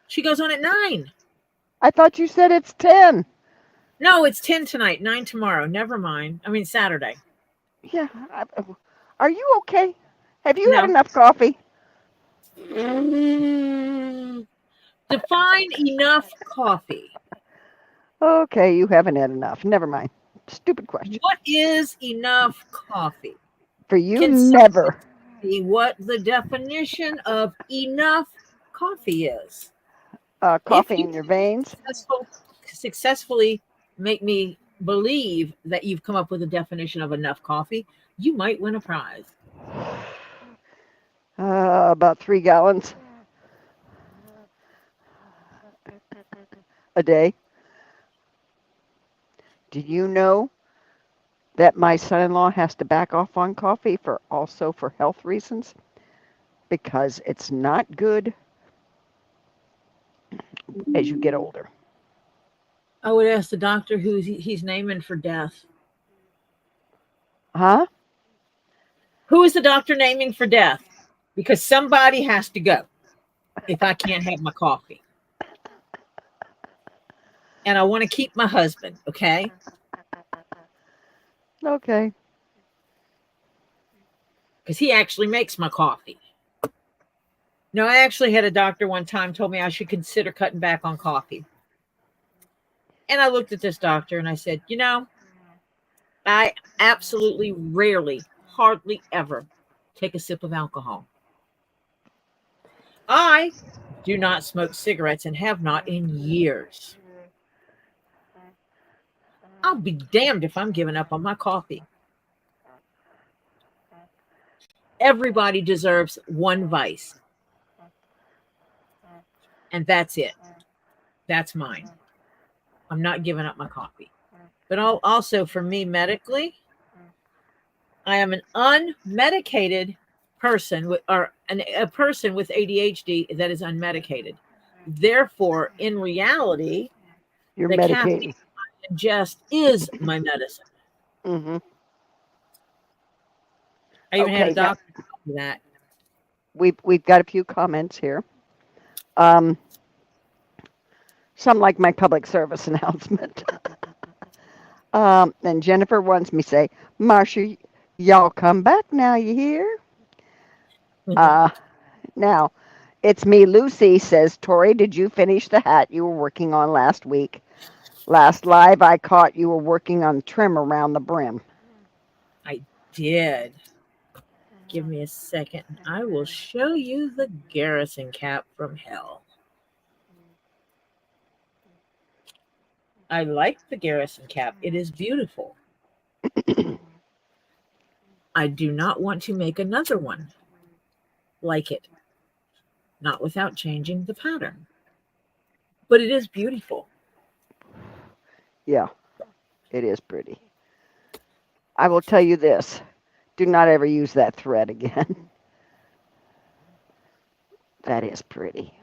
She goes on at 9. I thought you said it's 10. No, it's 10 tonight, 9 tomorrow. Never mind. Saturday. Yeah. Are you okay? Have you had enough coffee? Define enough coffee. Okay, you haven't had enough. Never mind. Stupid question. What is enough coffee? For you, never. See what the definition of enough coffee is. Coffee in your veins. Successfully make me believe that you've come up with a definition of enough coffee, you might win a prize. About 3 gallons a day. Do you know that my son-in-law has to back off on coffee for health reasons? Because it's not good as you get older. I would ask the doctor who he's naming for death. Huh? Who is the doctor naming for death? Because somebody has to go if I can't have my coffee. And I want to keep my husband, okay? Okay. Because he actually makes my coffee. No, I actually had a doctor one time told me I should consider cutting back on coffee. And I looked at this doctor and I said, you know, I absolutely rarely, hardly ever take a sip of alcohol. I do not smoke cigarettes and have not in years. I'll be damned if I'm giving up on my coffee. Everybody deserves one vice. And that's it. That's mine. I'm not giving up my coffee. But also for me medically, I am an unmedicated person a person with ADHD that is unmedicated. Therefore, in reality, You're the medicated. caffeine I ingest is my medicine. Mm-hmm. I even had a Okay, doctor tell me that. We've got a few comments here. Some like my public service announcement. And Jennifer wants me to say, Marsha, y'all come back now, you hear? Now, it's me, Lucy, says, Tori, did you finish the hat you were working on last week? Last live I caught you were working on trim around the brim. I did. Give me a second. I will show you the garrison cap from hell. I like the garrison cap. It is beautiful. I do not want to make another one like it. Not without changing the pattern. But it is beautiful. Yeah, it is pretty. I will tell you this. Do not ever use that thread again. That is pretty.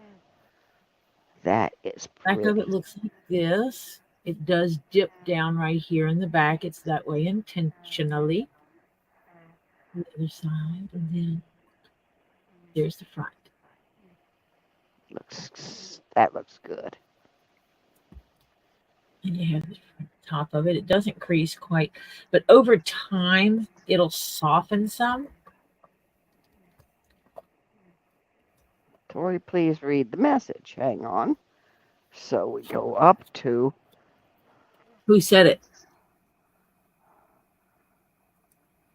That is pretty. Back of it looks like this. It does dip down right here in the back. It's that way intentionally. The other side, and then there's the front. That looks good. And you have the top of it. It doesn't crease quite, but over time, it'll soften some. Tori, please read the message. Hang on. So we go up to... Who said it?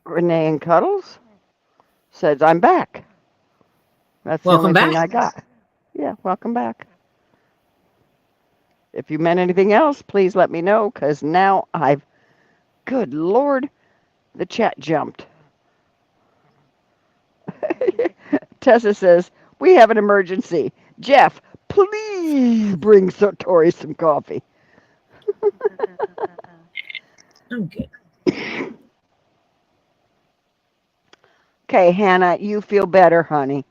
Renee and Cuddles says, I'm back. That's Welcome the only thing back. I got. Yeah, welcome back. If you meant anything else, please let me know, because now good Lord, the chat jumped. Tessa says, we have an emergency. Jeff, please bring Tori some coffee. I'm good. Okay, Hannah, you feel better, honey.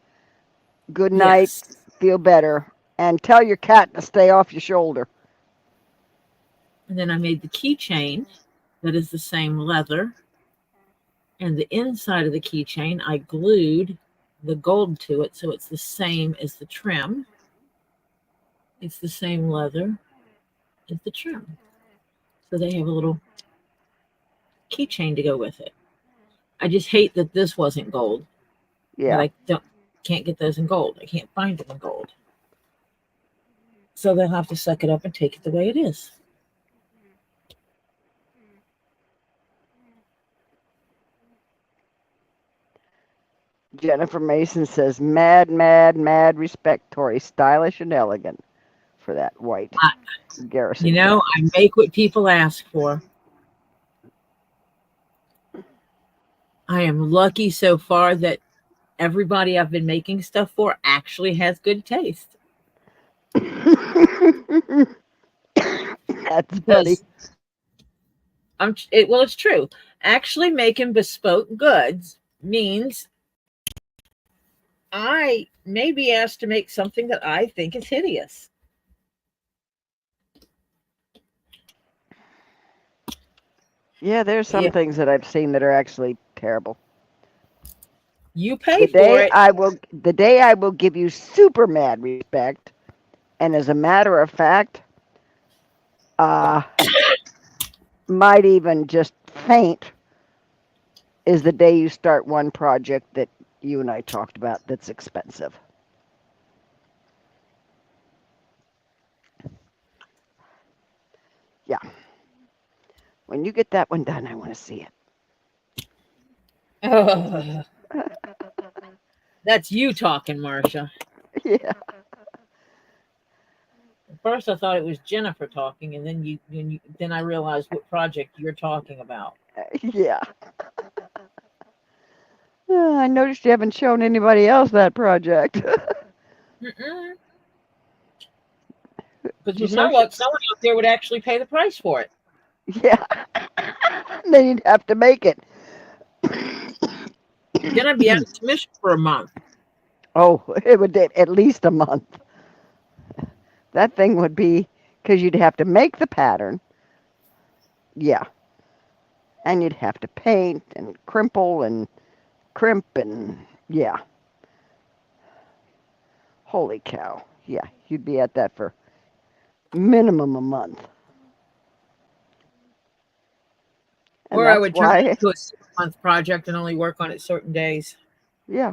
Good night. Yes. Feel better. And tell your cat to stay off your shoulder. And then I made the keychain that is the same leather. And the inside of the keychain, I glued the gold to it, so it's the same as the trim. It's the same leather as the trim. So they have a little keychain to go with it. I just hate that this wasn't gold. Yeah. But I can't get those in gold. I can't find them in gold. So they'll have to suck it up and take it the way it is. Jennifer Mason says, mad, mad, mad respect, Tori. Stylish and elegant for that white garrison. You know, I make what people ask for. I am lucky so far that everybody I've been making stuff for actually has good taste. That's funny. Well, it's true. Actually making bespoke goods means I may be asked to make something that I think is hideous. Yeah, there's some things that I've seen that are actually terrible. You pay for it. The day I will give you super mad respect, and as a matter of fact, might even just faint, is the day you start one project that you and I talked about that's expensive. Yeah. When you get that one done, I want to see Oh, that's you talking, Marcia. it. Yeah. At first, I thought it was Jennifer talking, and then I realized what project you're talking about. Yeah. I noticed you haven't shown anybody else that project. Because with my luck, someone out there would actually pay the price for it. Yeah. Then you'd have to make it. Then I'd be out of commission for a month. Oh, it would take at least a month. That thing would be, because you'd have to make the pattern. Yeah. And you'd have to paint and crimple and crimp and, yeah. Holy cow. Yeah, you'd be at that for minimum a month. And Or I that's would turn it why, into a 6-month project and only work on it certain days. yeah.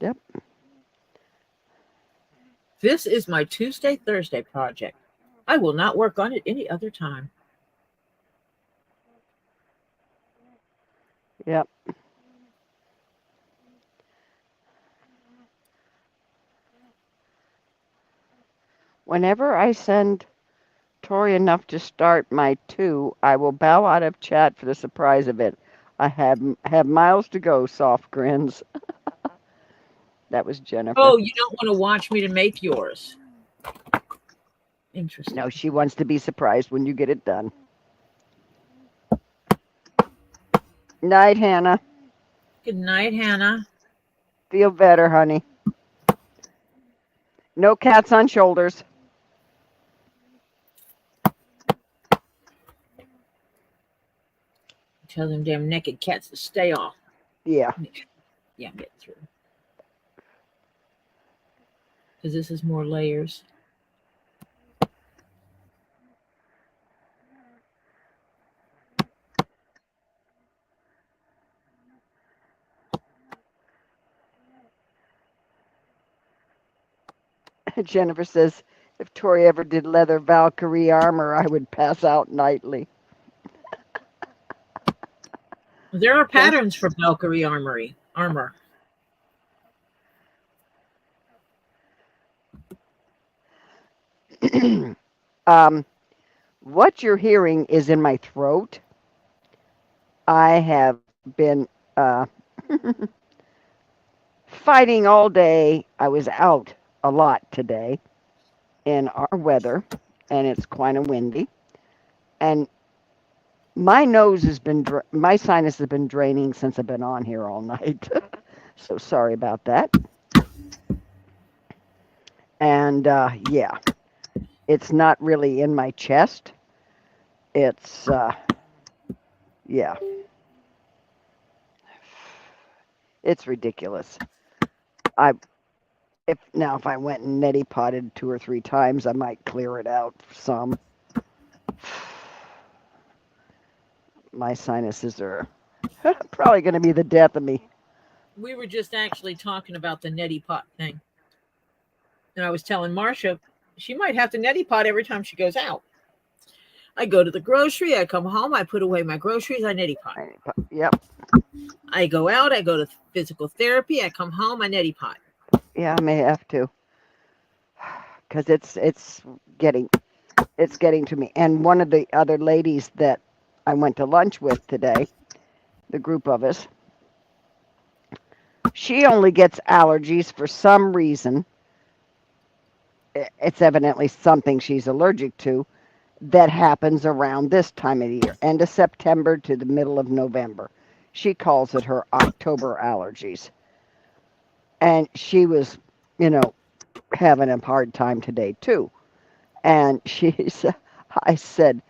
Yep. This is my Tuesday, Thursday project. I will not work on it any other time. Yep. Whenever I send Tori enough to start my 2, I will bow out of chat for the surprise of it. I have miles to go, soft grins. That was Jennifer. Oh, you don't want to watch me to make yours. Interesting. No, she wants to be surprised when you get it done. Night, Hannah. Good night, Hannah. Feel better, honey. No cats on shoulders. Tell them damn naked cats to stay off. Yeah. Yeah, I'm getting through. Because this is more layers. Jennifer says, if Tori ever did leather Valkyrie armor, I would pass out nightly. There are patterns for Valkyrie armor. What you're hearing is in my throat. I have been fighting all day. I was out a lot today in our weather, and it's kind of windy. And my my sinus has been draining since I've been on here all night. So sorry about that. And yeah, it's not really in my chest. It's yeah, it's ridiculous. If I went and neti potted 2 or 3 times, I might clear it out some. My sinuses are probably going to be the death of me. We were just actually talking about the neti pot thing. And I was telling Marcia she might have to neti pot every time she goes out. I go to the grocery, I come home, I put away my groceries, I neti pot. Yep. I go out, I go to physical therapy, I come home, I neti pot. Yeah, I may have to. Because it's getting to me. And one of the other ladies that I went to lunch with today the group of us. She only gets allergies for some reason. It's evidently something she's allergic to that happens around this time of the year, end of September to the middle of November. She calls it her October allergies. And she was, you know, having a hard time today too. And I said,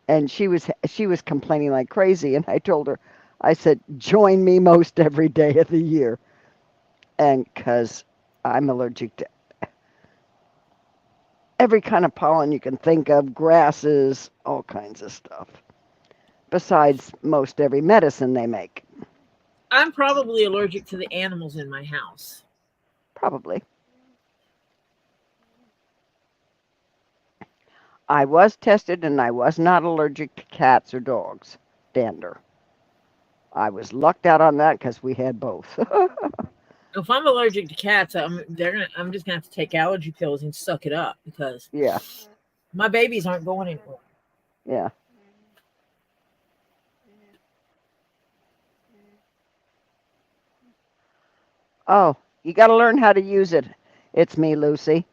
and she was complaining like crazy. And I told her, I said, join me most every day of the year, and because I'm allergic to every kind of pollen you can think of, grasses, all kinds of stuff. Besides most every medicine they make, I'm probably allergic to the animals in my house. probably. I was tested and I was not allergic to cats or dogs. Dander. I was lucked out on that because we had both. If I'm allergic to cats, I'm just gonna have to take allergy pills and suck it up because Yeah, my babies aren't going anywhere. yeah. Oh, you got to learn how to use it. It's me, Lucy.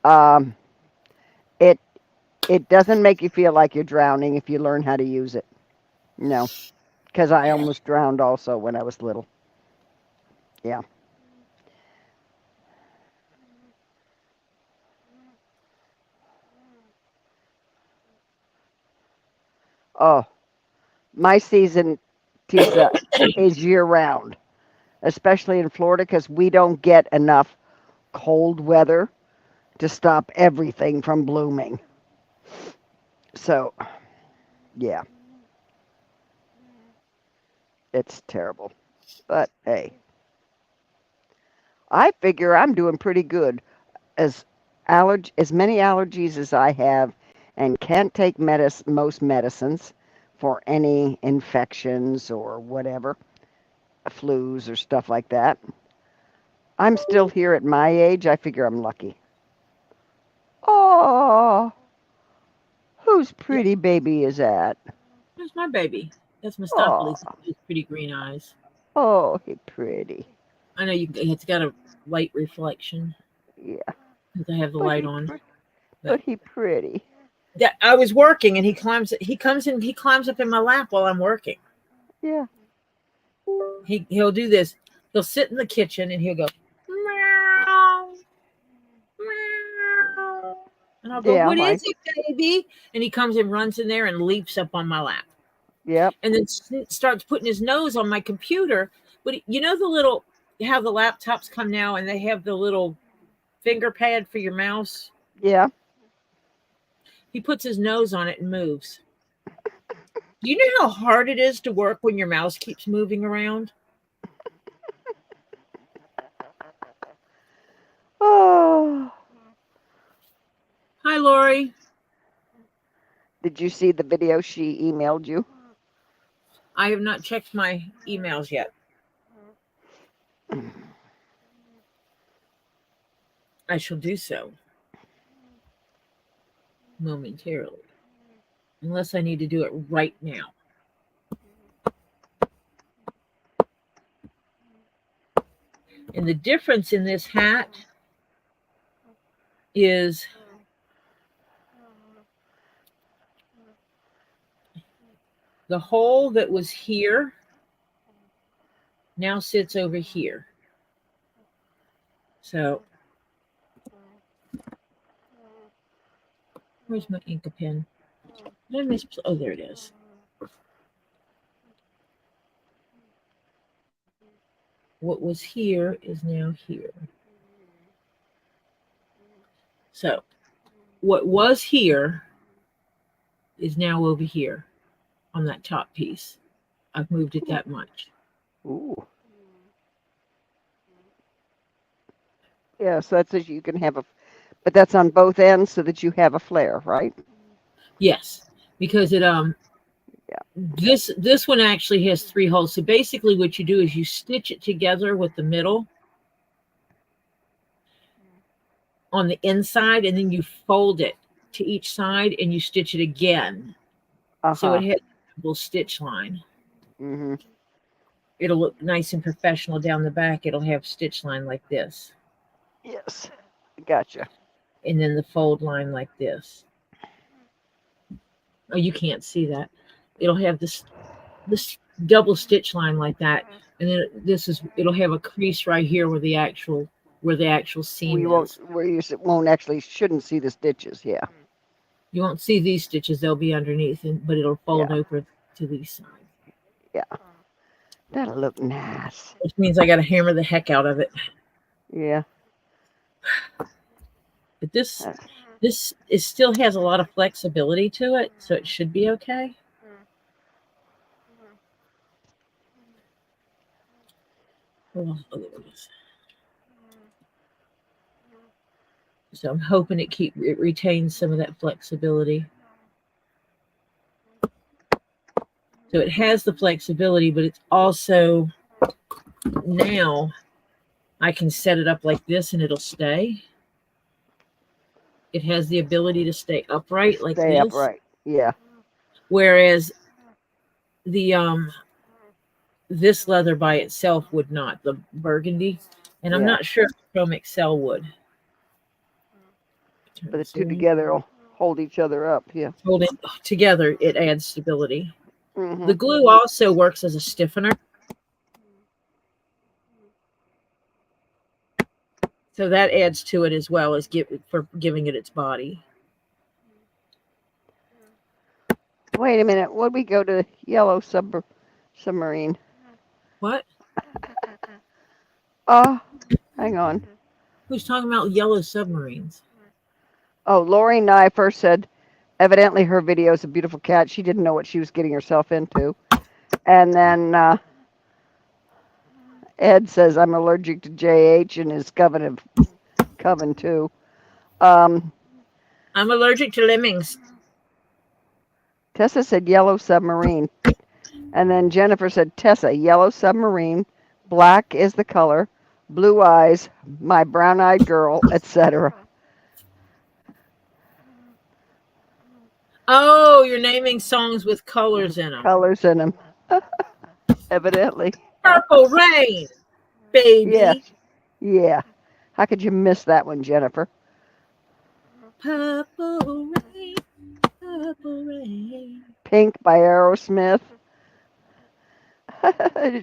Um, it it doesn't make you feel like you're drowning if you learn how to use it. No, because I almost drowned also when I was little. Yeah. Oh, my season, Tisa, is year round, especially in Florida because we don't get enough cold weather to stop everything from blooming. So, yeah, it's terrible. But hey, I figure I'm doing pretty good. As many allergies as I have and can't take most medicines for any infections or whatever, flus or stuff like that. I'm still here at my age. I figure I'm lucky. Oh, whose Yeah, pretty baby is that? that's my baby. That's Oh, Mistopheles. His pretty green eyes. oh, he pretty. I know it's got a light reflection Yeah, because I have the but light on. But he pretty. that I was working and he climbs up in my lap while I'm working. Yeah, He'll do this. He'll sit in the kitchen and he'll go meow, meow. And I'll go, yeah, "What is it, baby?" And he comes and runs in there and leaps up on my lap. yep, And then starts putting his nose on my computer. But you know the little how the laptops come now and they have the little finger pad for your mouse? yeah. He puts his nose on it and moves. Do you know how hard it is to work when your mouse keeps moving around? Oh, Hi, Lori. did you see the video she emailed you? I have not checked my emails yet. I shall do so momentarily, unless I need to do it right now. And the difference in this hat is the hole that was here now sits over here. So, where's my ink pen? Oh, there it is. What was here is now here. So, what was here is now over here on that top piece. I've moved it that much. Ooh. Yeah, so that's so you can have but that's on both ends so that you have a flare, right? Yes, because it Yeah. this one actually has 3 holes. So basically what you do is you stitch it together with the middle on the inside and then you fold it to each side and you stitch it again. So Uh-huh. it has a double stitch line. Mm-hmm. It'll look nice and professional down the back. It'll have stitch line like this. Yes. Gotcha. And then the fold line like this. Oh, you can't see that. It'll have this double stitch line like that. And then it'll have a crease right here where the actual seam is. Where you won't actually shouldn't see the stitches. Yeah. You won't see these stitches, they'll be underneath, but it'll fold over to these sides. Yeah. That'll look nice. Which means I gotta hammer the heck out of it. Yeah. But this still has a lot of flexibility to it, so it should be okay. Oh, look at this. So I'm hoping it retains some of that flexibility. So it has the flexibility, but it's also now I can set it up like this and it'll stay. It has the ability to stay upright like this. Stay upright. Yeah. Whereas the this leather by itself would not, the burgundy, and I'm not sure if Chrome Excel would. But the two together will hold each other up. Yeah. Holding together, it adds stability. Mm-hmm. The glue also works as a stiffener. So that adds to it as well as for giving it its body. Wait a minute. Would we go to yellow submarine? What? Hang on. Who's talking about yellow submarines? Oh, Lori and I first said, evidently her video is a beautiful cat. She didn't know what she was getting herself into. And then Ed says, I'm allergic to JH and is coven too. I'm allergic to lemmings. Tessa said yellow submarine. And then Jennifer said, Tessa, yellow submarine, black is the color, blue eyes, my brown-eyed girl, etc. Oh, you're naming songs with colors in them. Colors in them. Evidently. Purple Rain, baby. Yes. Yeah. How could you miss that one, Jennifer? Purple Rain, Purple Rain. Pink by Aerosmith.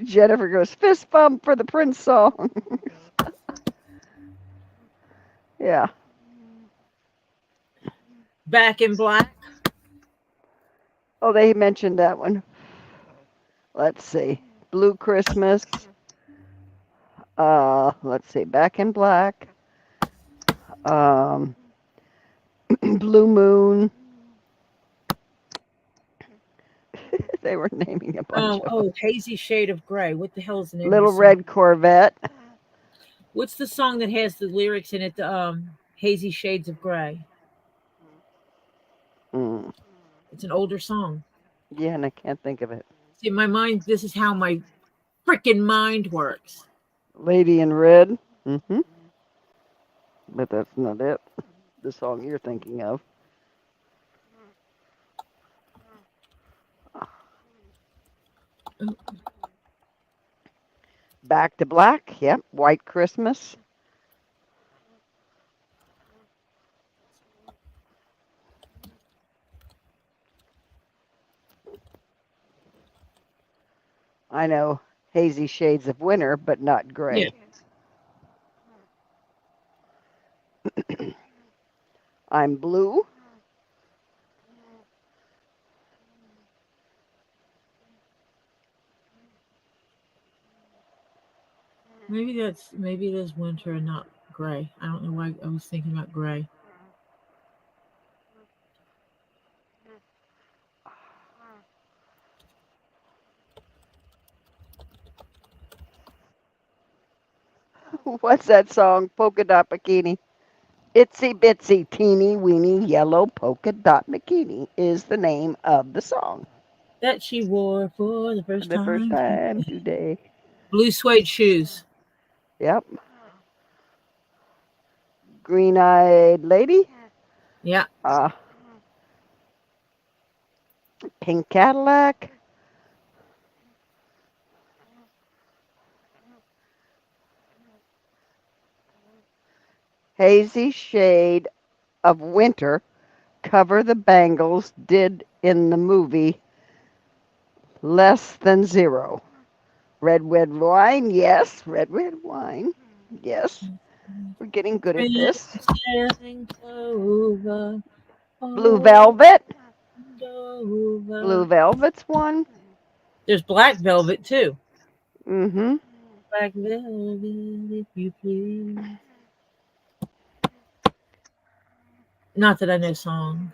Jennifer goes, fist bump for the Prince song. Yeah. Back in Black. Oh, they mentioned that one. Let's see. Blue Christmas. Let's see. Back in Black. Blue Moon. They were naming a bunch of them. Hazy Shade of Gray. What the hell is the name Little of the Red Corvette. What's the song that has the lyrics in it? Hazy Shades of Gray. It's an older song. Yeah, and I can't think of it. See, my mind, this is how my freaking mind works. Lady in Red. Mm-hmm. But that's not it. The song you're thinking of. Back to Black. Yep. White Christmas. I know Hazy Shades of Winter, but not gray. Yeah. I'm Blue. Maybe there's winter and not gray. I don't know why I was thinking about gray. What's that song? Polka dot bikini. Itsy bitsy teeny weeny yellow polka dot bikini is the name of the song. That she wore for the first time today. Blue suede shoes. Yep. Green-eyed lady. Yeah. Pink Cadillac. hazy shade of winter cover the bangles did in the movie Less Than Zero? Red wine, yes. Red wine, yes. We're getting good at this. Blue velvet. Blue velvet's one. There's black velvet too. Mm-hmm. Black velvet, if you please. Not that I know songs.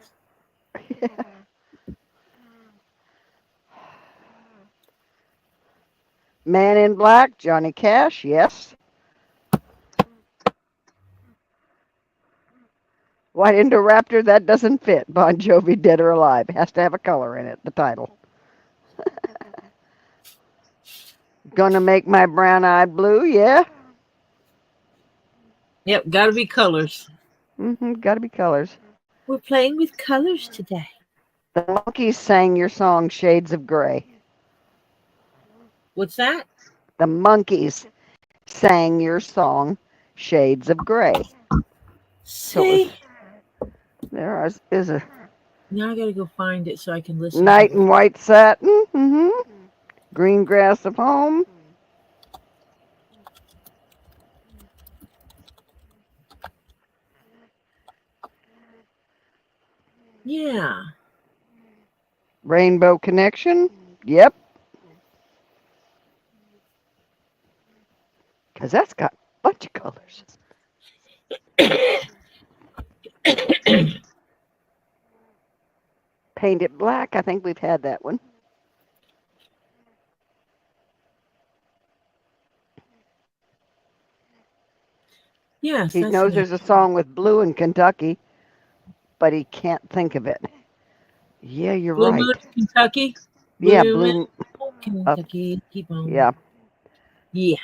Man in Black, Johnny Cash, yes. White Indoraptor, that doesn't fit. Bon Jovi, Dead or Alive. It has to have a color in it, the title. Gonna Make My Brown Eyed Blue, yeah. Yep, gotta be colors. Mm-hmm, gotta be colors. We're playing with colors today. The Monkees sang your song, Shades of Grey. What's that? The Monkees sang your song, Shades of Grey. See? There is a Now I gotta go find it so I can listen Night to in it. White Satin. Mm-hmm. Green Grass of Home. Yeah. Rainbow Connection. Yep. Because that's got a bunch of colors. Paint It Black. I think we've had that one. Yes, He that's knows me. there's a song with blue in Kentucky, but he can't think of it. Yeah, you're Blue Moon, right. Kentucky. Yeah, Blue Moon, blue. Kentucky. Keep on. Yeah, Yeah.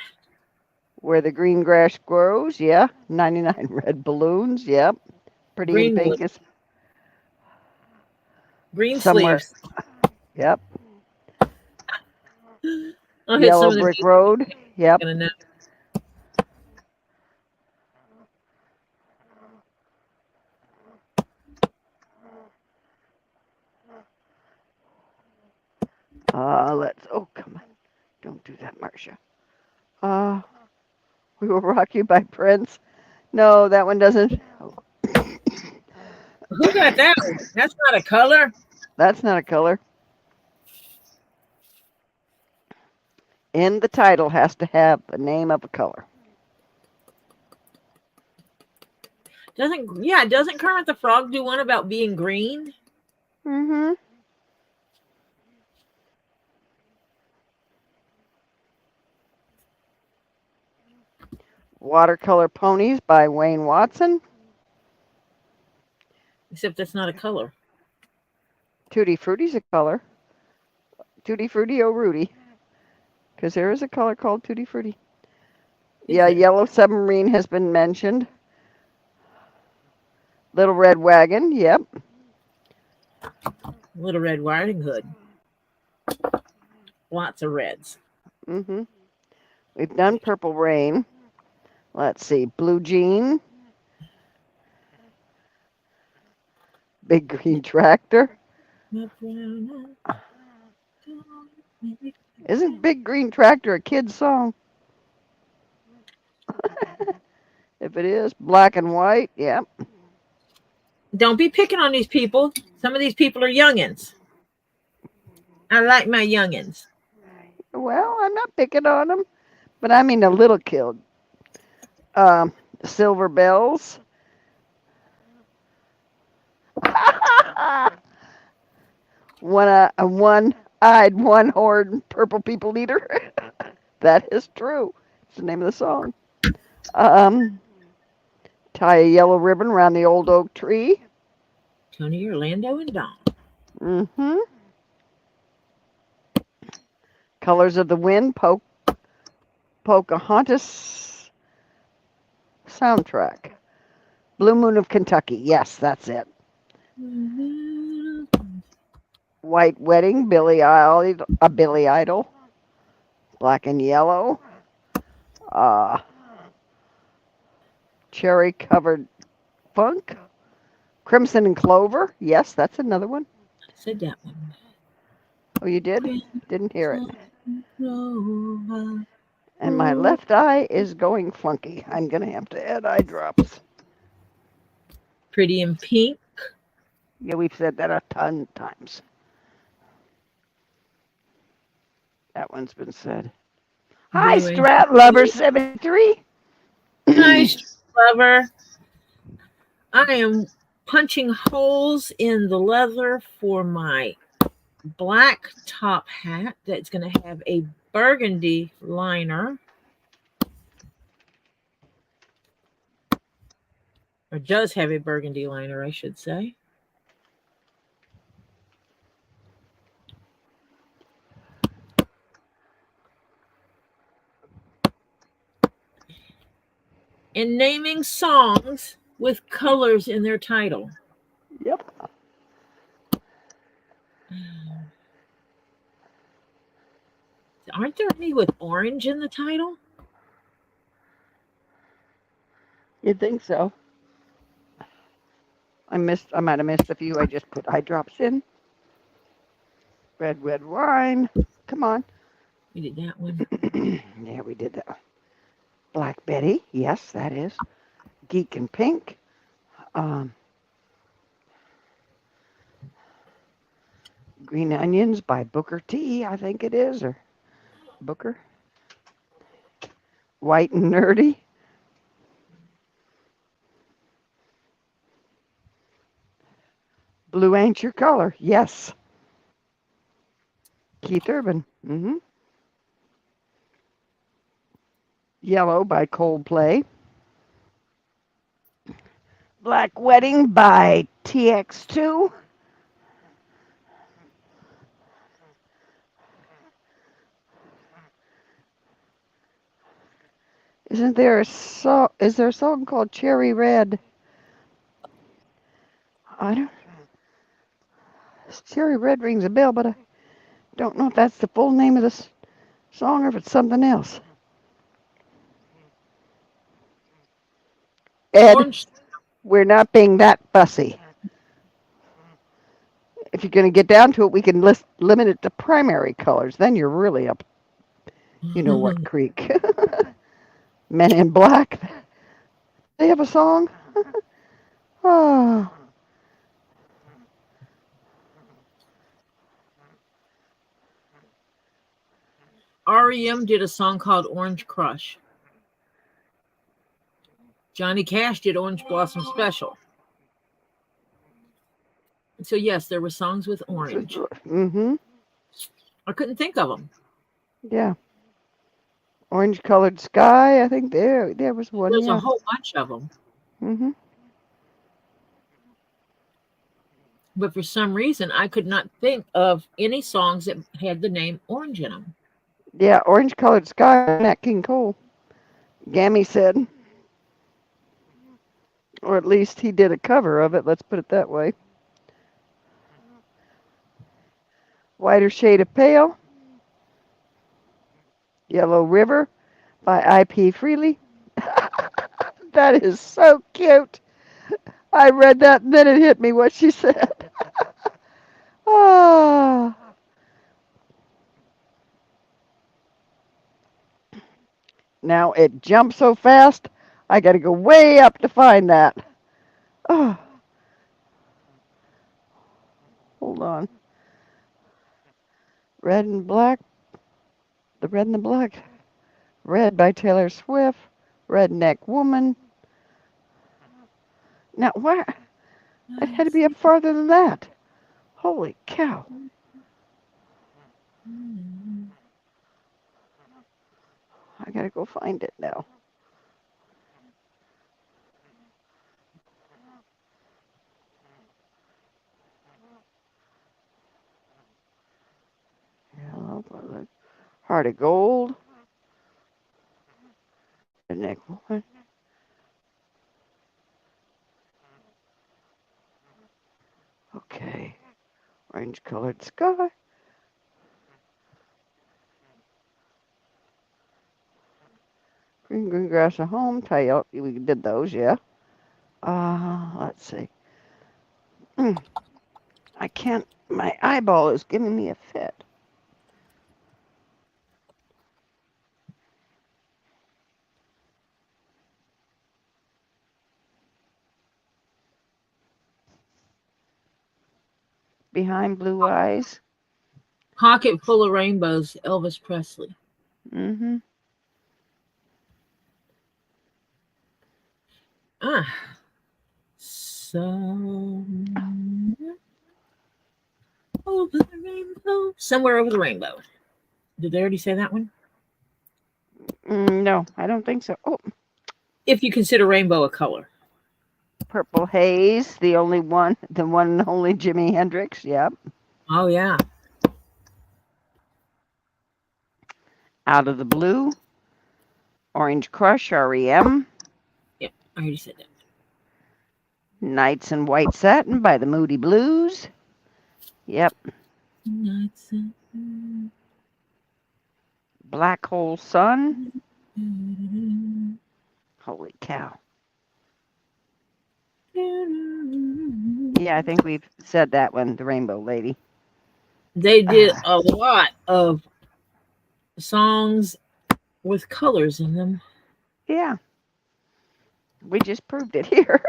Where the Green Grass Grows. Yeah, 99 Red Balloons. Yep. Pretty in Greenwood. Pink is Green somewhere. sleeves. Yep. I'll hit some Yellow of the Brick music. Road. Yep. Gonna know. Oh, come on. Don't do that, Marcia. Uh, We Will Rock You by Prince. No, that one doesn't. Oh, Who got that one? That's not a color. that's not a color. In the title has to have the name of a color. Doesn't Kermit the Frog do one about being green? Mm-hmm. Watercolor Ponies by Wayne Watson. Except that's not a color. Tutti Frutti's a color. Tutti Frutti O Rudy. Because there is a color called Tutti Frutti. Yeah, there? Yellow Submarine has been mentioned. Little Red Wagon, yep. Little Red Riding Hood. Lots of reds. Mm-hmm. We've done Purple Rain. Let's see, Blue Jean. Big Green Tractor. Isn't Big Green Tractor a kid's song? If it is, Black and White, yep. Don't be picking on these people. Some of these people are youngins. I like my youngins. Well, I'm not picking on them, but I mean a little kid. Silver Bells. One-eyed, one-horned purple people eater. That is true. It's the name of the song. Tie a yellow ribbon around the old oak tree. Tony Orlando and Dawn. Mm-hmm. Colors of the Wind, Pocahontas soundtrack. Blue Moon of Kentucky. Yes, that's it. White Wedding, Billy Idol. Black and Yellow. Cherry covered funk. Crimson and clover. Yes, that's another one. I said that one. Oh, you did? Didn't hear it. Clover. And my left eye is going flunky. I'm going to have to add eye drops. Pretty in pink. Yeah, we've said that a ton of times. That one's been said. Hi, Blue and Strat Lover 73. Hi, Lover. I am punching holes in the leather for my black top hat that's going to have a burgundy liner. Or does have a burgundy liner, I should say. And naming songs with colors in their title. Yep. Aren't there any with orange in the title? You'd think so. I might have missed a few. I just put eye drops in. Red wine. Come on. We did that one. Yeah, we did that. Black Betty. Yes, that is. Geek and Pink. Green Onions by Booker T, I think it is, or Booker. White and Nerdy. Blue Ain't Your Color. Yes. Keith Urban. Yellow by Coldplay. Black Wedding by TX2. Is there a song called Cherry Red? I don't. Cherry Red rings a bell, but I don't know if that's the full name of the song or if it's something else. Ed, Orange. we're not being that fussy. If you're going to get down to it, we can limit it to primary colors. Then you're really up, you know what creek. Men in Black. They have a song. Oh. REM did a song called Orange Crush. Johnny Cash did Orange Blossom Special. So yes, there were songs with orange. I couldn't think of them. Yeah. Orange Colored Sky, I think there was one. There's Yeah. a whole bunch of them. But for some reason, I could not think of any songs that had the name Orange in them. Yeah, Orange Colored Sky, Nat King Cole. Gammy said. Or at least he did a cover of it, let's put it that way. Whiter Shade of Pale. Yellow River by I.P. Freely. That is so cute. I read that and then it hit me what she said. Oh. Now it jumps so fast, I got to go way up to find that. Oh. Hold on. Red and Black. The Red and the Black. Red by Taylor Swift. Redneck Woman. Now, where? It had to be up farther than that. Holy cow. I gotta go find it now. Yellow, Heart of Gold. Redneck Woman. Okay. Orange Colored Sky. Green grass at home. Tie up. We did those, yeah. Let's see. I can't. My eyeball is giving me a fit. Behind blue eyes. Pocket full of rainbows, Elvis Presley. Mm-hmm. Ah. So over the rainbow. Somewhere over the rainbow. Did they already say that one? No, I don't think so. Oh, If you consider rainbow a color. Purple Haze, the one and only Jimi Hendrix. Yep. Oh yeah. Out of the Blue. Orange Crush, REM. Yep, I already said that. Nights in White Satin by the Moody Blues. Yep. Black Hole Sun. Holy cow. Yeah, I think we've said that one, the Rainbow Lady. They did a lot of songs with colors in them. Yeah. We just proved it here.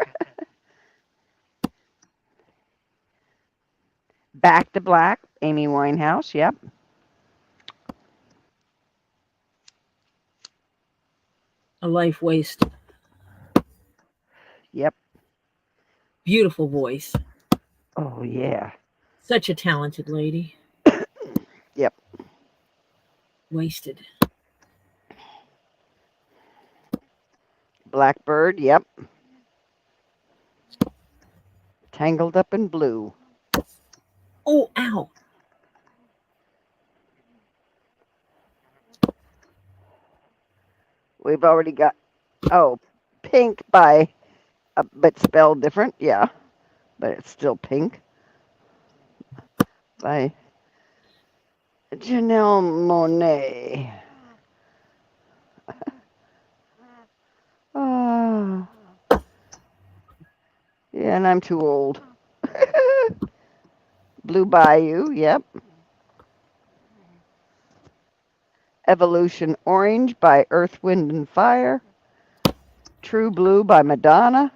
Back to Black, Amy Winehouse. Yep. A life wasted. Yep. Beautiful voice. Oh, yeah. Such a talented lady. Yep. Wasted. Blackbird. Yep. Tangled Up in Blue. Oh, ow. We've already got, Pink by, but spelled different. Yeah. But it's still Pink. By Janelle Monáe. Oh. Yeah, and I'm too old. Blue Bayou, yep. Evolution Orange by Earth, Wind, and Fire. True Blue by Madonna.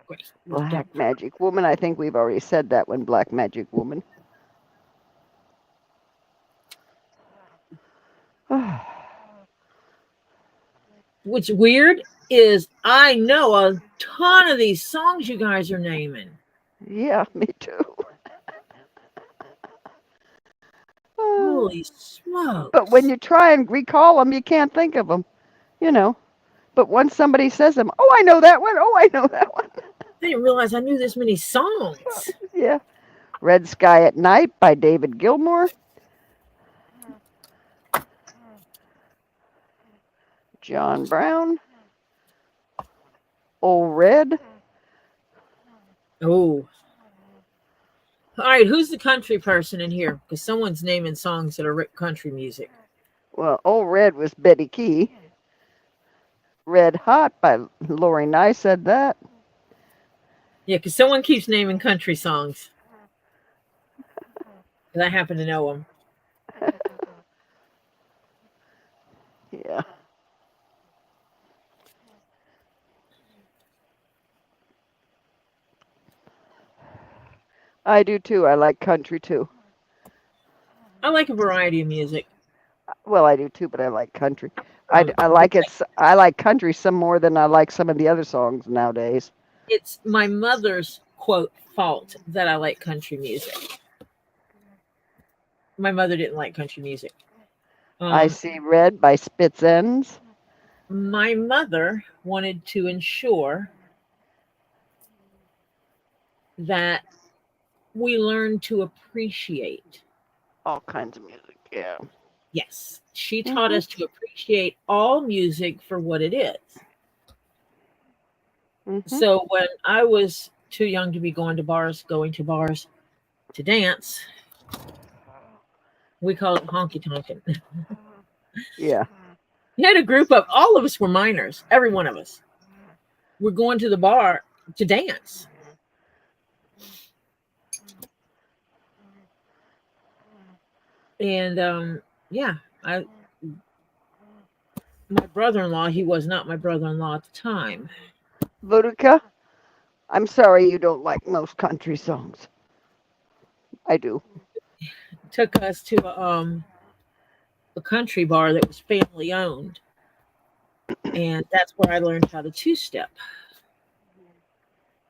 Great. Black Magic Woman. I think we've already said that one, Black Magic Woman. What's weird is I know a ton of these songs you guys are naming. Yeah, me too. Holy smokes. But when you try and recall them, you can't think of them, you know. But once somebody says them, oh, I know that one. Oh, I know that one. I didn't realize I knew this many songs. Yeah. Red Sky at Night by David Gilmour. John Brown. Old Red. Oh. All right, who's the country person in here? Because someone's naming songs that are country music. Well, Old Red was Betty Key. Red Hot by Lori Nye said that. Yeah, because someone keeps naming country songs. Because I happen to know them. Yeah. I do too. I like country too. I like a variety of music. Well, I do too, but I like country. I like it. I like country some more than I like some of the other songs nowadays. It's my mother's quote fault that I like country music. My mother didn't like country music. I See Red by Spitz Ends. My mother wanted to ensure that we learn to appreciate all kinds of music. Yeah. Yes. She taught us to appreciate all music for what it is. So when I was too young to be going to bars to dance, We call it honky tonkin'. Yeah. We had a group of all of us were minors. Every one of us. We're going to the bar to dance. And yeah, my brother-in-law, he was not my brother-in-law at the time. Boudica, I'm sorry you don't like most country songs. I do. Took us to a country bar that was family owned. And that's where I learned how to two-step.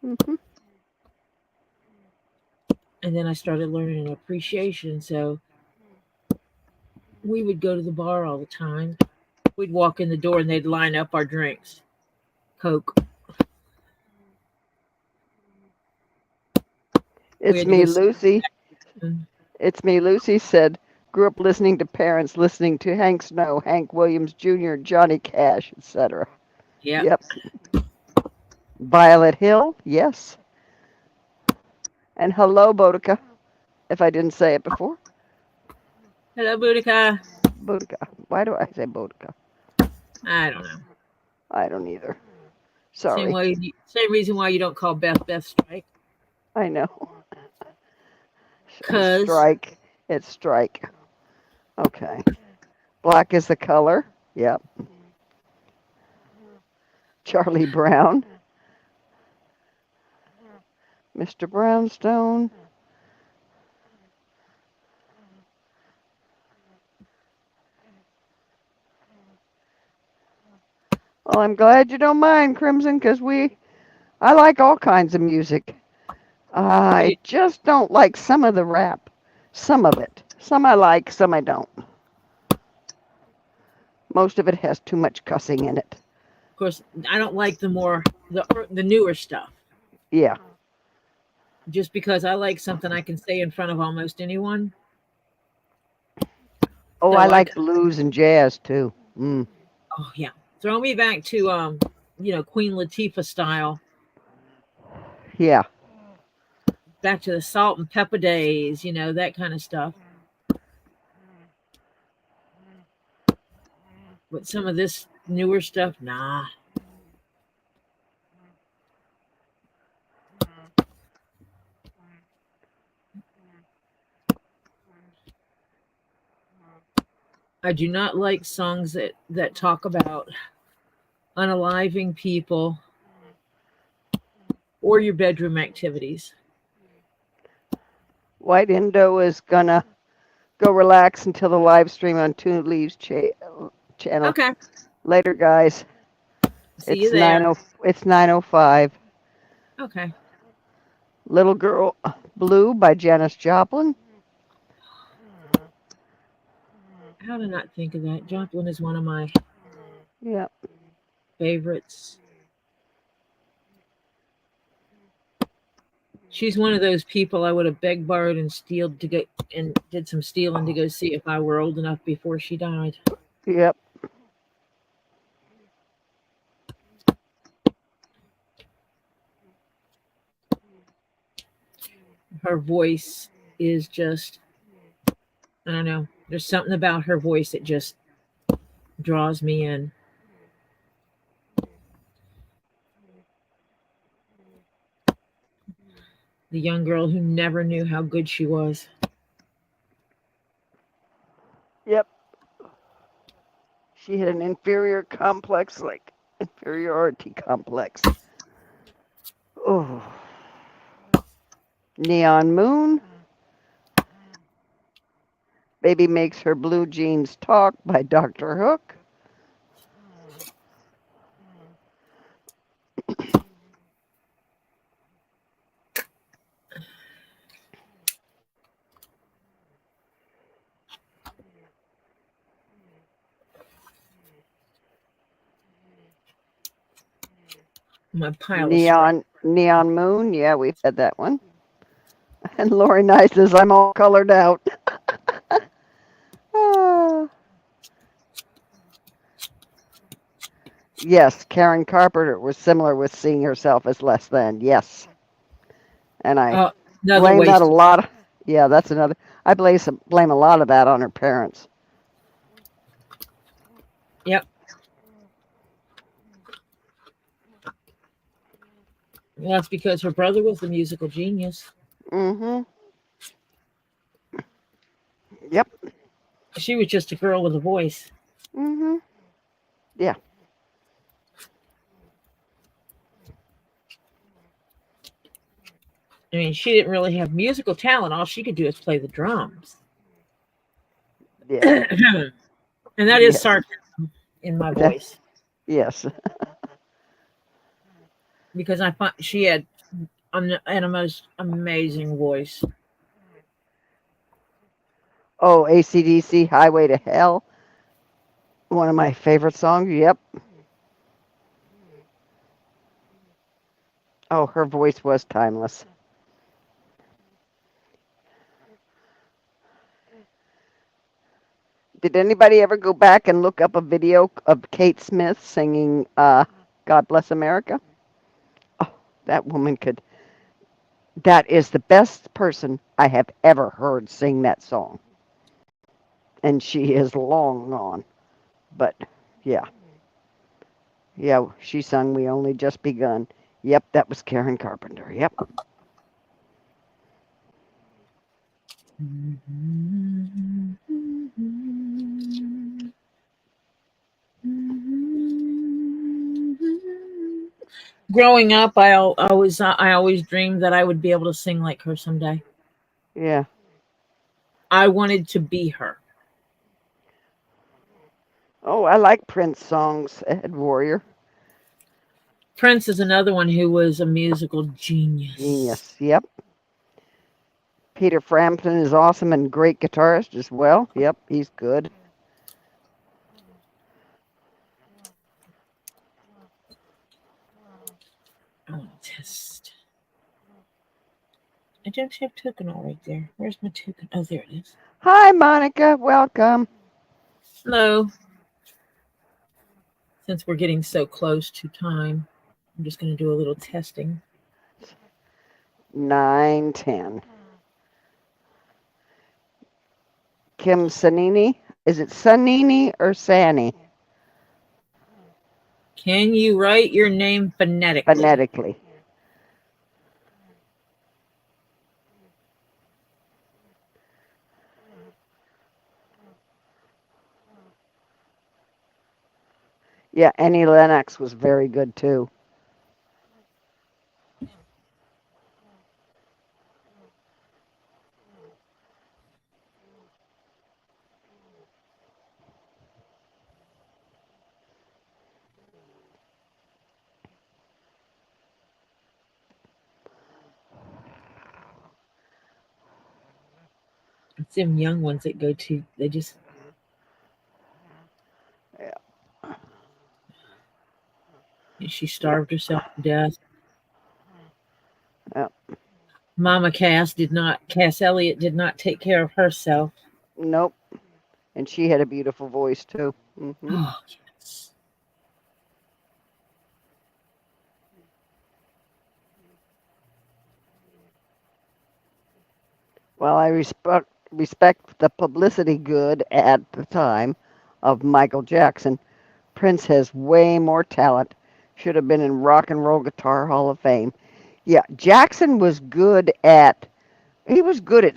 Mm-hmm. And then I started learning an appreciation. So we would go to the bar all the time. We'd walk in the door and they'd line up our drinks. Coke. It's me, Lucy. It's me, Lucy said, grew up listening to parents, listening to Hank Snow, Hank Williams Jr., Johnny Cash, etc. Yep. Violet Hill, yes. And hello, Boudica, if I didn't say it before. Hello, Boudica. Boudica. Why do I say Boudica? I don't know. I don't either. Sorry. Same reason why you don't call Beth Strike. I know. Cause Strike. It's strike. Okay. Black is the color. Yep. Charlie Brown. Mr. Brownstone. Well, I'm glad you don't mind, Crimson, because I like all kinds of music. I just don't like some of the rap. Some of it. Some I like, some I don't. Most of it has too much cussing in it. Of course, I don't like the newer stuff. Yeah. Just because I like something I can say in front of almost anyone. Oh, so I like blues and jazz too. Mm. Oh yeah. Throw me back to Queen Latifah style. Yeah. Back to the salt and pepper days, that kind of stuff. But some of this newer stuff, nah. I do not like songs that talk about unaliving people or your bedroom activities. White Indo is gonna go relax until the live stream on Two Leaves channel. Okay. Later, guys. See you there. It's 9:05. Okay. Little Girl Blue by Janis Joplin. How to not think of that? Joplin is one of my favorites. She's one of those people I would have begged, borrowed, and did some stealing to go see if I were old enough before she died. Yep. Her voice is just, I don't know. There's something about her voice that just draws me in. The young girl who never knew how good she was. Yep. She had an inferiority complex. Oh. Neon Moon. Baby Makes Her Blue Jeans Talk by Dr. Hook. My pile Neon Moon. Yeah, we've had that one. And Lori Nye says, I'm all colored out. Yes, Karen Carpenter was similar with seeing herself as less than. Yes. And I blame that a lot. Yeah, that's another. I blame a lot of that on her parents. Yep. That's because her brother was the musical genius. Mm-hmm. Yep. She was just a girl with a voice. Mm-hmm. Yeah. I mean, she didn't really have musical talent. All she could do is play the drums. Yeah. And that is Yes. sarcasm in my That, voice yes. because I find she had a most amazing voice. Oh, AC/DC, Highway to Hell. One of my favorite songs. Yep. Oh, her voice was timeless. Did anybody ever go back and look up a video of Kate Smith singing God Bless America? Oh, that woman could. That is the best person I have ever heard sing that song. And she is long gone. But yeah. Yeah, she sung We Only Just Begun. Yep, that was Karen Carpenter. Yep. Growing up, I always dreamed that I would be able to sing like her someday. Yeah. I wanted to be her. Oh, I like Prince songs, Ed Warrior. Prince is another one who was a musical genius. Genius. Yep. Peter Frampton is awesome and great guitarist as well. Yep, he's good. I want to test. I don't have token all right there. Where's my token? Oh, there it is. Hi, Monica. Welcome. Hello. Since we're getting so close to time, I'm just going to do a little testing. 9:10. Kim Sanini. Is it Sanini or Sani? Can you write your name phonetically? Phonetically. Yeah, Annie Lennox was very good too. It's them young ones that go to, they just, Yeah. she starved herself to death. Yeah. Mama Cass Elliot did not take care of herself. Nope. And she had a beautiful voice too. Oh, yes. Well, I respect the publicity good at the time of Michael Jackson. Prince has way more talent. Should have been in Rock and Roll Guitar Hall of Fame. Yeah, Jackson was good at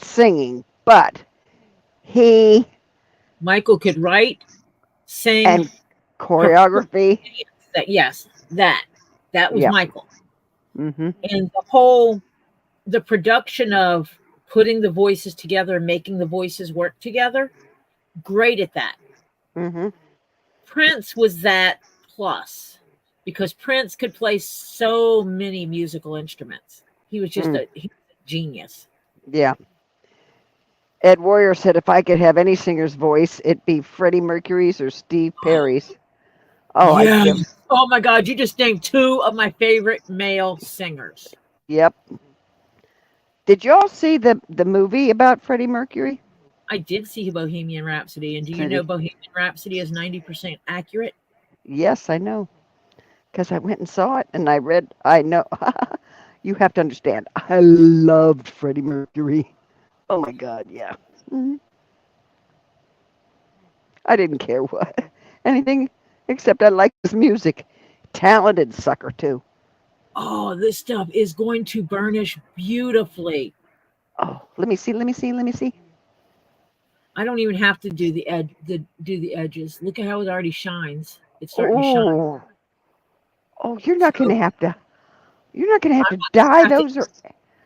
singing, but he Michael could write, sing, and choreography. That was Yeah. Michael. Mhm. And the production of putting the voices together and making the voices work together, great at that. Mhm. Prince was that plus because Prince could play so many musical instruments. He was just a genius. Yeah. Ed Warrior said if I could have any singer's voice, it'd be Freddie Mercury's or Steve Perry's. Oh, I'd Yeah. give. Oh my God, you just named two of my favorite male singers. Yep. Did y'all see the movie about Freddie Mercury? I did see Bohemian Rhapsody, and do you know Bohemian Rhapsody is 90% accurate? Yes, I know. Because I went and saw it and I know. You have to understand, I loved Freddie Mercury. Oh my God, yeah. Mhm. I didn't care what. Anything except I liked his music. Talented sucker, too. Oh, this stuff is going to burnish beautifully. Oh, let me see, let me see, let me see. I don't even have to do do the edges. Look at how it already shines. It's starting to shine. Oh, oh, you're not So gonna have to. You're not gonna have I'm to not dye have to. those, or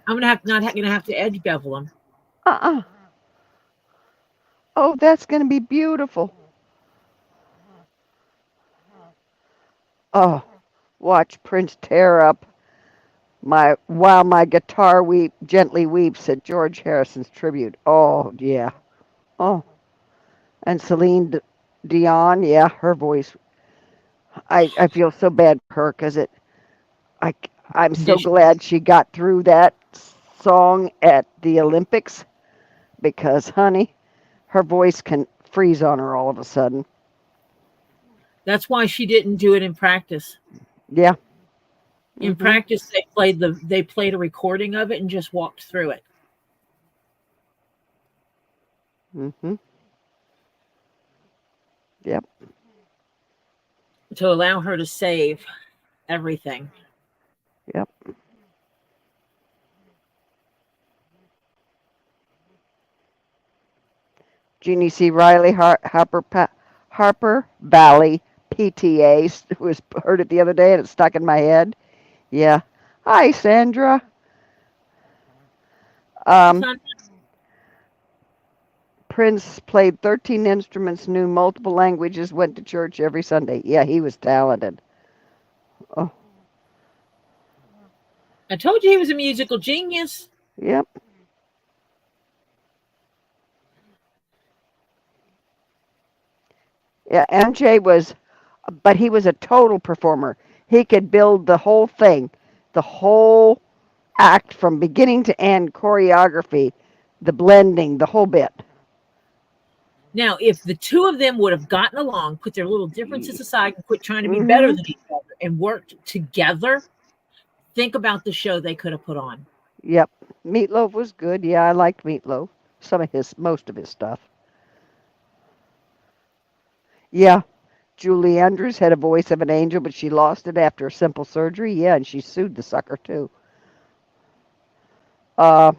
I'm gonna have not gonna have to edge bevel them. uh-uh. Oh, that's gonna be beautiful. Oh, watch Prince tear up my while my guitar gently weeps at George Harrison's tribute. Oh yeah. Oh, and Dion, yeah, her voice. I feel so bad for her because I I'm so Condition. glad she got through that song at the Olympics because, honey, her voice can freeze on her all of a sudden. That's why she didn't do it in practice. Yeah. In Mhm. practice, they played a recording of it and just walked through it Mhm. Yep. to allow her to save everything. Yep. Jeannie C. Riley, Harper Valley PTA was heard it the other day and it stuck in my head. Yeah. Hi, Sandra. It's Um, not. Prince played 13 instruments, knew multiple languages, went to church every Sunday. Yeah, he was talented. Oh, I told you he was a musical genius. yep. Yeah, MJ was, but he was a total performer. He could build the whole thing, the whole act from beginning to end, choreography, the blending, the whole bit. Now, if the two of them would have gotten along, put their little differences aside, and quit trying to be better Mm-hmm. than each other, and worked together, think about the show they could have put on. Yep. Meatloaf was good. Yeah, I liked Meatloaf. Most of his stuff. Yeah. Julie Andrews had a voice of an angel, but she lost it after a simple surgery. Yeah, and she sued the sucker too. Uh,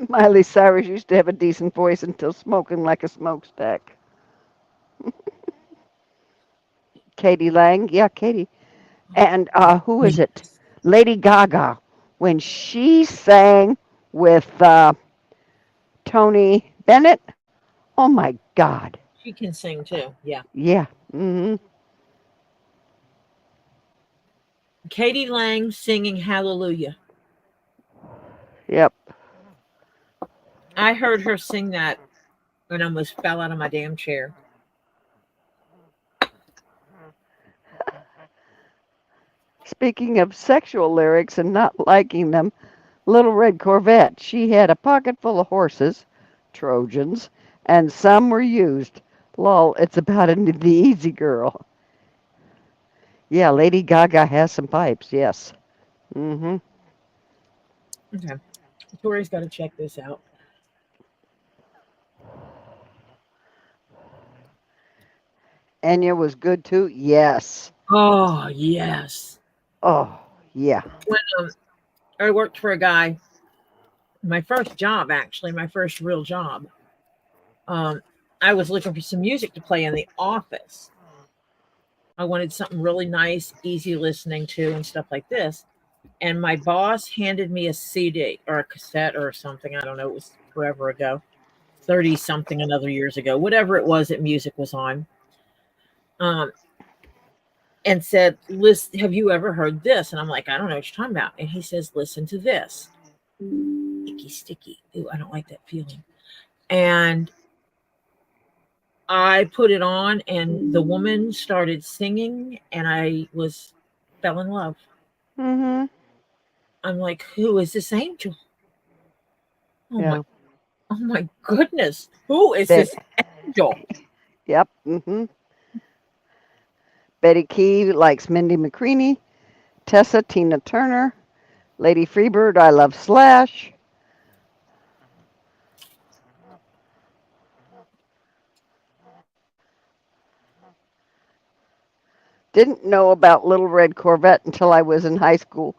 Miley Cyrus used to have a decent voice until smoking like a smokestack. Katie Lang, yeah, Katie. And who is it? Lady Gaga. When she sang with Tony Bennett, oh my God. She can sing too. Yeah. Yeah. Hmm. Katie Lang singing Hallelujah. Yep. I heard her sing that and almost fell out of my damn chair. Speaking of sexual lyrics and not liking them, Little Red Corvette. She had a pocket full of horses, Trojans, and some were used. Lol, it's about the easy girl. Yeah, Lady Gaga has some pipes, yes. Hmm. Okay. Tori's got to check this out. Enya was good too, yes. Oh, yes. Oh, yeah. When I worked for a guy, my first job, actually, my first real job, um, I was looking for some music to play in the office. I wanted something really nice, easy listening to, and stuff like this. And my boss handed me a CD or a cassette or something. I don't know. It was forever ago, 30 something another years ago, whatever it was that music was on. Um, and said, "Listen, have you ever heard this?" And I'm like, "I don't know what you're talking about." And he says, "Listen to this." Icky, sticky. Ooh, I don't like that feeling. And I put it on, and the woman started singing, and I was fell in love. Hmm. I'm like, "Who is this angel? Oh my, Yeah. oh my goodness, who is They this?" Joel. Yep. Betty Key likes Mindy McCready. Tessa, Tina Turner. Lady Freebird, I love Slash. Didn't know about Little Red Corvette until I was in high school,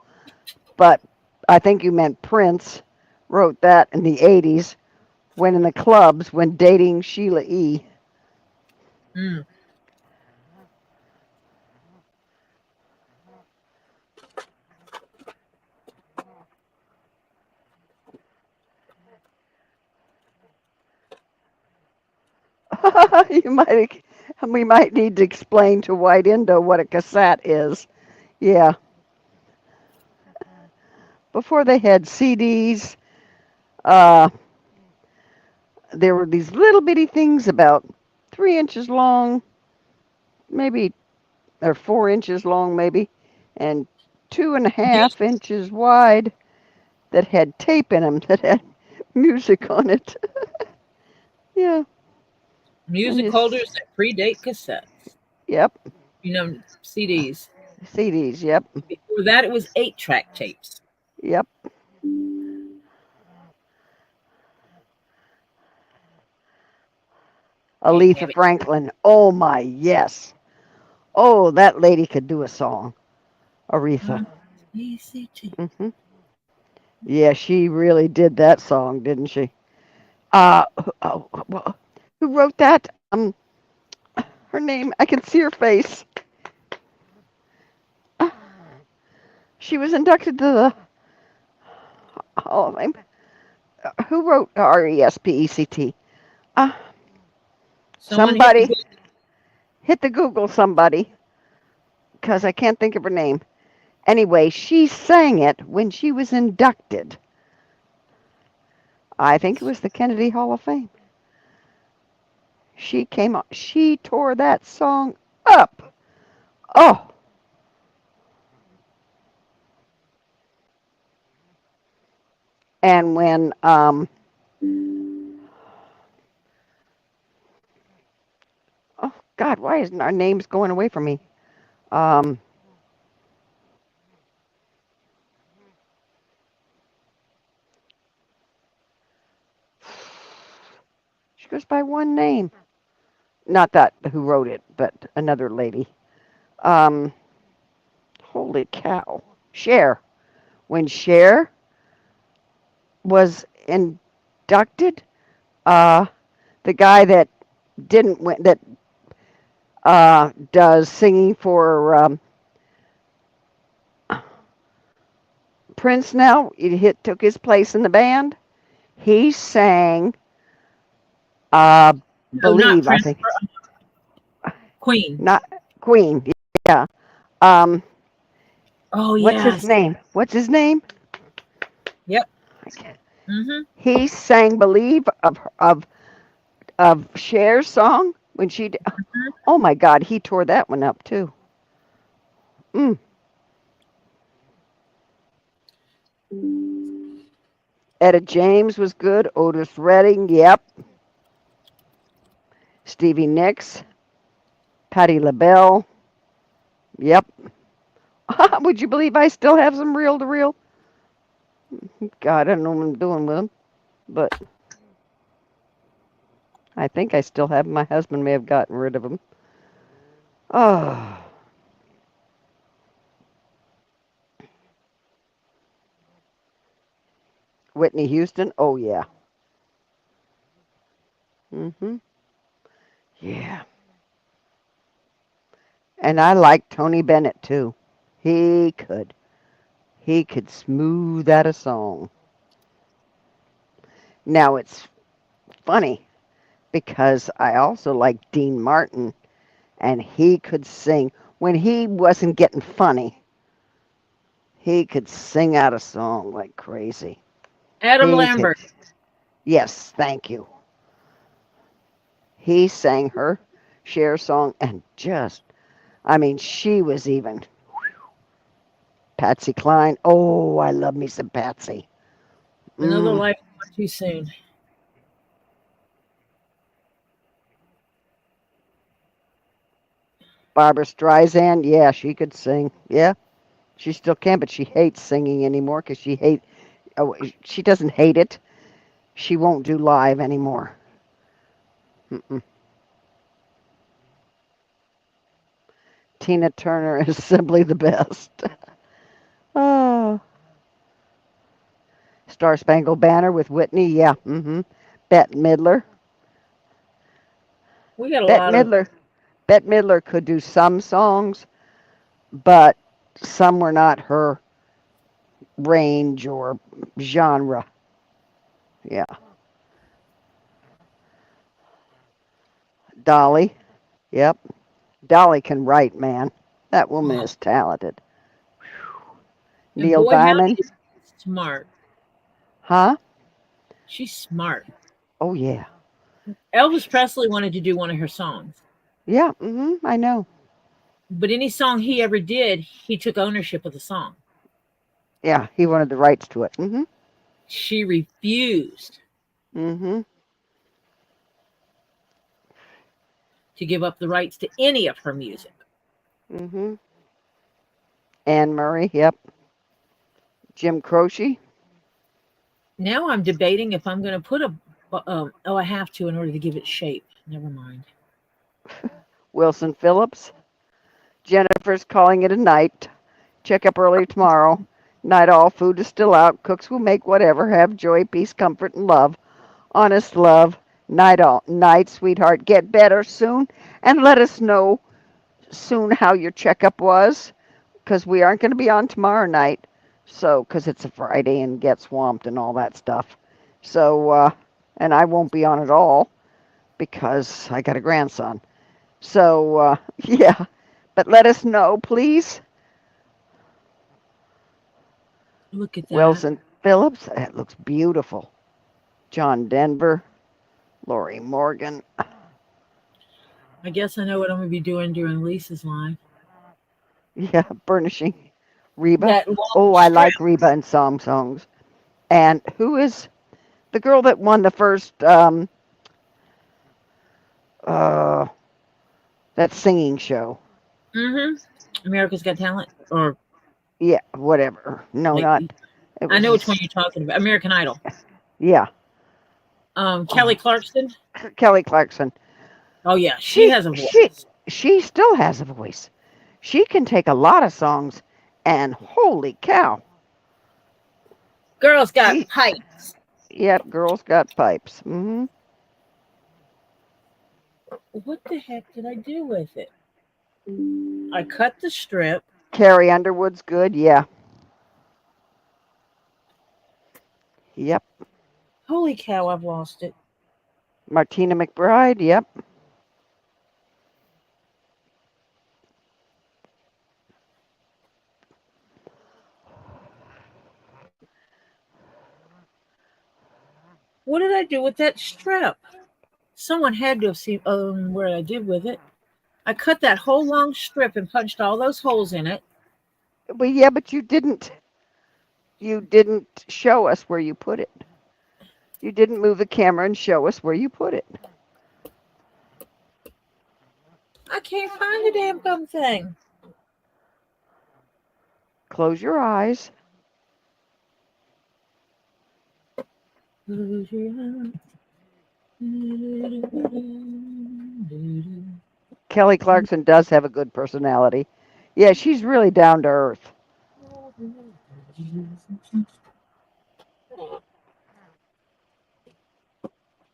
but I think you meant Prince wrote that in the 80s when in the clubs when dating Sheila E. Mm. We might need to explain to White Indo what a cassette is. Yeah. Before they had CDs, uh, there were these little bitty things about 3 inches long, maybe, or 4 inches long, maybe, and 2.5 inches wide that had tape in them that had music on it. Yeah. Music Yes. holders that predate cassettes. Yep. CDs. CDs. Yep. Before that, it was 8-track tapes. Yep. Can't Aletha have it. Franklin. Oh my, yes. Oh, that lady could do a song. Aretha. ECT. hmm Yeah, she really did that song, didn't she? Who wrote that? Her name. I can see her face. She was inducted to the Hall of Fame. Who wrote Respect? Uh, Someone hit the somebody hit the Google. Somebody, because I can't think of her name. Anyway, she sang it when she was inducted. I think it was the Kennedy Hall of Fame. She came on. She tore that song up. Oh, and when oh God, why isn't our names going away from me? Um, she goes by one name. Not that who wrote it, but another lady. Um, holy cow, Cher. When Cher was inducted, uh, the guy that didn't win, that does singing for Prince now, took his place in the band. He sang uh, No, not Believe, I Prince. think. Queen. Not Queen. Yeah. Um, Oh, what's his yes. name? What's his name? Yep. I can't. Mm-hmm. He sang "Believe" of Cher's song when she. Oh my God, he tore that one up too. Mm. Etta James was good. Otis Redding, yep. Stevie Nicks, Patti LaBelle, yep. Would you believe I still have some reel to reel? God, I don't know what I'm doing with them, but I think I still have them. My husband may have gotten rid of them. Oh, Whitney Houston. Oh yeah. Mhm. Yeah. And I like Tony Bennett too. He could. He could smooth out a song. Now it's funny because I also like Dean Martin, and he could sing when he wasn't getting funny. He could sing out a song like crazy. Adam He could. Lambert. Yes, thank you. He sang her Cher song and just, I mean, she was even. Patsy Cline. Oh, I love me some Patsy. Another Mm. life too soon. Barbara Streisand, yeah, she could sing. Yeah, she still can, but she hates singing anymore because she doesn't hate it. She won't do live anymore. Mm-mm. Tina Turner is simply the best. Oh, Star Spangled Banner with Whitney, yeah. Bette Midler. We got a Bette lot of. Midler. Bette Midler could do some songs, but some were not her range or genre. Yeah. Dolly. Yep. Dolly can write, man. That woman Oh, is talented. and Neil boy, howdy, Diamond. is she smart. Huh? She's smart. Oh, yeah. Elvis Presley wanted to do one of her songs, Yeah, I know. but any song he ever did, he took ownership of the song. Yeah, he wanted the rights to it. She refused Mm-hmm. to give up the rights to any of her music. Mm-hmm. Anne Murray, yep. Jim Croce. Now I'm debating if I'm going to put a. Oh, I have to in order to give it shape. Never mind. Wilson Phillips. Jennifer's calling it a night. Check up early tomorrow. Night all, food is still out. Cooks will make whatever. Have joy, peace, comfort, and love. Honest love. Night all. Night, sweetheart. Get better soon. And let us know soon how your checkup was. Because we aren't going to be on tomorrow night. So, because it's a Friday and get swamped and all that stuff. So, and I won't be on at all because I got a grandson. So, yeah. But let us know, please. Look at that. Wilson Phillips, that looks beautiful. John Denver, Lori Morgan. I guess I know what I'm going to be doing during Lisa's live. Yeah, burnishing. Reba. That long Oh, I strip. like Reba and songs. And who is the girl that won the first uh that singing show? America's Got Talent, or Yeah, whatever. No, like not it I know which one was you're talking about. American Idol. yeah. Kelly Oh, Clarkson. Kelly Clarkson. Oh yeah, she She has a she voice. she still has a voice. She can take a lot of songs and holy cow. Girl's got She pipes. Yep, girls got pipes. What the heck did I do with it? I cut the strip. Carrie Underwood's good. Yeah. Yep. Holy cow, I've lost it. Martina McBride. Yep. What did I do with that strip? Someone had to have seen what I did with it. I cut that whole long strip and punched all those holes in it. But yeah, but you didn't show us where you put it. You didn't move the camera and show us where you put it. I can't find the damn gum thing. Close your eyes. Kelly Clarkson does have a good personality. Yeah, she's really down to earth.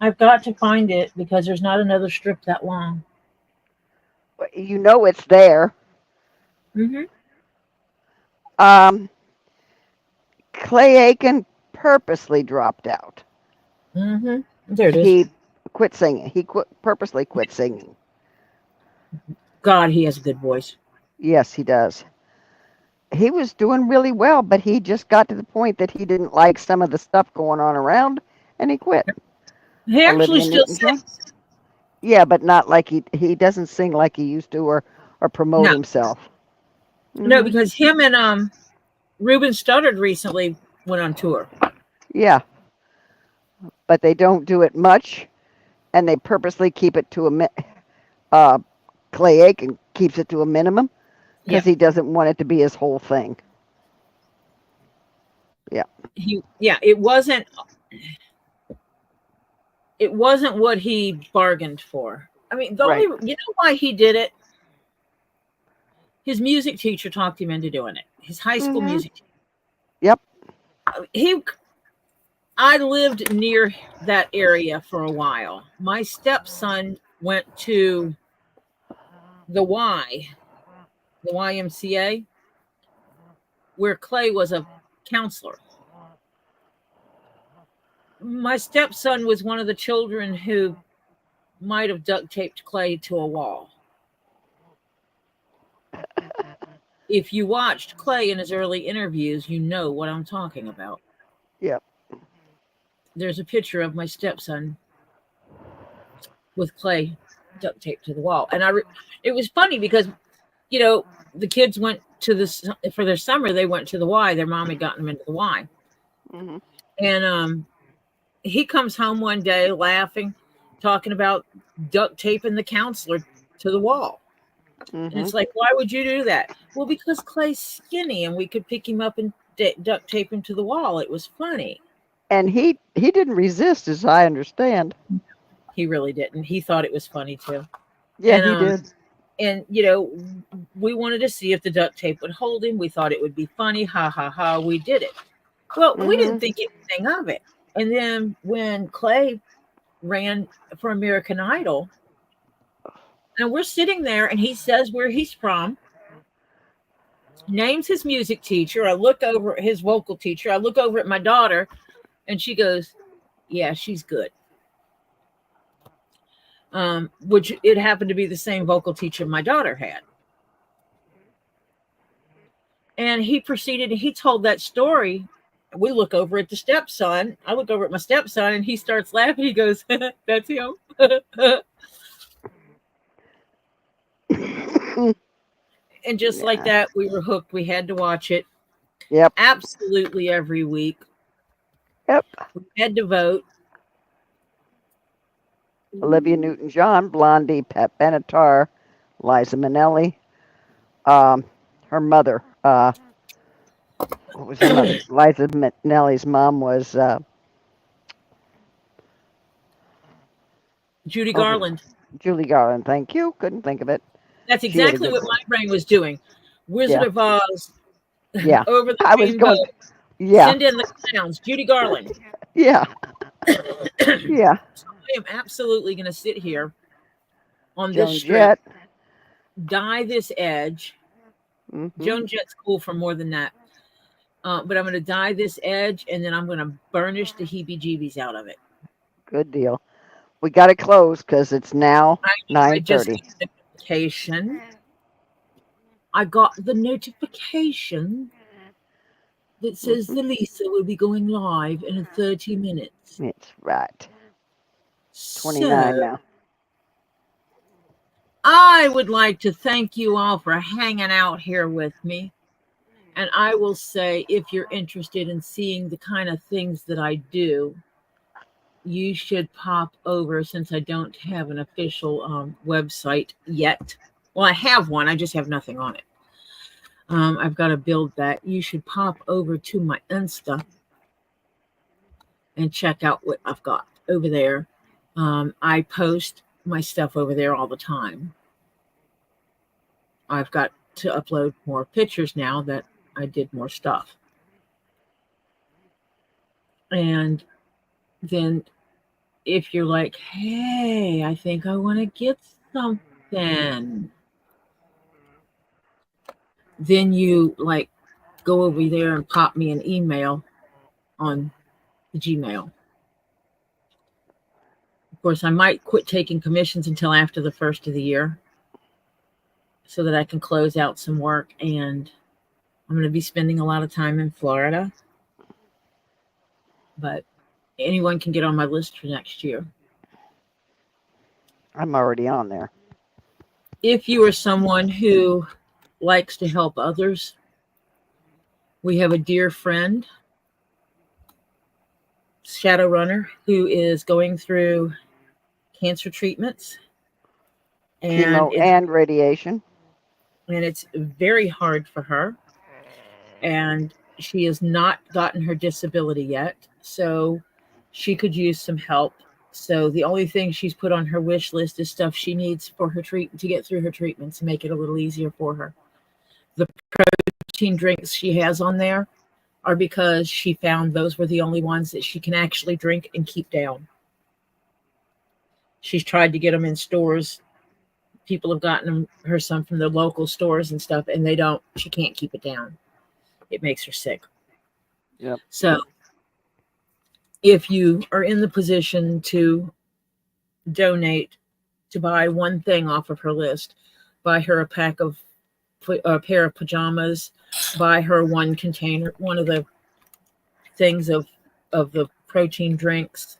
I've got to find it because there's not another strip that long. You know it's there. Mm-hmm. Clay Aiken purposely dropped out. Mm-hmm. There it is. He quit singing. He purposely quit singing. God, he has a good voice. Yes, he does. He was doing really well, but he just got to the point that he didn't like some of the stuff going on around, and he quit. He actually Olivia still Newton-John. sings. Yeah, but not like he doesn't sing like he used to or promote No, himself. no, because him and Ruben Studdard recently went on tour. Yeah, but they don't do it much, and they purposely keep it to a Clay Aiken keeps it to a minimum because he doesn't want it to be his whole thing. Yeah. It wasn't what he bargained for. I mean, Right. you know why he did it? His music teacher talked him into doing it. His high school music teacher. Yep. I lived near that area for a while. My stepson went to the YMCA, where Clay was a counselor. My stepson was one of the children who might have duct taped Clay to a wall. If you watched Clay in his early interviews, you know what I'm talking about. Yep. There's a picture of my stepson with Clay duct taped to the wall. And it was funny because, the kids went to for their summer, they went to the Y. Their mom had gotten them into the Y. Mm-hmm. And he comes home one day laughing, talking about duct taping the counselor to the wall. And it's like, why would you do that? Well, because Clay's skinny and we could pick him up and duct tape him to the wall. It was funny. And he didn't resist, as I understand. He really didn't. He thought it was funny too. Yeah, he did. And, we wanted to see if the duct tape would hold him. We thought it would be funny. Ha, ha, ha. We did it. Well, we didn't think anything of it. And then when Clay ran for American Idol, and we're sitting there and he says where he's from, names his music teacher. I look over at his vocal teacher. I look over at my daughter and she goes, yeah, she's good. Which it happened to be the same vocal teacher my daughter had. And he told that story. We look over at the stepson. I look over at my stepson and he starts laughing. He goes, that's him. And just like that, we were hooked. We had to watch it. Yep. Absolutely every week. Yep. We had to vote. Olivia Newton-John, Blondie, Pat Benatar, Liza Minnelli. Her mother. What was her mother? Liza Minnelli's mom was Judy Garland. Julie Garland. Thank you. Couldn't think of it. That's exactly what my brain was doing. Wizard of Oz. Yeah. Over the rainbow. Send in the clowns. Judy Garland. Yeah. Yeah. So I am absolutely going to sit here on Joan this strip, Jett. dye this edge. Joan Jett's cool for more than that. But I'm going to dye this edge and then I'm going to burnish the heebie-jeebies out of it. Good deal. We got to close because it's now 9:30. I got the notification that says the Lisa will be going live in 30 minutes. It's right. 29 now. I would like to thank you all for hanging out here with me. And I will say, if you're interested in seeing the kind of things that I do, you should pop over, since I don't have an official website yet. Well, I have one. I just have nothing on it. I've got to build that. You should pop over to my Insta and check out what I've got over there. I post my stuff over there all the time. I've got to upload more pictures now that I did more stuff. And then if you're like, hey, I think I want to get something, then you go over there and pop me an email on the Gmail. Of course, I might quit taking commissions until after the first of the year so that I can close out some work. And I'm going to be spending a lot of time in Florida. But anyone can get on my list for next year. I'm already on there. If you are someone who likes to help others, we have a dear friend, Shadowrunner, who is going through cancer treatments Chemo and radiation. and it's very hard for her. And she has not gotten her disability yet, so she could use some help. So the only thing she's put on her wish list is stuff she needs for her to get through her treatments and make it a little easier for her. The protein drinks she has on there are because she found those were the only ones that she can actually drink and keep down. She's tried to get them in stores. People have gotten her some from the local stores and stuff, and she can't keep it down. It makes her sick. Yep. So if you are in the position to donate, to buy one thing off of her list, buy her a pair of pajamas, buy her one of the things of the protein drinks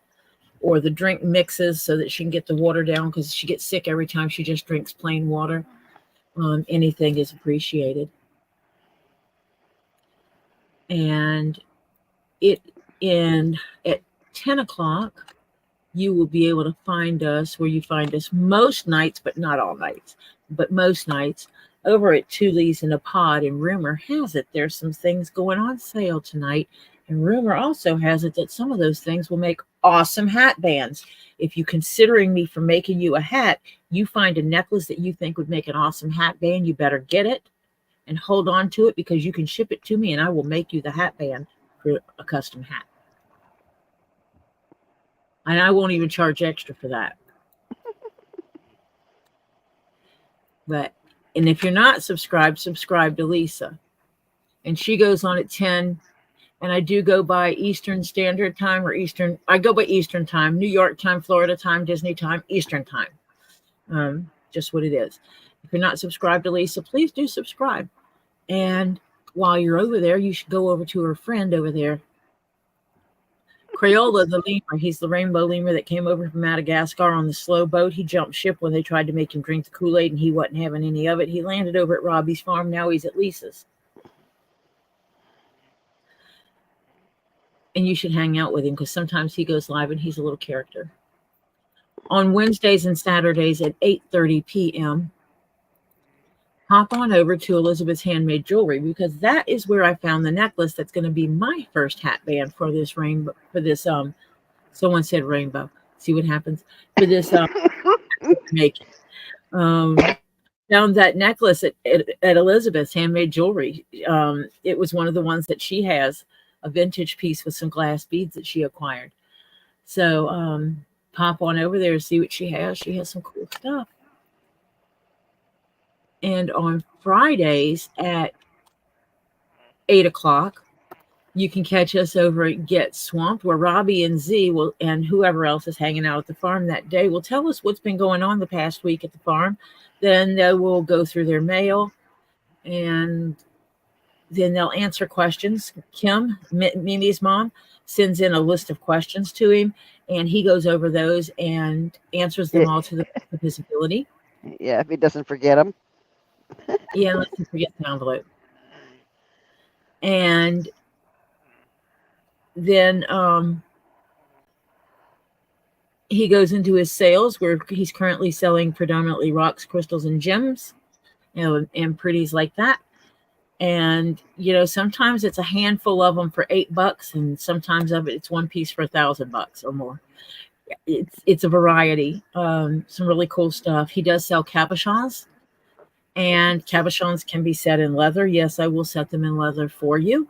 or the drink mixes so that she can get the water down, because she gets sick every time she just drinks plain water. Anything is appreciated. And at 10 o'clock, you will be able to find us where you find us most nights, but not all nights, but most nights, over at Tully's in a Pod. And rumor has it there's some things going on sale tonight. And rumor also has it that some of those things will make awesome hat bands. If you're considering me for making you a hat, you find a necklace that you think would make an awesome hat band, you better get it and hold on to it, because you can ship it to me and I will make you the hat band for a custom hat. And I won't even charge extra for that. And if you're not subscribed, subscribe to Lisa. And she goes on at 10. And I do go by Eastern Standard Time I go by Eastern Time, New York time, Florida time, Disney time, Eastern time. Just what it is. If you're not subscribed to Lisa, please do subscribe. And while you're over there, you should go over to her friend over there, Crayola the lemur. He's the rainbow lemur that came over from Madagascar on the slow boat. He jumped ship when they tried to make him drink the Kool-Aid, and he wasn't having any of it. He landed over at Robbie's farm. Now he's at Lisa's. And you should hang out with him, because sometimes he goes live and he's a little character. On Wednesdays and Saturdays at 8:30 p.m., hop on over to Elizabeth's Handmade Jewelry, because that is where I found the necklace that's going to be my first hat band for this rainbow. For this, someone said rainbow. See what happens for this making. Found that necklace at Elizabeth's Handmade Jewelry. It was one of the ones that she has, a vintage piece with some glass beads that she acquired. So pop on over there and see what she has. She has some cool stuff. And on Fridays at 8 o'clock, you can catch us over at Get Swamped, where Robbie and Z will, and whoever else is hanging out at the farm that day, will tell us what's been going on the past week at the farm. Then they will go through their mail, and then they'll answer questions. Kim, Mimi's mom, sends in a list of questions to him, and he goes over those and answers them all to the best of his ability. Yeah, if he doesn't forget them. Yeah, unless he forgets the envelope. And then he goes into his sales, where he's currently selling predominantly rocks, crystals, and gems, and pretties like that. And sometimes it's a handful of them for $8, and sometimes it's one piece for $1,000 or more. It's a variety. Some really cool stuff. He does sell cabochons, and cabochons can be set in leather. Yes, I will set them in leather for you.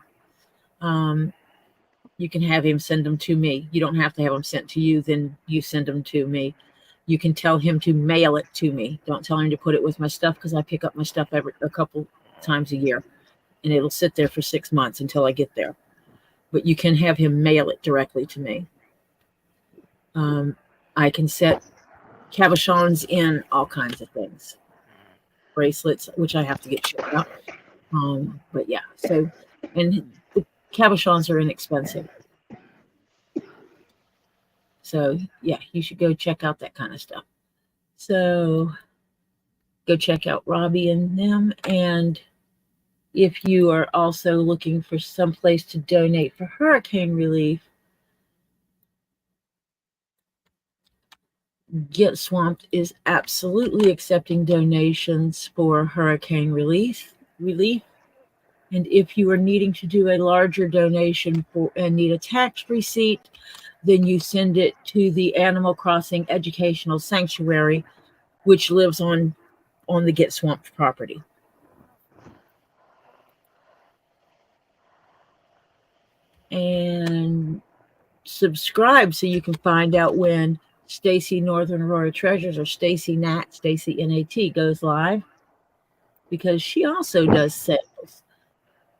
You can have him send them to me. You don't have to have them sent to you. Then you send them to me. You can tell him to mail it to me. Don't tell him to put it with my stuff, because I pick up my stuff a couple times a year, and it'll sit there for 6 months until I get there. But you can have him mail it directly to me. I can set cabochons in all kinds of things. Bracelets, which I have to get shipped out. But yeah, so, and the cabochons are inexpensive. So yeah, you should go check out that kind of stuff. So go check out Robbie and them. And if you are also looking for some place to donate for hurricane relief, Get Swamped is absolutely accepting donations for hurricane relief. And if you are needing to do a larger donation and need a tax receipt, then you send it to the Animal Crossing Educational Sanctuary, which lives on the Get Swamped property. And subscribe so you can find out when Stacy Northern Aurora Treasures or Stacy Nat, Stacy NAT goes live, because she also does sales.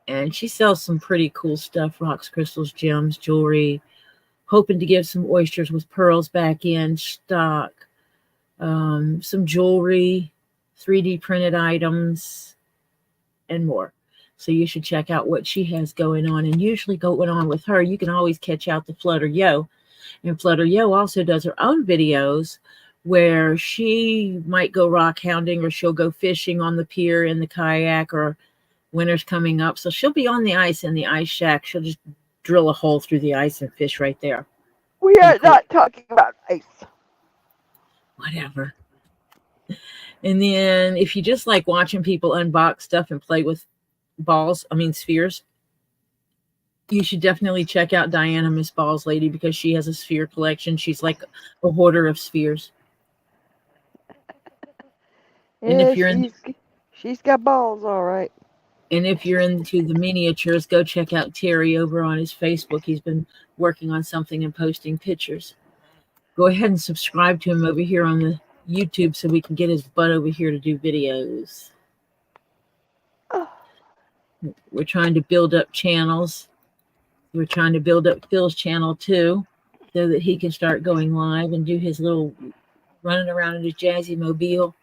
And she sells some pretty cool stuff, rocks, crystals, gems, jewelry, hoping to give some oysters with pearls back in stock, some jewelry, 3D printed items, and more. So you should check out what she has going on. And usually going on with her, you can always catch out the Flutter Yo. And Flutter Yo also does her own videos where she might go rock hounding, or she'll go fishing on the pier in the kayak, or winter's coming up. So she'll be on the ice in the ice shack. She'll just drill a hole through the ice and fish right there. We are not talking about ice. Whatever. And then if you just like watching people unbox stuff and play with spheres, you should definitely check out Diana Miss Balls Lady, because she has a sphere collection. She's like a hoarder of spheres. And if you're she's got balls, all right. And if you're into the miniatures, go check out Terry over on his Facebook. He's been working on something and posting pictures. Go ahead and subscribe to him over here on the YouTube so we can get his butt over here to do videos. We're trying to build up channels. We're trying to build up Phil's channel too, so that he can start going live and do his little running around in his jazzy mobile,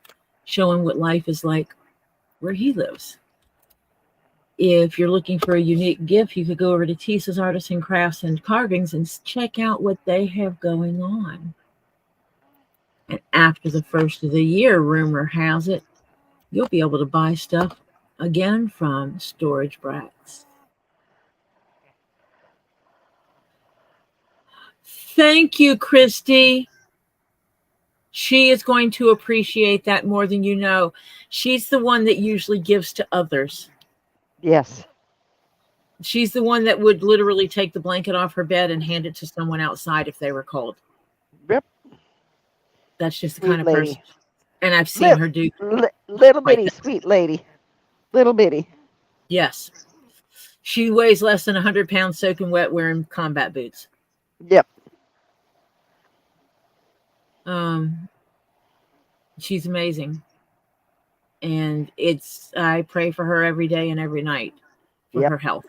showing what life is like where he lives. If you're looking for a unique gift, you could go over to Tisa's Artisan Crafts and Carvings and check out what they have going on. And after the first of the year, rumor has it, you'll be able to buy stuff again from Storage Brats. Thank you, Christy. She is going to appreciate that more than you know. She's the one that usually gives to others. Yes. She's the one that would literally take the blanket off her bed and hand it to someone outside if they were cold. Yep. That's just the Sweet kind of lady. person. And I've seen her do. Little bitty, sweet lady. Little bitty. Yes. She weighs less than 100 pounds soaking wet wearing combat boots. Yep. She's amazing. And I pray for her every day and every night for her health.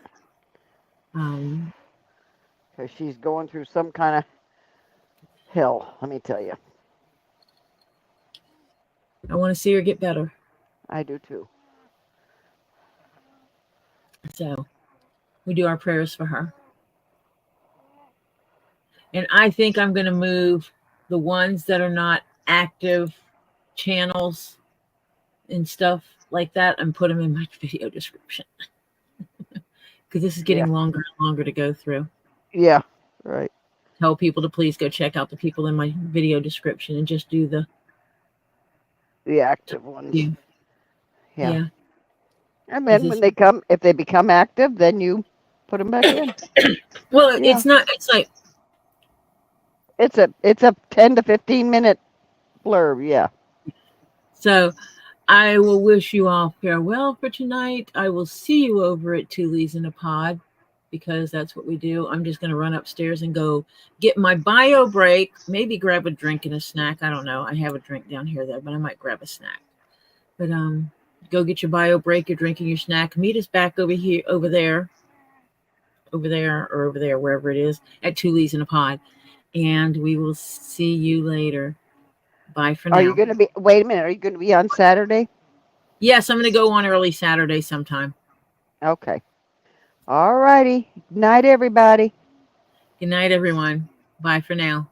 Because she's going through some kind of hell, let me tell you. I want to see her get better. I do too. So we do our prayers for her. And I think I'm going to move the ones that are not active channels and stuff like that and put them in my video description. Because this is getting longer and longer to go through. Yeah, right. Tell people to please go check out the people in my video description and just do the active ones. Yeah. And then when if they become active, then you put them back in. Well, it's like it's a 10 to 15 minute blurb, yeah. So I will wish you all farewell for tonight. I will see you over at Two Leaves in a Pod, because that's what we do. I'm just going to run upstairs and go get my bio break, maybe grab a drink and a snack. I don't know. I have a drink down here, though, but I might grab a snack. But go get your bio break, your drink, and your snack. Meet us back over there, wherever it is, at Two Leaves in a Pod. And we will see you later. Bye for now. Are you going to be, wait a minute, are you going to be on Saturday? Yes, I'm going to go on early Saturday sometime. Okay. All righty. Night, everybody. Good night, everyone. Bye for now.